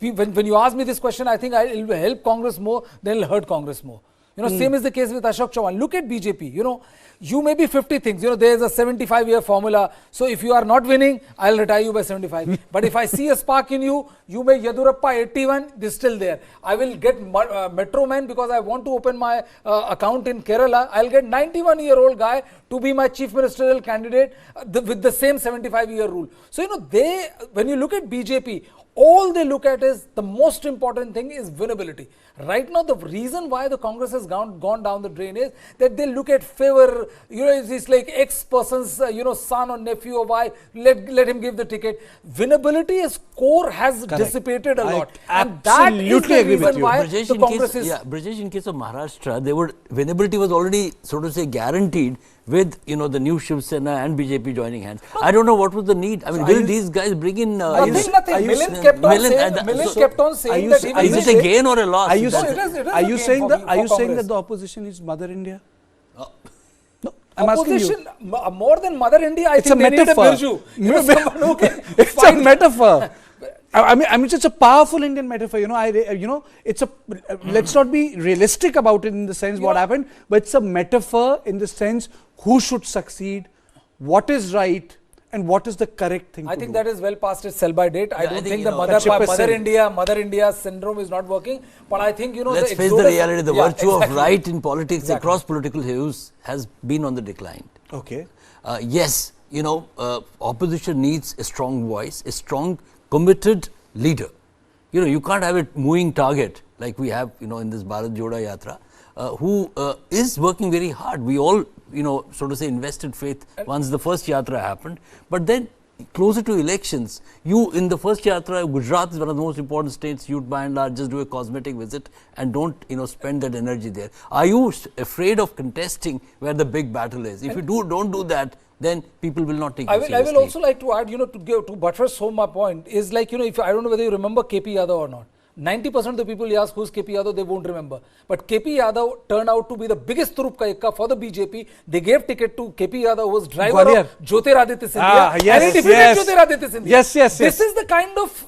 When you ask me this question, I think it will help Congress more than it will hurt Congress more. Same is the case with Ashok Chauhan. Look at BJP, you may be 50 things, there is a 75-year formula. So if you are not winning, I'll retire you by 75. But if I see a spark in you, you may Yadurappa 81, this is still there. I will get Metro Man because I want to open my account in Kerala. I'll get 91-year-old guy to be my chief ministerial candidate with the same 75-year rule. So, when you look at BJP, all they look at is the most important thing is winnability. Right now, the reason why the Congress has gone down the drain is that they look at favor, it's like X person's, son or nephew or wife, let him give the ticket. Winnability as core has dissipated a lot. And that is the reason why the Congress is... Yeah, Brajesh, in case of Maharashtra, winnability was already, so to say, guaranteed with the new Shiv Sena and BJP joining hands. I don't know what was the need. I mean, will these guys bring in? Nothing. Milind kept on saying that. Is it a gain or a loss? Are you saying that the opposition is Mother India? No, I'm opposition more than Mother India. It's a metaphor. It's a metaphor. I mean, it's a powerful Indian metaphor. It's a. Let's not be realistic about it in the sense what happened, but it's a metaphor in the sense who should succeed, what is right, and what is the correct thing. I think that is well past its sell-by date. I don't think the Mother India syndrome is not working. But I think let's face the reality. The virtue of right in politics across political hues has been on the decline. Okay. Yes, opposition needs a strong voice, a strong, committed leader. You can't have a moving target like we have, in this Bharat Jodo Yatra, who is working very hard. We all, so to say, invested faith once the first Yatra happened. But then, closer to elections, in the first Yatra, Gujarat is one of the most important states. You'd by and large just do a cosmetic visit and don't, spend that energy there. Are you afraid of contesting where the big battle is? If you don't do that, then people will not take it seriously. I will also like to add, to buttress home my point, is like, if I don't know whether you remember KP Yadav or not. 90% of the people you ask who's KP Yadav, they won't remember. But KP Yadav turned out to be the biggest Turup ka ekka for the BJP. They gave ticket to KP Yadav, who was driver of Jyotiraditya Scindia. And he defeated Jyotiraditya Scindia. Yes. This is the kind of,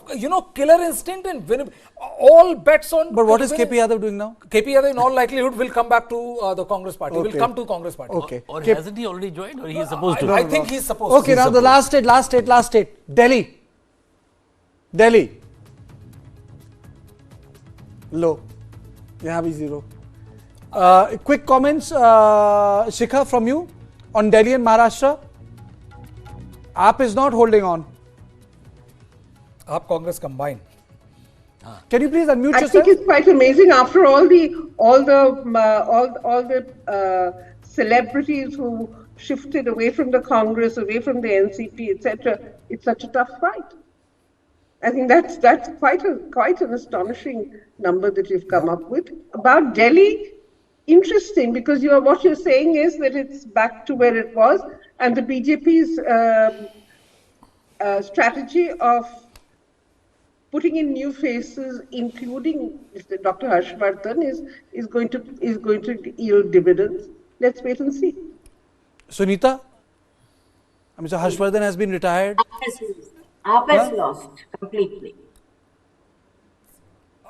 killer instinct and all bets on. But what is KP Yadav doing now? KP Yadav in all likelihood will come back to the Congress party. Okay. Will come to Congress party. Okay. Or hasn't he already joined, or he is supposed to? I think he's supposed to. Okay, now the last state. Delhi. Low. Yeah, be 0. Quick comments, Shikha, from you on Delhi and Maharashtra. AAP is not holding on. AAP Congress combined. Can you please unmute yourself? I think it's quite amazing. After all the celebrities who shifted away from the Congress, away from the NCP, etc., it's such a tough fight. I think that's quite an astonishing number that you've come up with. About Delhi, interesting, because what you're saying is that it's back to where it was, and the BJP's strategy of putting in new faces, including Dr. Harshvardhan, is going to yield dividends. Let's wait and see. Sunita, Mr. Harshvardhan has been retired. AAP has lost completely.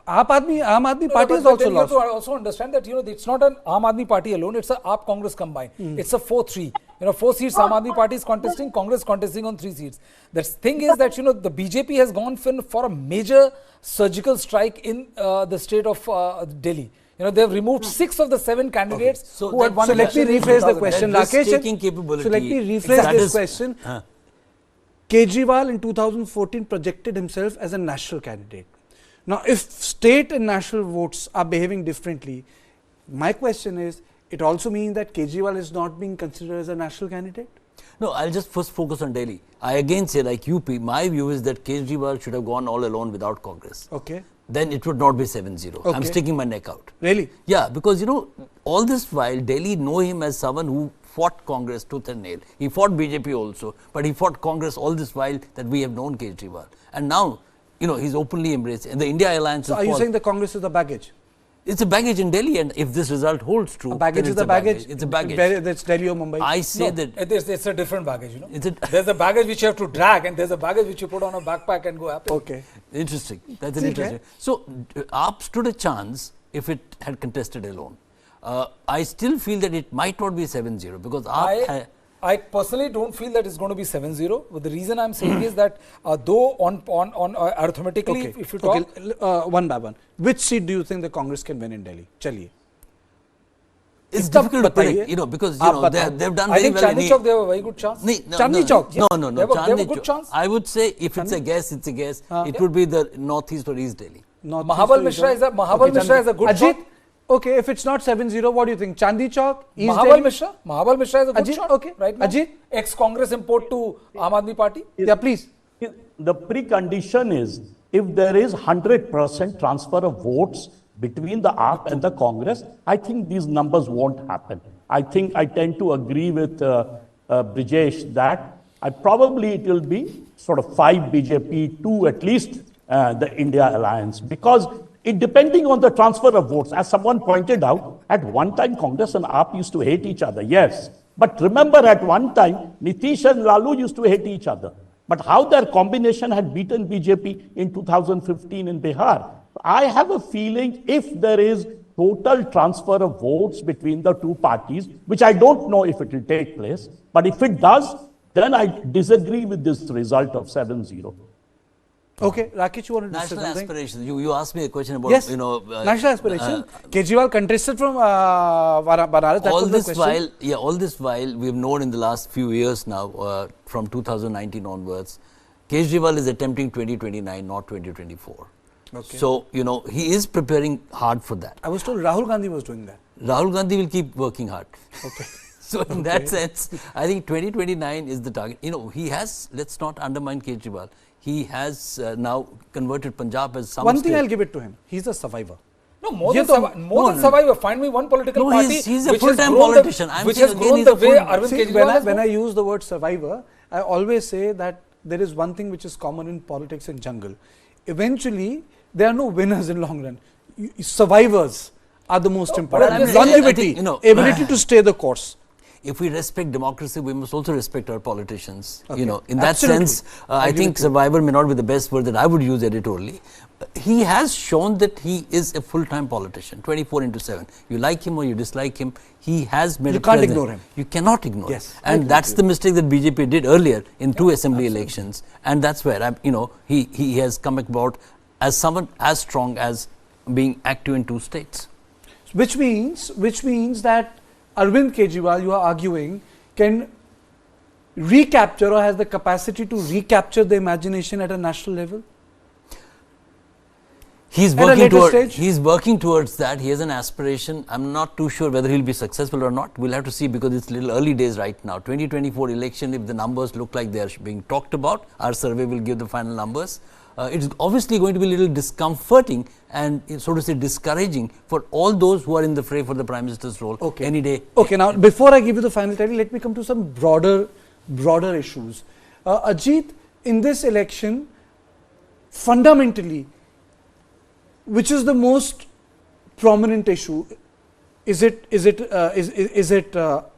Aam Aadmi Party is also lost. You have to also understand that it's not an Aam Aadmi Party alone. It's a AAP Congress combined. It's a 4-3. 4 seats Aam Aadmi Party is contesting. Congress contesting on 3 seats. The thing is that the BJP has gone for a major surgical strike in the state of Delhi. They have removed 6 of the 7 candidates who had won. So let me rephrase the question, Rakesh. So let me rephrase this question. Kejriwal in 2014 projected himself as a national candidate. Now, if state and national votes are behaving differently, my question is, it also means that Kejriwal is not being considered as a national candidate? No, I'll just first focus on Delhi. I again say, like UP, my view is that Kejriwal should have gone all alone without Congress. Okay. Then it would not be 7-0. Okay. I'm sticking my neck out. Really? Yeah, because all this while, Delhi know him as someone who fought Congress tooth and nail. He fought BJP also, but he fought Congress all this while that we have known Kejriwal. And now, he's openly embraced. And the India alliance. So are you saying the Congress is the baggage? It's a baggage in Delhi, and if this result holds true, a baggage is a baggage. It's a baggage. That's Delhi or Mumbai. I say that it's a different baggage. There's a baggage which you have to drag, and there's a baggage which you put on a backpack and go happy. Okay, interesting. That's an interesting. So AAP stood a chance if it had contested alone. I still feel that it might not be 7-0 because I personally don't feel that it's going to be 7-0. But the reason I'm saying is that though on arithmetically, if you talk one by one, which seat do you think the Congress can win in Delhi? Chaliye. It's difficult to predict, because they've done very well. I think Chandni Chowk they have a very good chance. Chandni Chowk? No. They have a good chance. I would say if it's a guess, it's a guess. It would be the Northeast or East Delhi. Mahabal Mishra is a good shot. Okay, if it's not 7-0, what do you think? Chandni Chowk, East Mahabal Mishra is a good shot. Okay, right now. Ajit, ex-Congress import to Aam Aadmi Party. Yeah, please. The precondition is if there is 100% transfer of votes between the AAP and the Congress, I think these numbers won't happen. I think I tend to agree with Brijesh that probably it will be sort of 5 BJP, 2 at least the India alliance, because it depending on the transfer of votes. As someone pointed out, at one time Congress and AAP used to hate each other, yes. But remember, at one time, Nitish and Lalu used to hate each other. But how their combination had beaten BJP in 2015 in Bihar. I have a feeling if there is total transfer of votes between the two parties, which I don't know if it will take place, but if it does, then I disagree with this result of 7-0. Okay, Rakesh, you wanted to say something? National aspirations. You asked me a question about, yes, national aspiration. Kejriwal contested from Banaras. That all was this the question. while, all this while, we've known in the last few years now, from 2019 onwards, Kejriwal is attempting 2029, not 2024. Okay. So, he is preparing hard for that. I was told Rahul Gandhi was doing that. Rahul Gandhi will keep working hard. Okay. So, in that sense, I think 2029 is the target. He has, let's not undermine Kejriwal. He has now converted Punjab as some One thing state. I'll give it to him. He's a survivor. No, more than survivor. Find me one political party. He's a full-time politician. Which has grown the way Arvind Kejriwal has when I use the word survivor, I always say that there is one thing which is common in politics and jungle. Eventually, there are no winners in long run. Survivors are the most important. Longevity, ability to stay the course. If we respect democracy, we must also respect our politicians. Okay. In that sense, I think survivor may not be the best word that I would use editorially. He has shown that he is a full-time politician, 24/7. You like him or you dislike him, he has made you a can't presence. ignore him. You cannot ignore him. Yes. And that's the mistake that BJP did earlier in 2 assembly elections. And that's where, he has come about as someone as strong as being active in 2 states. Which means that Arvind Kejriwal, you are arguing, can recapture or has the capacity to recapture the imagination at a national level? He's working towards that. He has an aspiration. I'm not too sure whether he'll be successful or not. We'll have to see because it's little early days right now. 2024 election, if the numbers look like they are being talked about, our survey will give the final numbers. It's obviously going to be a little discomforting and, so to say, discouraging for all those who are in the fray for the Prime Minister's role any day. Okay, now before I give you the final title, let me come to some broader issues. Ajit, in this election, fundamentally, which is the most prominent issue? Is it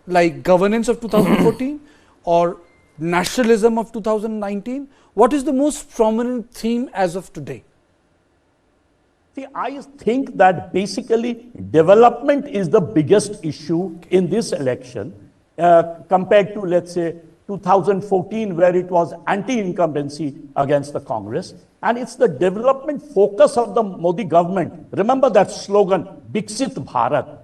like governance of 2014 or nationalism of 2019? What is the most prominent theme as of today? See, I think that basically development is the biggest issue in this election compared to, let's say, 2014, where it was anti-incumbency against the Congress. And it's the development focus of the Modi government. Remember that slogan, Viksit Bharat.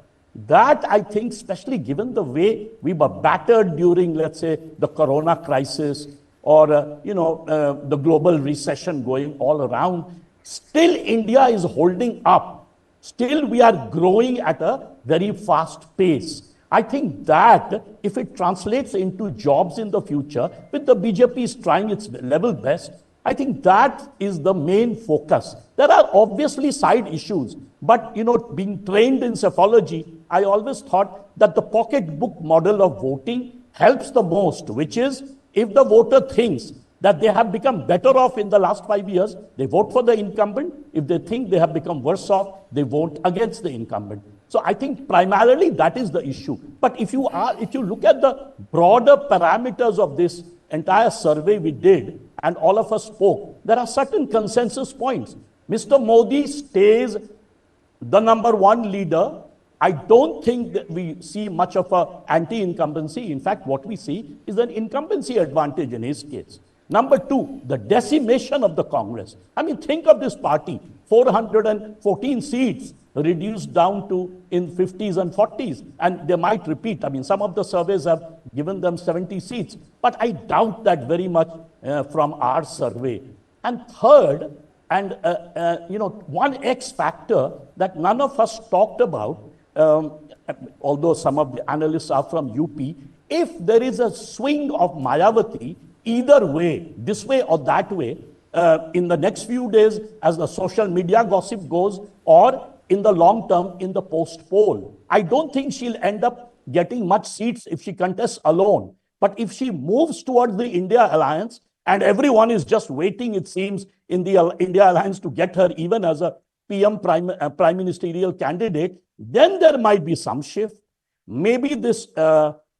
That, I think, especially given the way we were battered during, let's say, the corona crisis or, the global recession going all around, still India is holding up. Still we are growing at a very fast pace. I think that if it translates into jobs in the future, with the BJP is trying its level best, I think that is the main focus. There are obviously side issues, but being trained in psephology, I always thought that the pocketbook model of voting helps the most, which is if the voter thinks that they have become better off in the last 5 years, they vote for the incumbent. If they think they have become worse off, they vote against the incumbent. So I think primarily that is the issue. But if you look at the broader parameters of this entire survey we did, and all of us spoke, there are certain consensus points. Mr. Modi stays the #1 leader. I don't think that we see much of an anti-incumbency. In fact, what we see is an incumbency advantage in his case. #2, the decimation of the Congress. I mean, think of this party, 414 seats reduced down to in 50s and 40s. And they might repeat. I mean, some of the surveys have given them 70 seats. But I doubt that very much from our survey. And third, and one X factor that none of us talked about, although some of the analysts are from UP, if there is a swing of Mayawati, either way, this way or that way, in the next few days as the social media gossip goes, or in the long term in the post poll, I don't think she'll end up getting much seats if she contests alone. But if she moves towards the India alliance, and everyone is just waiting, it seems, in the India alliance to get her even as a PM prime ministerial candidate, then there might be some shift. Maybe this,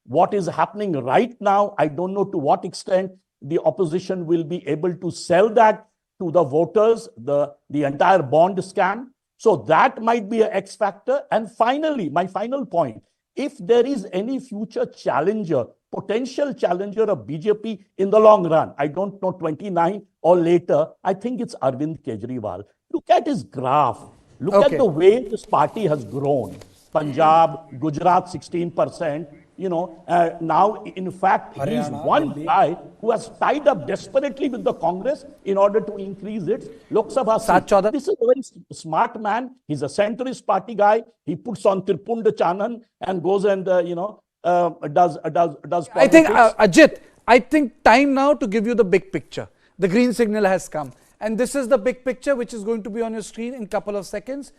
what is happening right now, I don't know to what extent the opposition will be able to sell that to the voters, the entire bond scam. So that might be an X factor. And finally, my final point, if there is any future challenger, potential challenger of BJP in the long run, I don't know, 29 or later, I think it's Arvind Kejriwal. Look at his graph. Look at the way this party has grown. Punjab, Gujarat, 16%. You know, now, in fact, he's one guy who has tied up desperately with the Congress in order to increase its Lok Sabha seat. This is a very smart man. He's a centrist party guy. He puts on Tirpunda Chanan and goes and, does politics. I think, Ajit, I think time now to give you the big picture. The green signal has come. And this is the big picture which is going to be on your screen in a couple of seconds.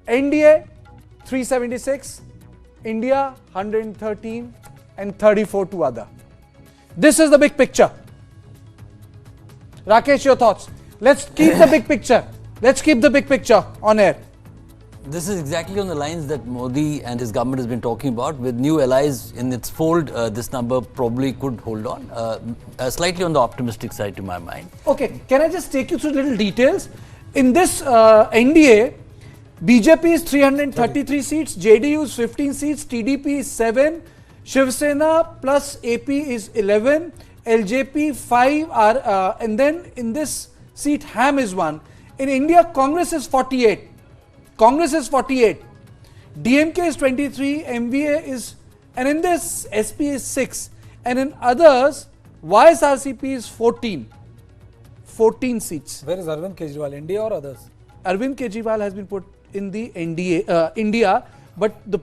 NDA, 376. India 113 and 34 to other. This is the big picture. Rakesh, your thoughts? Let's keep the big picture. Let's keep the big picture on air. This is exactly on the lines that Modi and his government has been talking about. With new allies in its fold, this number probably could hold on. Slightly on the optimistic side to my mind. Okay, can I just take you through little details? In this NDA, BJP is 333 seats, JDU is 15 seats, TDP is 7, Shiv Sena plus AP is 11, LJP 5, and then in this seat HAM is 1. In India, Congress is 48. DMK is 23, MVA is, and in this SP is 6. And in others, YSRCP is 14 seats. Where is Arvind Kejriwal, India or others? Arvind Kejriwal has been put in the NDA, India, but the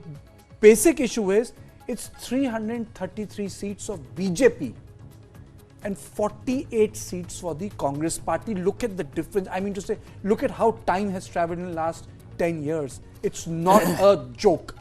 basic issue is it's 333 seats of BJP and 48 seats for the Congress party. Look at the difference. I mean to say, look at how time has traveled in the last 10 years. It's not a joke.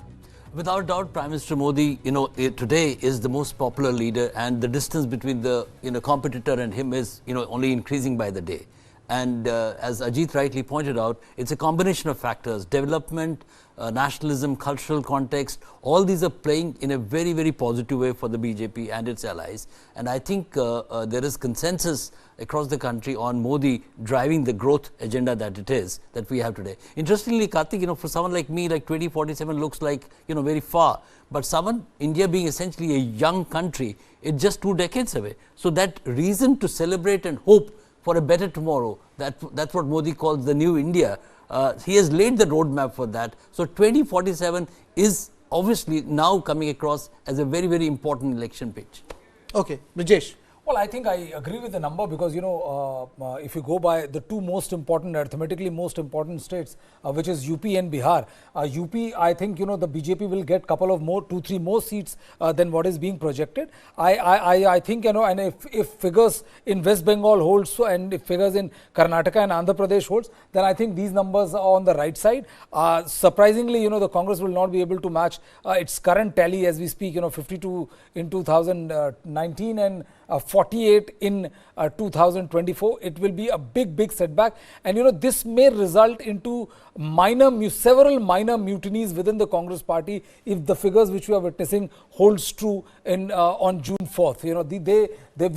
Without doubt, Prime Minister Modi, today is the most popular leader, and the distance between the competitor and him is only increasing by the day. And as Ajit rightly pointed out, it's a combination of factors: development, nationalism, cultural context. All these are playing in a very, very positive way for the BJP and its allies. And I think there is consensus across the country on Modi driving the growth agenda that we have today. Interestingly, Karthik, for someone like me, like 2047 looks like very far. But India being essentially a young country, it's just 2 decades away. So that reason to celebrate and hope for a better tomorrow, that's what Modi calls the new India. He has laid the roadmap for that. So 2047 is obviously now coming across as a very, very important election pitch. Okay, Brijesh. Well, I think I agree with the number because, if you go by the two most important, arithmetically most important states, which is UP and Bihar. UP, I think, the BJP will get couple of more, 2-3 more seats than what is being projected. I think, and if figures in West Bengal holds and if figures in Karnataka and Andhra Pradesh holds, then I think these numbers are on the right side. Surprisingly, the Congress will not be able to match its current tally as we speak, 52 in 2019 and 48 in 2024. It will be a big setback, and this may result into several minor mutinies within the Congress party if the figures which we are witnessing holds true on June 4th. We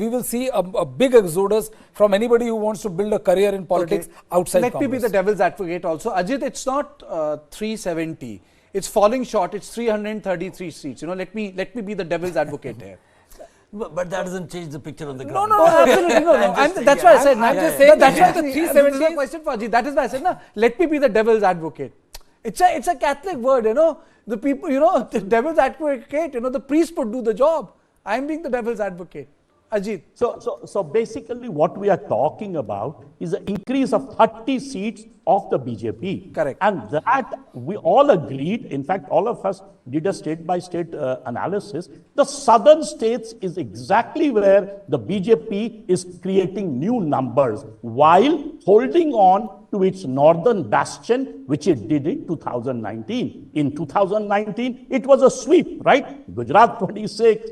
will see a big exodus from anybody who wants to build a career in politics outside Let Congress. me be the devil's advocate also. Ajit, it's not 370. It's falling short. It's 333 seats. Let me be the devil's advocate here. But that doesn't change the picture on the ground. No, absolutely no. That's why I said. I'm just saying that's why the 370 is a question for Ajit. That is why I said, let me be the devil's advocate. It's a Catholic word, The people, the devil's advocate, the priest would do the job. I'm being the devil's advocate. Ajit. So basically what we are talking about is an increase of 30 seats of the BJP. Correct. And that we all agreed, in fact, all of us did a state-by-state analysis. The southern states is exactly where the BJP is creating new numbers while holding on to its northern bastion, which it did in 2019. In 2019, it was a sweep, right? Gujarat 26,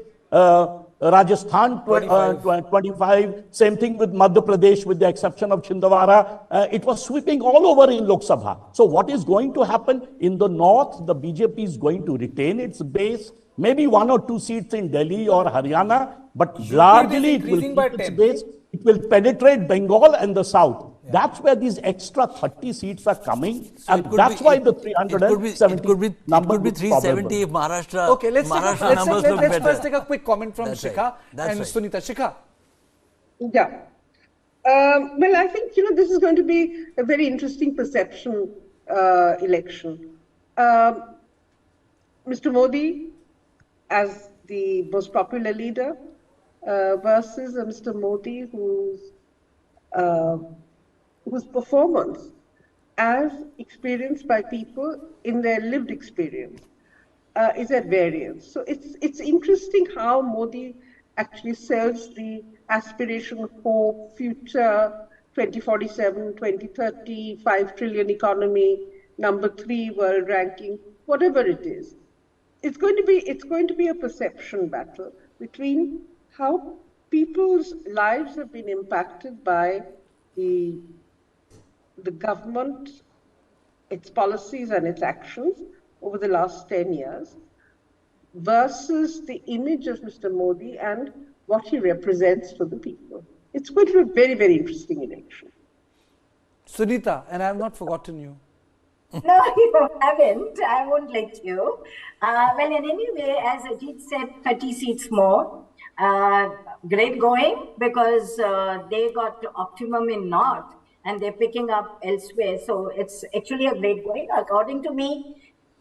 Rajasthan 25, same thing with Madhya Pradesh with the exception of Chhindwara. It was sweeping all over in Lok Sabha. So what is going to happen in the north? The BJP is going to retain its base, maybe 1 or 2 seats in Delhi or Haryana, but largely it will keep its base. It will penetrate Bengal and the south. Yeah. That's where these extra 30 seats are coming, so and that's why the 370 it could be 370 if Maharashtra. Okay, let's first take a quick comment from Shikha and Sunita. Shikha. Yeah. Well, I think this is going to be a very interesting perception election. Mr. Modi as the most popular leader versus Mr. Modi whose performance as experienced by people in their lived experience is at variance. So it's interesting how Modi actually sells the aspiration, hope, future, 2047, 2030, 5 trillion economy, number 3 world ranking, whatever it is. It's going to be a perception battle between how people's lives have been impacted by the government, its policies and its actions over the last 10 years versus the image of Mr. Modi and what he represents to the people. It's going to be a very, very interesting election. Sunita, and I have not forgotten you. No, you haven't. I won't let you. Well, in any way, as Ajit said, 30 seats more. Great going because they got optimum in North and they're picking up elsewhere. So it's actually a great going. According to me,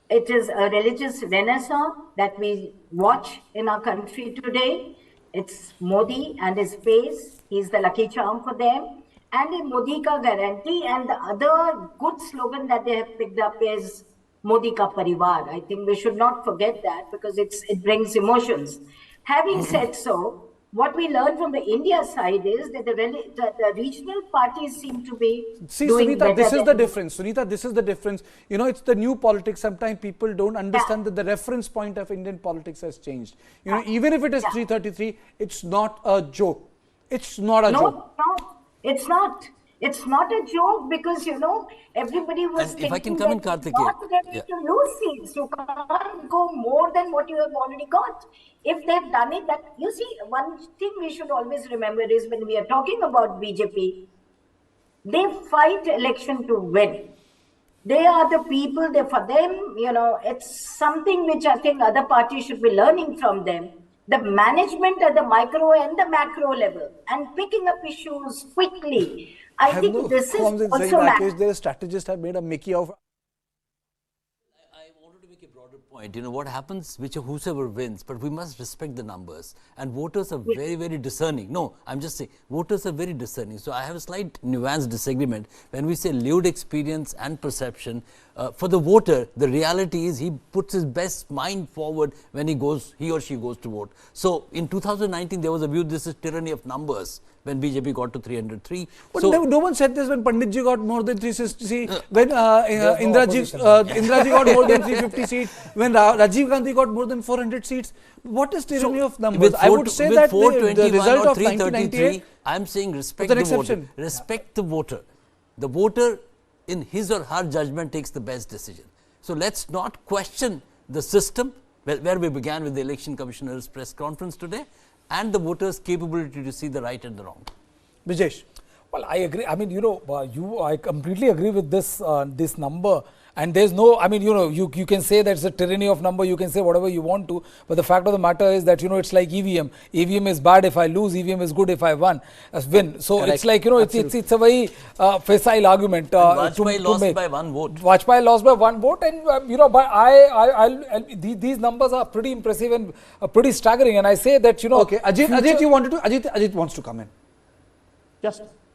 it is a religious renaissance that we watch in our country today. It's Modi and his face. He's the lucky charm for them. And a Modi ka guarantee. And the other good slogan that they have picked up is Modi ka parivar. I think we should not forget that because it brings emotions. Having said so, what we learned from the India side is that the regional parties seem to be doing Sunita, this is the difference. Sunita, this is the difference. It's the new politics. Sometimes people don't understand that the reference point of Indian politics has changed. Even if it is 333, it's not a joke. It's not a joke. No, it's not. It's not a joke because, everybody was thinking if I can come in, Karthikeya. To lose seats. You can't go more than what you have already got. If they've done it, one thing we should always remember is when we are talking about BJP, they fight election to win. They are the people, for them, it's something which I think other parties should be learning from them. The management at the micro and the macro level and picking up issues quickly. I think this is also their strategists have made a Mickey of. I wanted to make a broader point. What happens, whosoever wins, but we must respect the numbers. And voters are very, very discerning. No, I'm just saying, voters are very discerning. So I have a slight nuanced disagreement. When we say lived experience and perception, for the voter, the reality is he puts his best mind forward when he or she goes to vote. So in 2019, there was a view this is tyranny of numbers when BJP got to 303. But no one said this when Panditji got more than 360, when Indiraji got more than 350 seats, when Rajiv Gandhi got more than 400 seats. What is tyranny of numbers? I would say that the result of 1998, I'm saying respect the voter. Respect the voter. The voter, in his or her judgment, takes the best decision. So let's not question the system where we began with the Election Commissioner's press conference today and the voters' capability to see the right and the wrong. Brijesh. Well, I agree. I mean, I completely agree with this number. And there's no, I mean, you can say that it's a tyranny of number, you can say whatever you want to, but the fact of the matter is that, it's like EVM. EVM is bad if I lose, EVM is good if I win. So Correct. it's like, it's a very facile argument. Vajpayee lost by 1 vote. Vajpayee lost by 1 vote, and, but these numbers are pretty impressive and pretty staggering. And I say that, Okay, Ajit wants to come in.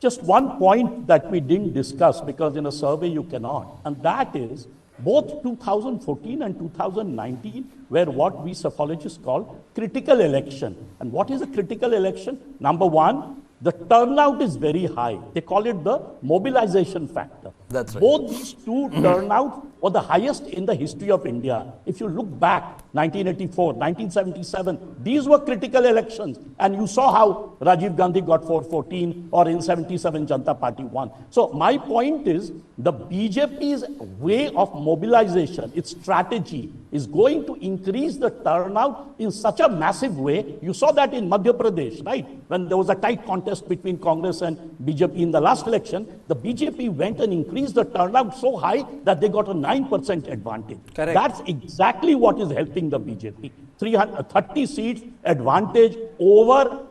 Just one point that we didn't discuss, because in a survey you cannot, and that is both 2014 and 2019 were what we psephologists call critical election. And what is a critical election? Number one, the turnout is very high. They call it the mobilization factor. That's right. Both these two turnout were the highest in the history of India. If you look back, 1984, 1977, these were critical elections. And you saw how Rajiv Gandhi got 414, or in 77, Janata Party won. So my point is, the BJP's way of mobilization, its strategy, is going to increase the turnout in such a massive way. You saw that in Madhya Pradesh, right? When there was a tight contest between Congress and BJP in the last election, the BJP went and increased the turnout so high that they got a 9% advantage. Correct. That's exactly what is helping the BJP. 330 seats advantage over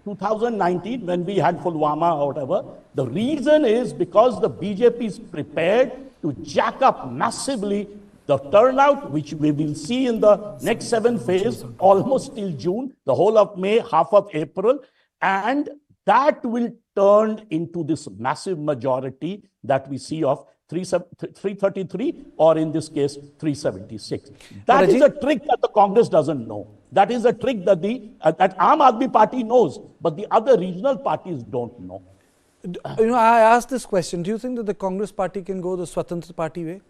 2019 when we had Pulwama or whatever. The reason is because the BJP is prepared to jack up massively the turnout, which we will see in the next 7 phase, almost till June, the whole of May, half of April, and that will turn into this massive majority that we see of 333, or in this case 376. That is a trick that the Congress doesn't know. That is a trick that that Aam Aadmi Party knows, but the other regional parties don't know. I asked this question. Do you think that the Congress party can go the Swatantra Party way?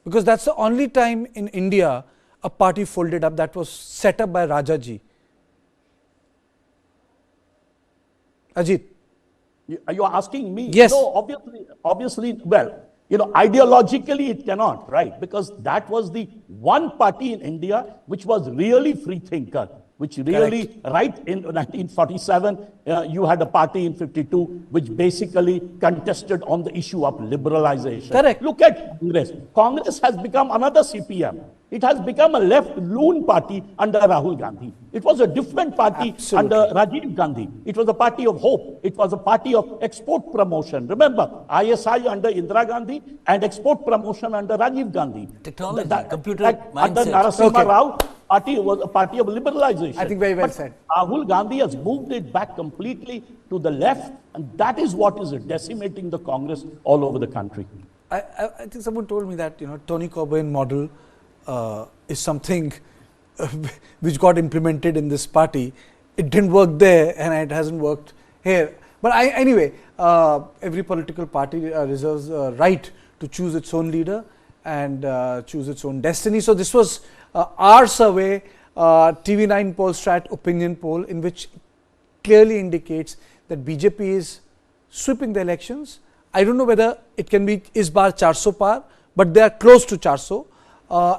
Because that's the only time in India a party folded up that was set up by Rajaji. Ajit. Are you asking me? Yes. No, obviously, well, ideologically it cannot, right? Because that was the one party in India which was really free thinker, which really, correct, right in 1947, you had a party in 52 which basically contested on the issue of liberalization. Correct. Look at Congress. Congress has become another CPM. It has become a left loon party under Rahul Gandhi. It was a different party under Rajiv Gandhi. It was a party of hope. It was a party of export promotion. Remember, ISI under Indira Gandhi and export promotion under Rajiv Gandhi. Technology, computer mindset. Under mindset. Narasimha Rao, party was a party of liberalization. I think very well said. Rahul Gandhi has moved it back completely to the left, and that is what is decimating the Congress all over the country. I think someone told me that Tony Coburn model is something which got implemented in this party. It didn't work there, and it hasn't worked here. But anyway, every political party reserves a right to choose its own leader and choose its own destiny. So this was our survey, TV9 Polstrat Opinion Poll, in which clearly indicates that BJP is sweeping the elections. I don't know whether it can be is bar 400 par, but they are close to 400.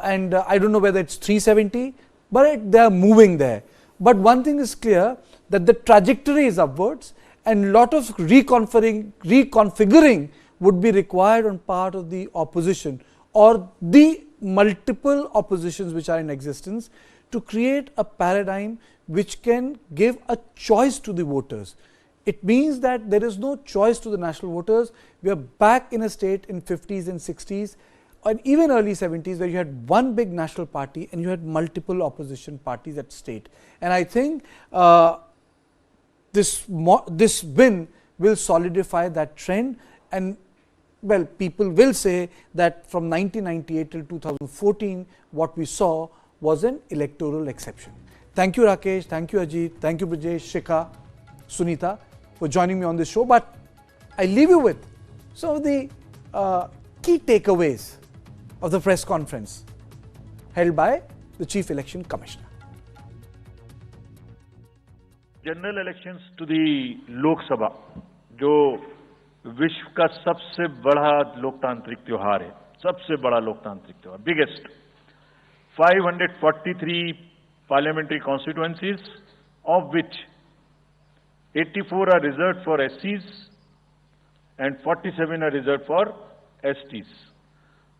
And I don't know whether it's 370, but they are moving there. But one thing is clear, that the trajectory is upwards, and a lot of reconfiguring would be required on part of the opposition or the multiple oppositions which are in existence to create a paradigm which can give a choice to the voters. It means that there is no choice to the national voters. We are back in a state in 50s and 60s and even early 70s where you had one big national party and you had multiple opposition parties at state. And I think this win will solidify that trend, and well, people will say that from 1998 till 2014 what we saw was an electoral exception. Thank you Rakesh, thank you Ajit, thank you Brijesh, Shikha, Sunita for joining me on this show. But I leave you with some of the key takeaways of the press conference held by the Chief Election Commissioner. General elections to the Lok Sabha जो विश्व का सबसे बड़ा लोकतांत्रिक त्योहार है, सबसे बड़ा लोकतांत्रिक त्योहार, biggest 543 parliamentary constituencies, of which 84 are reserved for SCs and 47 are reserved for STs.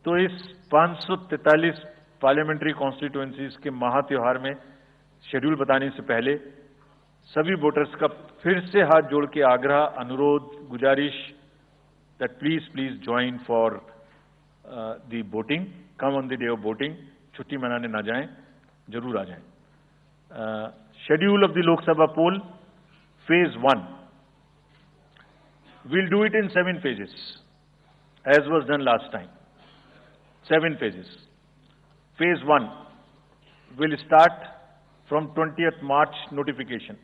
तो इस 543 पार्लियामेंट्री कॉन्स्टिट्यूएंसीज के महा त्योहार में शेड्यूल बताने से पहले सभी वोटर्स का फिर से हाथ जोड़ के आग्रह, अनुरोध, गुजारिश that please join for the voting, come on the day of voting, छुट्टी मनाने ना जाएं, जरूर आ जाएं। Schedule of the Lok Sabha poll, phase 1, we'll do it in 7 phases, as was done last time. 7 phases. Phase 1 will start from 20th March notification,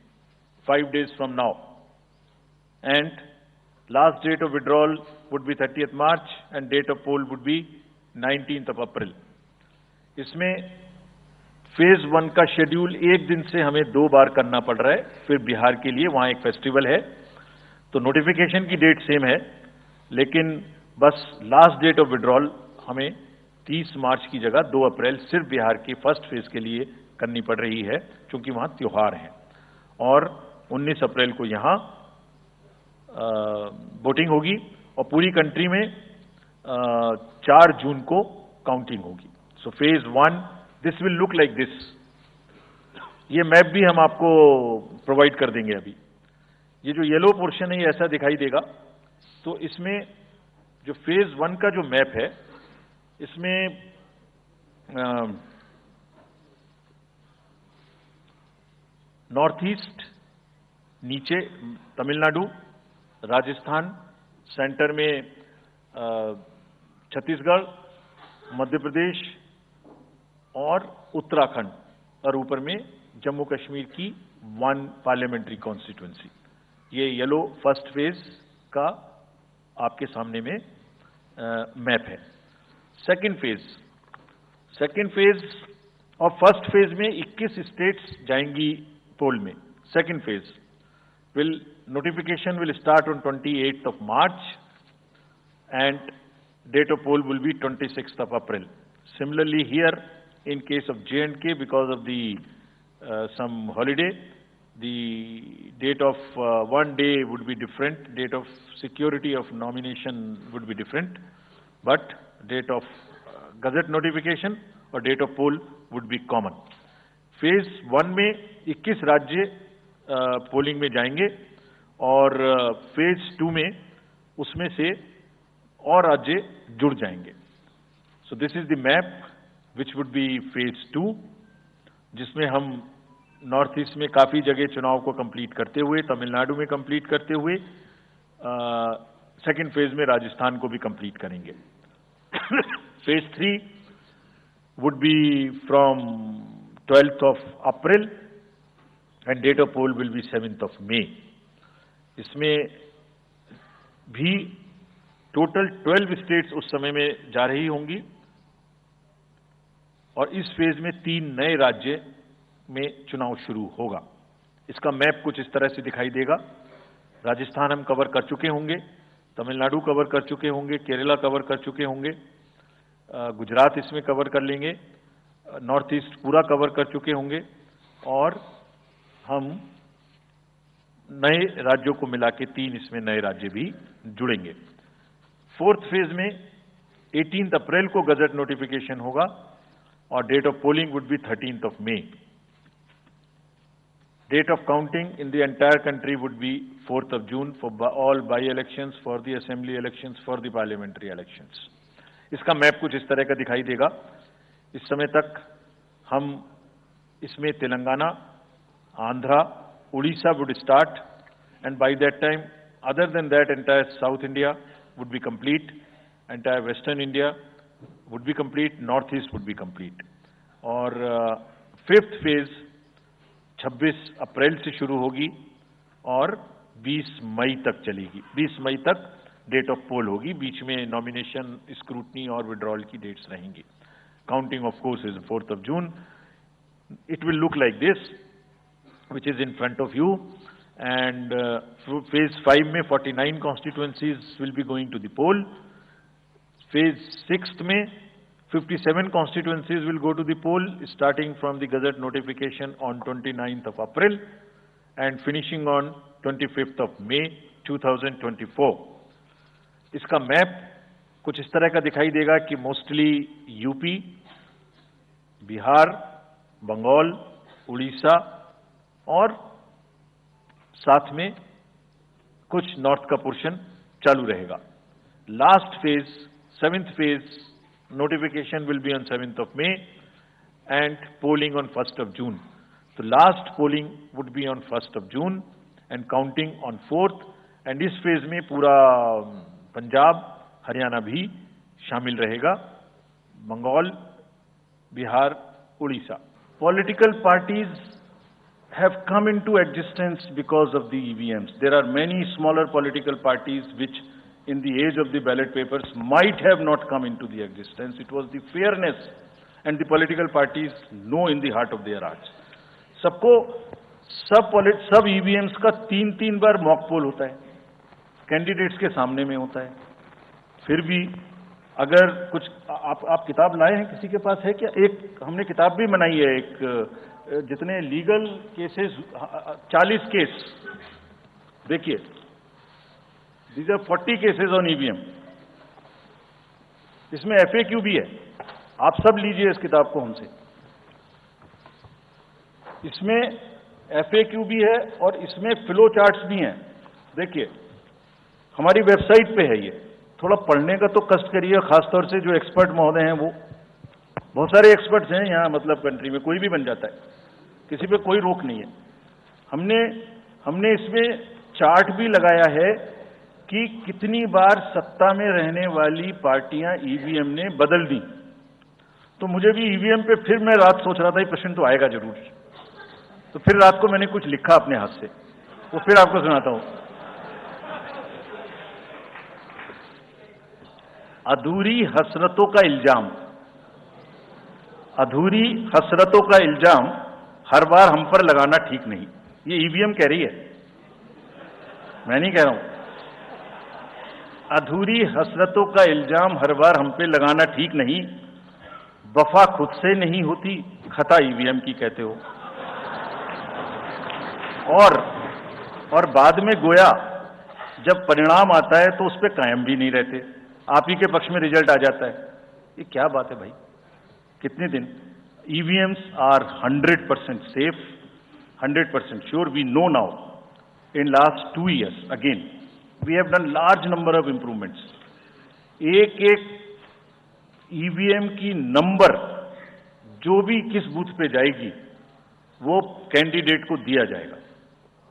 5 days from now. And last date of withdrawal would be 30th March and date of poll would be 19th of April. इसमें phase 1 का schedule एक दिन से हमें 2 बार करना पड़ रहा है, फिर बिहार के लिए वहां एक फेस्टिवल है, तो नोटिफिकेशन की डेट सेम है, लेकिन बस लास्ट डेट ऑफ विड्रॉल हमें 30 मार्च की जगह 2 अप्रैल सिर्फ बिहार के फर्स्ट फेज के लिए करनी पड़ रही है, क्योंकि वहां त्योहार है। और 19 अप्रैल को यहां वोटिंग होगी और पूरी कंट्री में 4 जून को काउंटिंग होगी। So phase 1 this will look like this. ये मैप भी हम आपको प्रोवाइड कर देंगे। अभी ये जो येलो पोर्शन है ये ऐसा दिखाई देगा। तो इसमें जो फेज 1 का जो मैप है, इसमें नॉर्थ ईस्ट नीचे तमिलनाडु, राजस्थान, सेंटर में छत्तीसगढ़, मध्य प्रदेश और उत्तराखंड, और ऊपर में जम्मू कश्मीर की 1 पार्लियामेंट्री कॉन्स्टिट्यूएंसी। ये येलो फर्स्ट फेज का आपके सामने में मैप है। सेकंड फेज और फर्स्ट फेज में 21 स्टेट्स जाएंगी पोल में। Second phase notification will start on 28th of March and date of poll will be 26th of April. Similarly here in case of J&K, because of the some holiday, the date of one day would be different, date of security of nomination would be different, but date of gazette notification और date of poll would be common. Phase 1 में 21 राज्य polling में जाएंगे और phase 2 में उसमें से और राज्य जुड़ जाएंगे। So this is the map which would be phase 2, जिसमें हम नॉर्थ ईस्ट में काफी जगह चुनाव को कंप्लीट करते हुए, तमिलनाडु में कंप्लीट करते हुए, सेकंड फेज में राजस्थान को भी कंप्लीट करेंगे। Phase 3 would be from 12th of April and date of poll will be 7th of May. इसमें भी टोटल 12 स्टेट्स उस समय में जा रही होंगी और इस फेज में 3 नए राज्य में चुनाव शुरू होगा। इसका मैप कुछ इस तरह से दिखाई देगा। राजस्थान हम कवर कर चुके होंगे, तमिलनाडु कवर कर चुके होंगे, केरला कवर कर चुके होंगे, गुजरात इसमें कवर कर लेंगे, नॉर्थ ईस्ट पूरा कवर कर चुके होंगे और हम नए राज्यों को मिला के 3 इसमें नए राज्य भी जुड़ेंगे। फोर्थ फेज में 18 अप्रैल को गजट नोटिफिकेशन होगा और date of polling would be 13th of May. Date of counting in the entire country would be 4th of June for all by-elections, for the assembly elections, for the parliamentary elections. इसका map कुछ इस तरह का दिखाई देगा। इस समय तक हम इसमें Telangana, Andhra, Orissa would start and by that time other than that entire South India would be complete, entire Western India would be complete, North East would be complete. और फिफ्थ फेज 26 अप्रैल से शुरू होगी और 20 मई तक चलेगी। 20 मई तक डेट ऑफ पोल होगी, बीच में नॉमिनेशन, स्क्रूटनी और विड्रॉल की डेट्स रहेंगी। Counting of course is 4th of June. It will look like this, which is in front of you, and phase 5 में 49 constituencies will be going to the poll. Phase 6 में 57 constituencies will go to the poll, starting from the gazette notification on 29th of April and finishing on 25th of May 2024. इसका map कुछ इस तरह का दिखाई देगा कि मोस्टली यूपी, बिहार, बंगाल, उड़ीसा और साथ में कुछ नॉर्थ का पोर्शन चालू रहेगा। Last phase, 7th phase, notification will be on 7th of May and polling on 1st of June. So last polling would be on 1st of June and counting on 4th, and इस phase में पूरा पंजाब, हरियाणा भी शामिल रहेगा, Bengal, Bihar, Orissa. Political parties have come into existence because of the EVMs. There are many smaller political parties which in the age of the ballot papers might have not come into the existence. It was the fairness and the political parties know in the heart of their hearts. सबको सब EVMs का 3-3 बार mock poll होता है, candidates के सामने में होता है। फिर भी अगर कुछ आप किताब लाए हैं, किसी के पास है क्या? एक हमने किताब भी बनाई है, एक जितने लीगल केसेस 40 केस, देखिए These are 40 cases on EVM. इसमें FAQ भी है, आप सब लीजिए इस किताब को हमसे। इसमें FAQ भी है और इसमें फ्लो चार्ट्स भी हैं। देखिए हमारी वेबसाइट पे है ये, थोड़ा पढ़ने का तो कष्ट करिए, खासतौर से जो एक्सपर्ट महोदय हैं, वो बहुत सारे एक्सपर्ट्स हैं यहाँ, मतलब कंट्री में कोई भी बन जाता है, किसी पे कोई रोक नहीं है। हमने इसमें चार्ट भी लगाया है कि कितनी बार सत्ता में रहने वाली पार्टियां ईवीएम ने बदल दी। तो मुझे भी ईवीएम पे फिर मैं रात सोच रहा था ये प्रश्न तो आएगा जरूर, तो फिर रात को मैंने कुछ लिखा अपने हाथ से, वो फिर आपको सुनाता हूं। अधूरी हसरतों का इल्जाम, अधूरी हसरतों का इल्जाम हर बार हम पर लगाना ठीक नहीं। ये ईवीएम कह रही है, मैं नहीं कह रहा हूं। अधूरी हसरतों का इल्जाम हर बार हम पे लगाना ठीक नहीं, वफा खुद से नहीं होती, खता ईवीएम की कहते हो। और बाद में गोया जब परिणाम आता है तो उस पर कायम भी नहीं रहते, आप ही के पक्ष में रिजल्ट आ जाता है। ये क्या बात है भाई, कितने दिन? EVMs are 100% safe, 100% sure. We know now in last 2 years again we have done large number of improvements. एक EVM की नंबर जो भी किस बूथ पे जाएगी वो कैंडिडेट को दिया जाएगा।